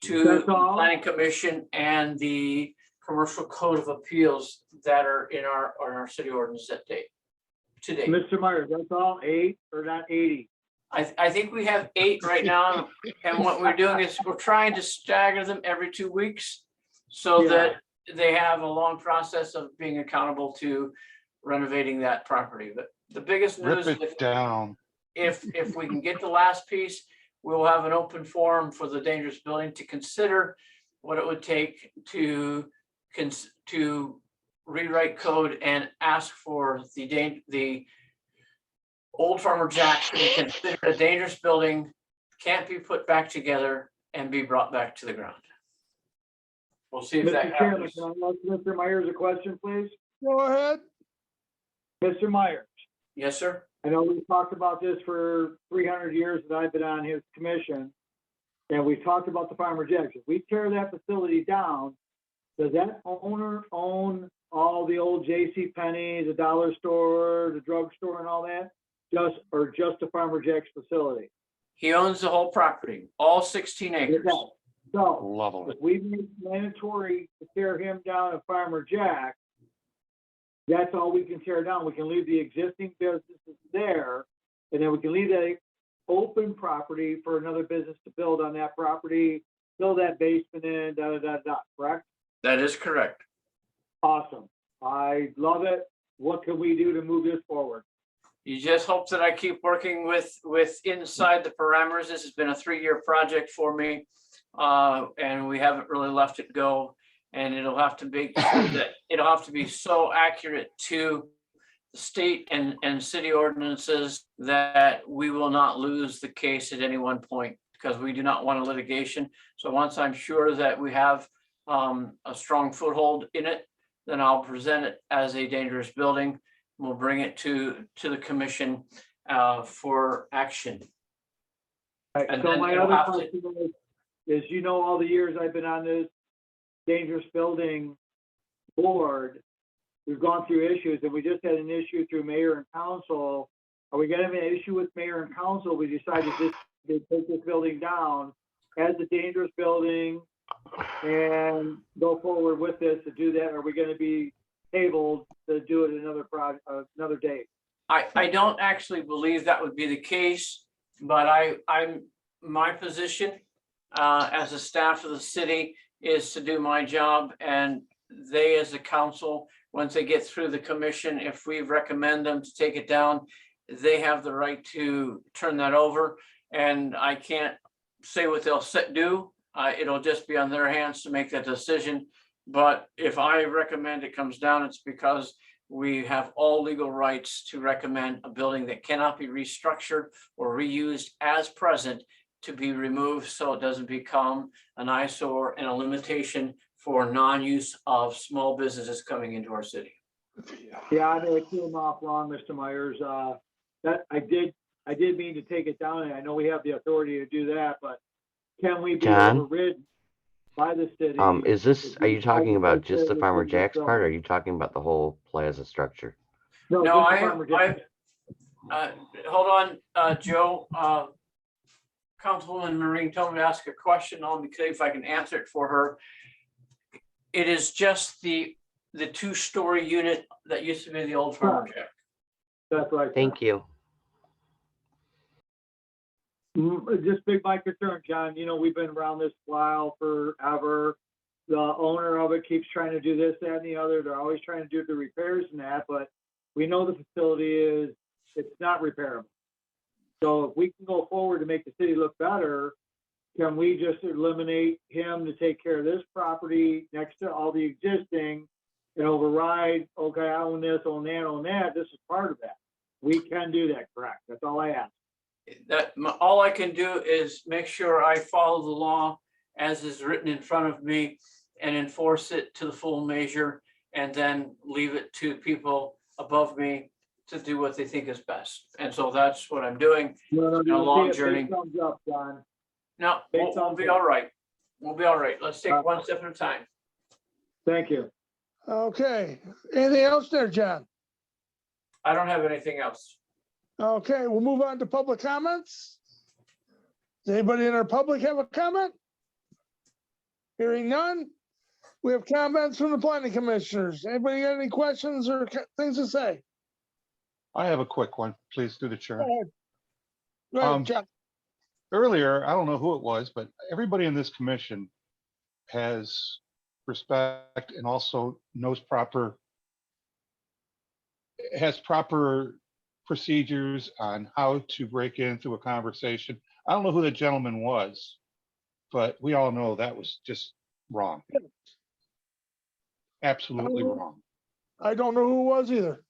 to That's the all? Planning Commission and the Commercial Code of Appeals that are in our city ordinance that date. To date. Mr. Myers, that's all 8 or not 80? I think we have 8 right now, and what we're doing is we're trying to stagger them every 2 weeks so Yeah. that they have a long process of being accountable to renovating that property. But the biggest news, Rip it down. if we can get the last piece, we'll have an open forum for the dangerous building to consider what it would take to rewrite code and ask for the old Farmer Jack to be considered a dangerous building, can't be put back together and be brought back to the ground. We'll see if that Mr. Chairman, happens. can I ask Mr. Myers a question, please? go ahead. Mr. Myers, Yes, sir. I know we've talked about this for 300 years that I've been on his commission, and we've talked about the Farmer Jacks. If we tear that facility down, does that owner own all the old J.C. Penney, the dollar store, the drugstore and all that? Just the Farmer Jack's facility? He owns the whole property, all 16 acres. Okay. So Lovely. if we make it mandatory to tear him down at Farmer Jack, that's all we can tear down. We can leave the existing businesses there, and then we can leave that open property for another business to build on that property, fill that basement in, correct? That is correct. Awesome. I love it. What can we do to move this forward? You just hope that I keep working with inside the parameters. This has been a 3-year project for me. And we haven't really left it go. And it'll have to be so accurate to the state and city ordinances that we will not lose the case at any one point, because we do not want a litigation. So once I'm sure that we have a strong foothold in it, then I'll present it as a dangerous building. We'll bring it to the commission for action. Right, And so then my it'll other have to- question is, you know, all the years I've been on this dangerous building board, we've gone through issues, and we just had an issue through mayor and council. Are we gonna have an issue with mayor and council? We decided to take this building down as a dangerous building and go forward with this to do that. Are we gonna be tabled to do it another date? I don't actually believe that would be the case, but my position as a staff of the city is to do my job, and they, as a council, once they get through the commission, if we recommend them to take it down, they have the right to turn that over, and I can't say what they'll do. It'll just be on their hands to make that decision. But if I recommend it comes down, it's because we have all legal rights to recommend a building that cannot be restructured or reused as present to be removed, so it doesn't become an eyesore and a limitation for non-use of small businesses coming into our city. Yeah, I know it came off wrong, Mr. Myers. That I did mean to take it down, and I know we have the authority to do that, but can we be John? overridden? by the city. Is this, are you talking about just the Farmer Farmer Jack's part, or are you talking about the whole plaza structure? No, No, just the Farmer Jack's. Hold on, Joe. Councilwoman Marine told me to ask a question on because if I can answer it for her. It is just the 2-story unit that used to be the old Farmer Jack. That's right. Thank you. Just big my concern, John. You know, we've been around this while forever. The owner of it keeps trying to do this, that, and the other. They're always trying to do the repairs and that, but we know the facility it's not repairable. So if we can go forward to make the city look better, can we just eliminate him to take care of this property next to all the existing and override, okay, I own this, own that, this is part of that. We can do that, correct? That's all I ask. All I can do is make sure I follow the law as is written in front of me and enforce it to the full measure, and then leave it to people above me to do what they think is best. And so that's what I'm doing. No, It's been a long journey. Thumbs up, John. No, we'll be all right. We'll be all right. Let's take one step at a time. Thank you. Okay, anything else there, John? I don't have anything else. Okay, we'll move on to public comments. Does anybody in our public have a comment? Hearing none. We have comments from the planning commissioners. Anybody got any questions or things to say? I have a quick one, please, through the chair. Go ahead. Go ahead, John. Earlier, I don't know who it was, but everybody in this commission has respect and also has proper procedures on how to break into a conversation. I don't know who the gentleman was, but we all know that was just wrong. Absolutely wrong. I don't know who it was either,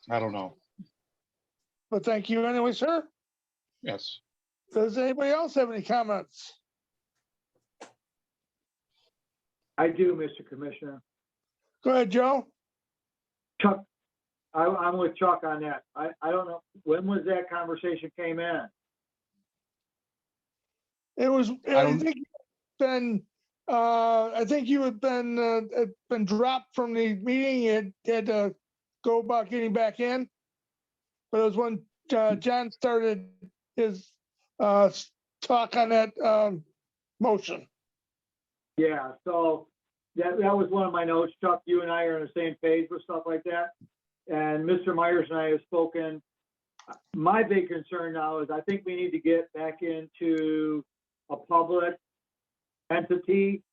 I don't know. but thank you anyway, sir. Yes. Does anybody else have any comments? I do, Mr. Commissioner. Go ahead, Joe. Chuck, I'm with Chuck on that. I don't know, when was that conversation came in? It was, I I don't- think, I think you had been dropped from the meeting. You had to go about getting back in. But it was when John started his talk on that motion. Yeah, so that was one of my notes. Chuck, you and I are on the same page with stuff like that. And Mr. Myers and I have spoken. My big concern now is I think we need to get back into a public entity.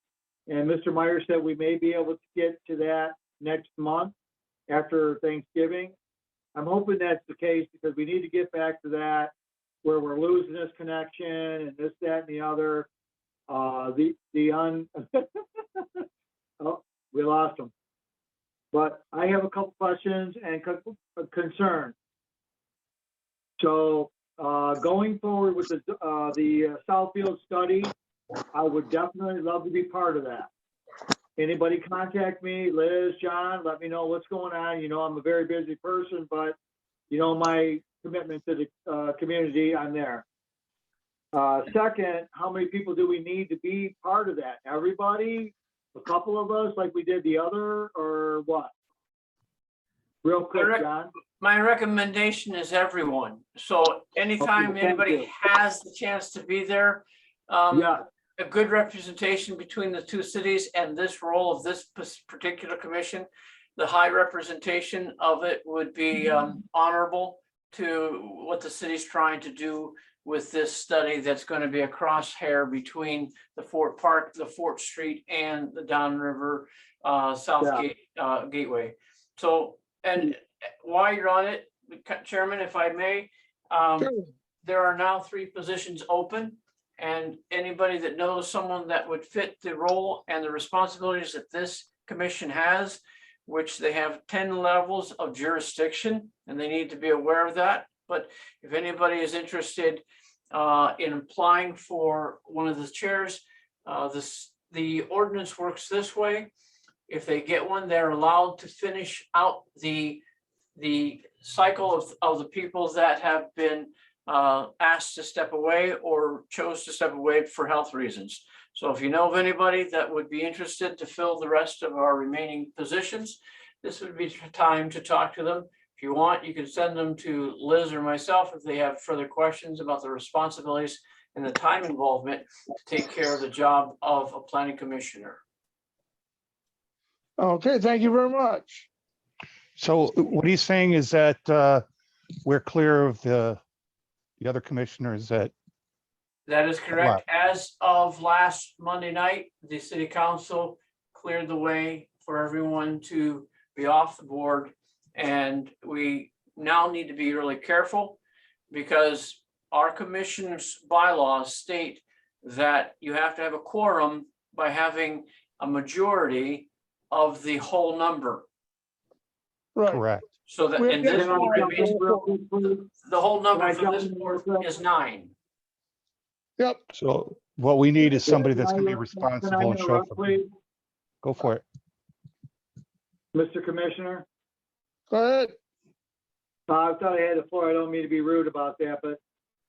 And Mr. Myers said we may be able to get to that next month after Thanksgiving. I'm hoping that's the case because we need to get back to that where we're losing this connection and this, that, and the other. Oh, we lost them. But I have a couple questions and concerns. So going forward with the Southfield study, I would definitely love to be part of that. Anybody contact me, Liz, John, let me know what's going on. You know, I'm a very busy person, but you know, my commitment to the community, I'm there. Second, how many people do we need to be part of that? Everybody? A couple of us like we did the other, or what? Real quick, John. My recommendation is everyone. So anytime Okay, thank anybody you. has the chance to be there, Yeah, a good representation between the two cities and this role of this particular commission, the high representation of it would be honorable to what the city's trying to do with this study that's going to be a crosshair between the Fort Park, the Fort Street, and the Downriver Southgate Gateway. So, and while you're on it, Chairman, if I may, there are now 3 positions open, and anybody that knows someone that would fit the role and the responsibilities that this commission has, which they have 10 levels of jurisdiction, and they need to be aware of that. But if anybody is interested in applying for one of the chairs, the ordinance works this way. If they get one, they're allowed to finish out the cycle of the people that have been asked to step away or chose to step away for health reasons. So if you know of anybody that would be interested to fill the rest of our remaining positions, this would be the time to talk to them. If you want, you can send them to Liz or myself if they have further questions about the responsibilities and the time involvement to take care of the job of a planning commissioner. Okay, thank you very much. So what he's saying is that we're clear of the other commissioners that, That is correct. As of last Monday night, the city council cleared the way for everyone to be off the board. And we now need to be really careful because our commission's bylaws state that you have to have a quorum by having a majority of the whole number. Right. correct. So that, We'll and get this it all board means Can the whole number I for jump this in board real quick? is 9. Yep. So what we need is somebody that's gonna be Can I responsible and show interrupt, for. please? Go for it. Mr. Commissioner? Go ahead. I thought I had the floor. I don't mean to be rude about that, but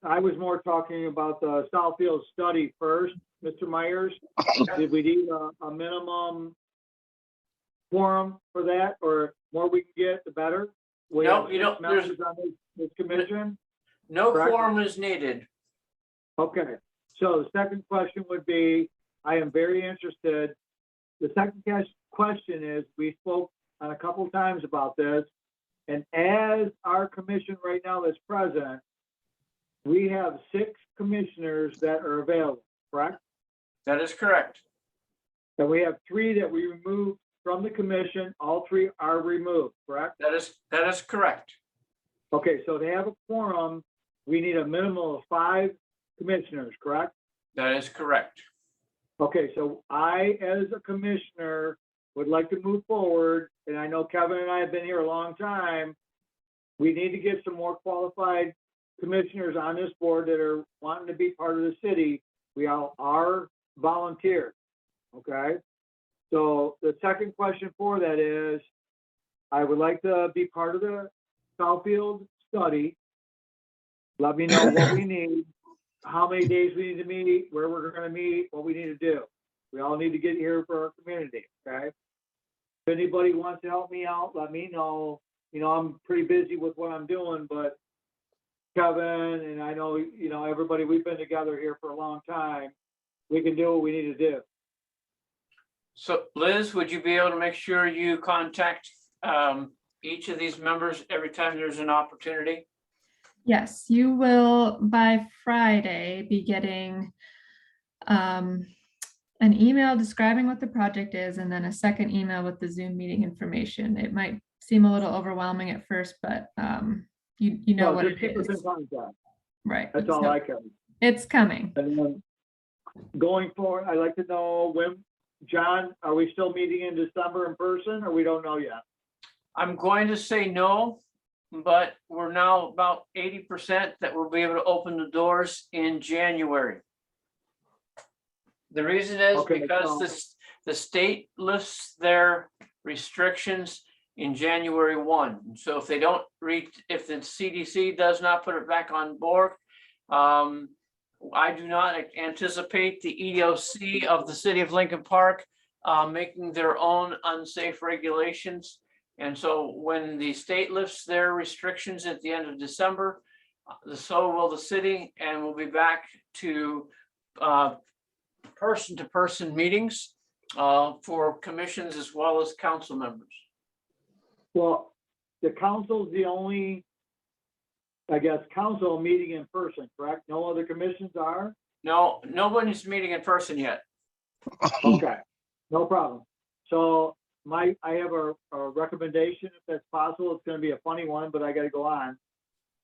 I was more talking about the Southfield study first, Mr. Myers. Did we need a minimum quorum for that, or more we can get, the better? We No, have you don't- 6 members on this commission. No Correct. quorum is needed. Okay, so the second question would be, I am very interested. The second question is, we spoke on a couple of times about this, and as our commission right now is present, we have 6 commissioners that are available, correct? That is correct. And we have 3 that we removed from the commission. All 3 are removed, correct? That is correct. Okay, so to have a quorum, we need a minimum of 5 commissioners, correct? That is correct. Okay, so I, as a commissioner, would like to move forward, and I know Kevin and I have been here a long time. We need to get some more qualified commissioners on this board that are wanting to be part of the city. We all are volunteers, okay? So the second question for that is, I would like to be part of the Southfield study. Let me know what we need, how many days we need to meet, where we're gonna meet, what we need to do. We all need to get here for our community, okay? If anybody wants to help me out, let me know. You know, I'm pretty busy with what I'm doing, but Kevin, and I know, you know, everybody, we've been together here for a long time. We can do what we need to do. So Liz, would you be able to make sure you contact each of these members every time there's an opportunity? Yes, you will by Friday be getting an email describing what the project is and then a second email with the Zoom meeting information. It might seem a little overwhelming at first, but you know Well, what just it keep us in is. contact. Right. That's all So I can. it's coming. And then going forward, I'd like to know when, John, are we still meeting in December in person, or we don't know yet? I'm going to say no, but we're now about 80% that we'll be able to open the doors in January. The reason is Okay, because the state lifts their restrictions in January 1. So if they don't reach, if the CDC does not put it back on board, I do not anticipate the EOC of the city of Lincoln Park making their own unsafe regulations. And so when the state lifts their restrictions at the end of December, so will the city, and we'll be back to person-to-person meetings for commissions as well as council members. Well, the council's the only, I guess, council meeting in person, correct? No other commissions are? No, nobody's meeting in person yet. Okay, no problem. So I have a recommendation, if that's possible. It's gonna be a funny one, but I gotta go on.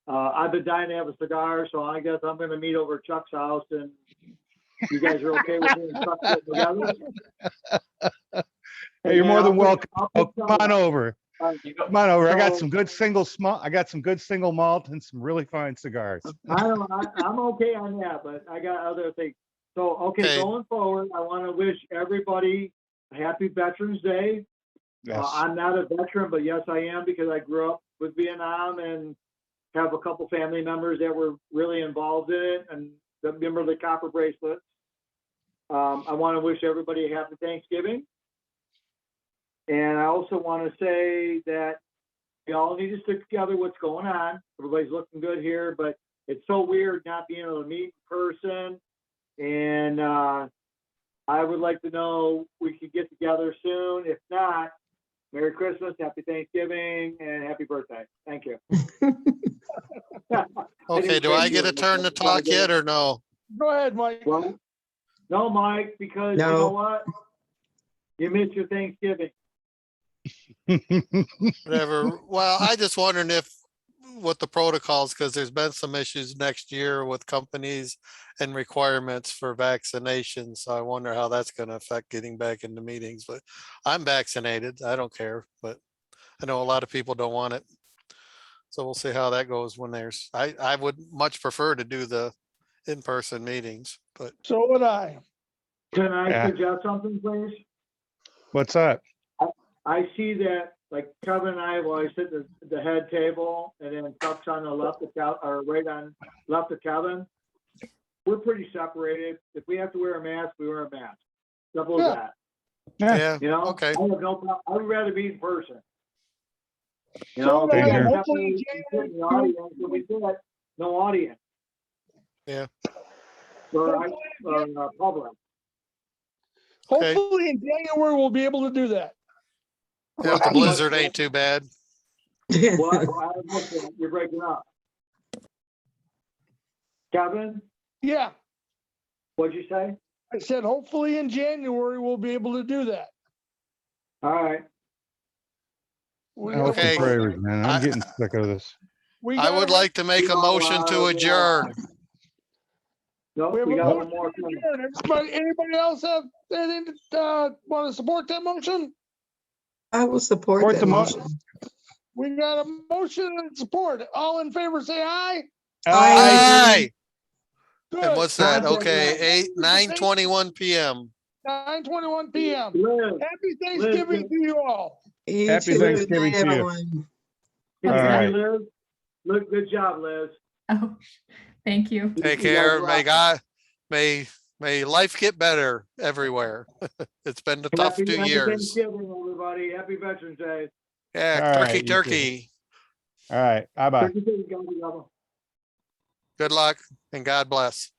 I've been dying to have a cigar, so I guess I'm gonna meet over at Chuck's house, and you guys are okay with me and Chuck getting together? Hey, you're more than welcome. I'll Oh, put come some- on over. You go- Come on over. I got So- some good single malt and some really fine cigars. I'm okay on that, but I got other things. So, okay, Okay. going forward, I want to wish everybody a happy Veterans Day. Yes. I'm not a veteran, but yes, I am, because I grew up with Vietnam and have a couple family members that were really involved in it and remember the copper bracelets. I want to wish everybody a happy Thanksgiving. And I also want to say that we all need to stick together what's going on. Everybody's looking good here, but it's so weird not being able to meet in person. And I would like to know we could get together soon. If not, Merry Christmas, Happy Thanksgiving, and Happy birthday. Thank you. Okay, do I get a turn to talk yet or no? Go ahead, Mike. Well, no, Mike, because you know No. what? You missed your Thanksgiving. Whatever. Well, I just wondering if what the protocols, because there's been some issues next year with companies and requirements for vaccinations. So I wonder how that's going to affect getting back into meetings, but I'm vaccinated. I don't care, but I know a lot of people don't want it. So we'll see how that goes when I would much prefer to do the in-person meetings, but So would I. Can I Yeah. suggest something, please? What's that? I see that, like Kevin and I, well, I sit at the head table, and then Chuck's on the left of Kel, or right on left of Kevin. We're pretty separated. If we have to wear a mask, we wear a mask. Simple as Yeah. that. yeah, You know? okay. I have no problem. I would rather be in person. You So know, if we then got hopefully separate, we sit in the audience, and we sit, no audience. Yeah. For public. Okay. Hopefully in January, we'll be able to do that. Yeah, if the blizzard ain't too bad. What? You're breaking up. Kevin, Yeah, what'd you say? I said hopefully in January, we'll be able to do that. All right. We I hope got- and prayers, man. I'm getting sick of this. we I got would a- like to make a motion to adjourn. No, We have we a got motion one more. to adjourn. Anybody else have anything want to support that motion? I will support Support that the motion. We got a motion and support. All in favor, say aye. Aye. And Good. what's that? Okay, 9:21 PM. 9:21 PM. Liz, Happy Thanksgiving to you all. You Happy too. Good Thanksgiving night, to you. everyone. All right. Liz, look, good job, Liz. Oh, thank you. Take You guys care. rock. May God, may life get better everywhere. It's been a tough Happy 2 years. Thanksgiving, everybody. Happy Veterans Day. Yeah, All turkey, right, you too. turkey. All right. Bye-bye. Turkey, turkey, guys. Good luck and God bless.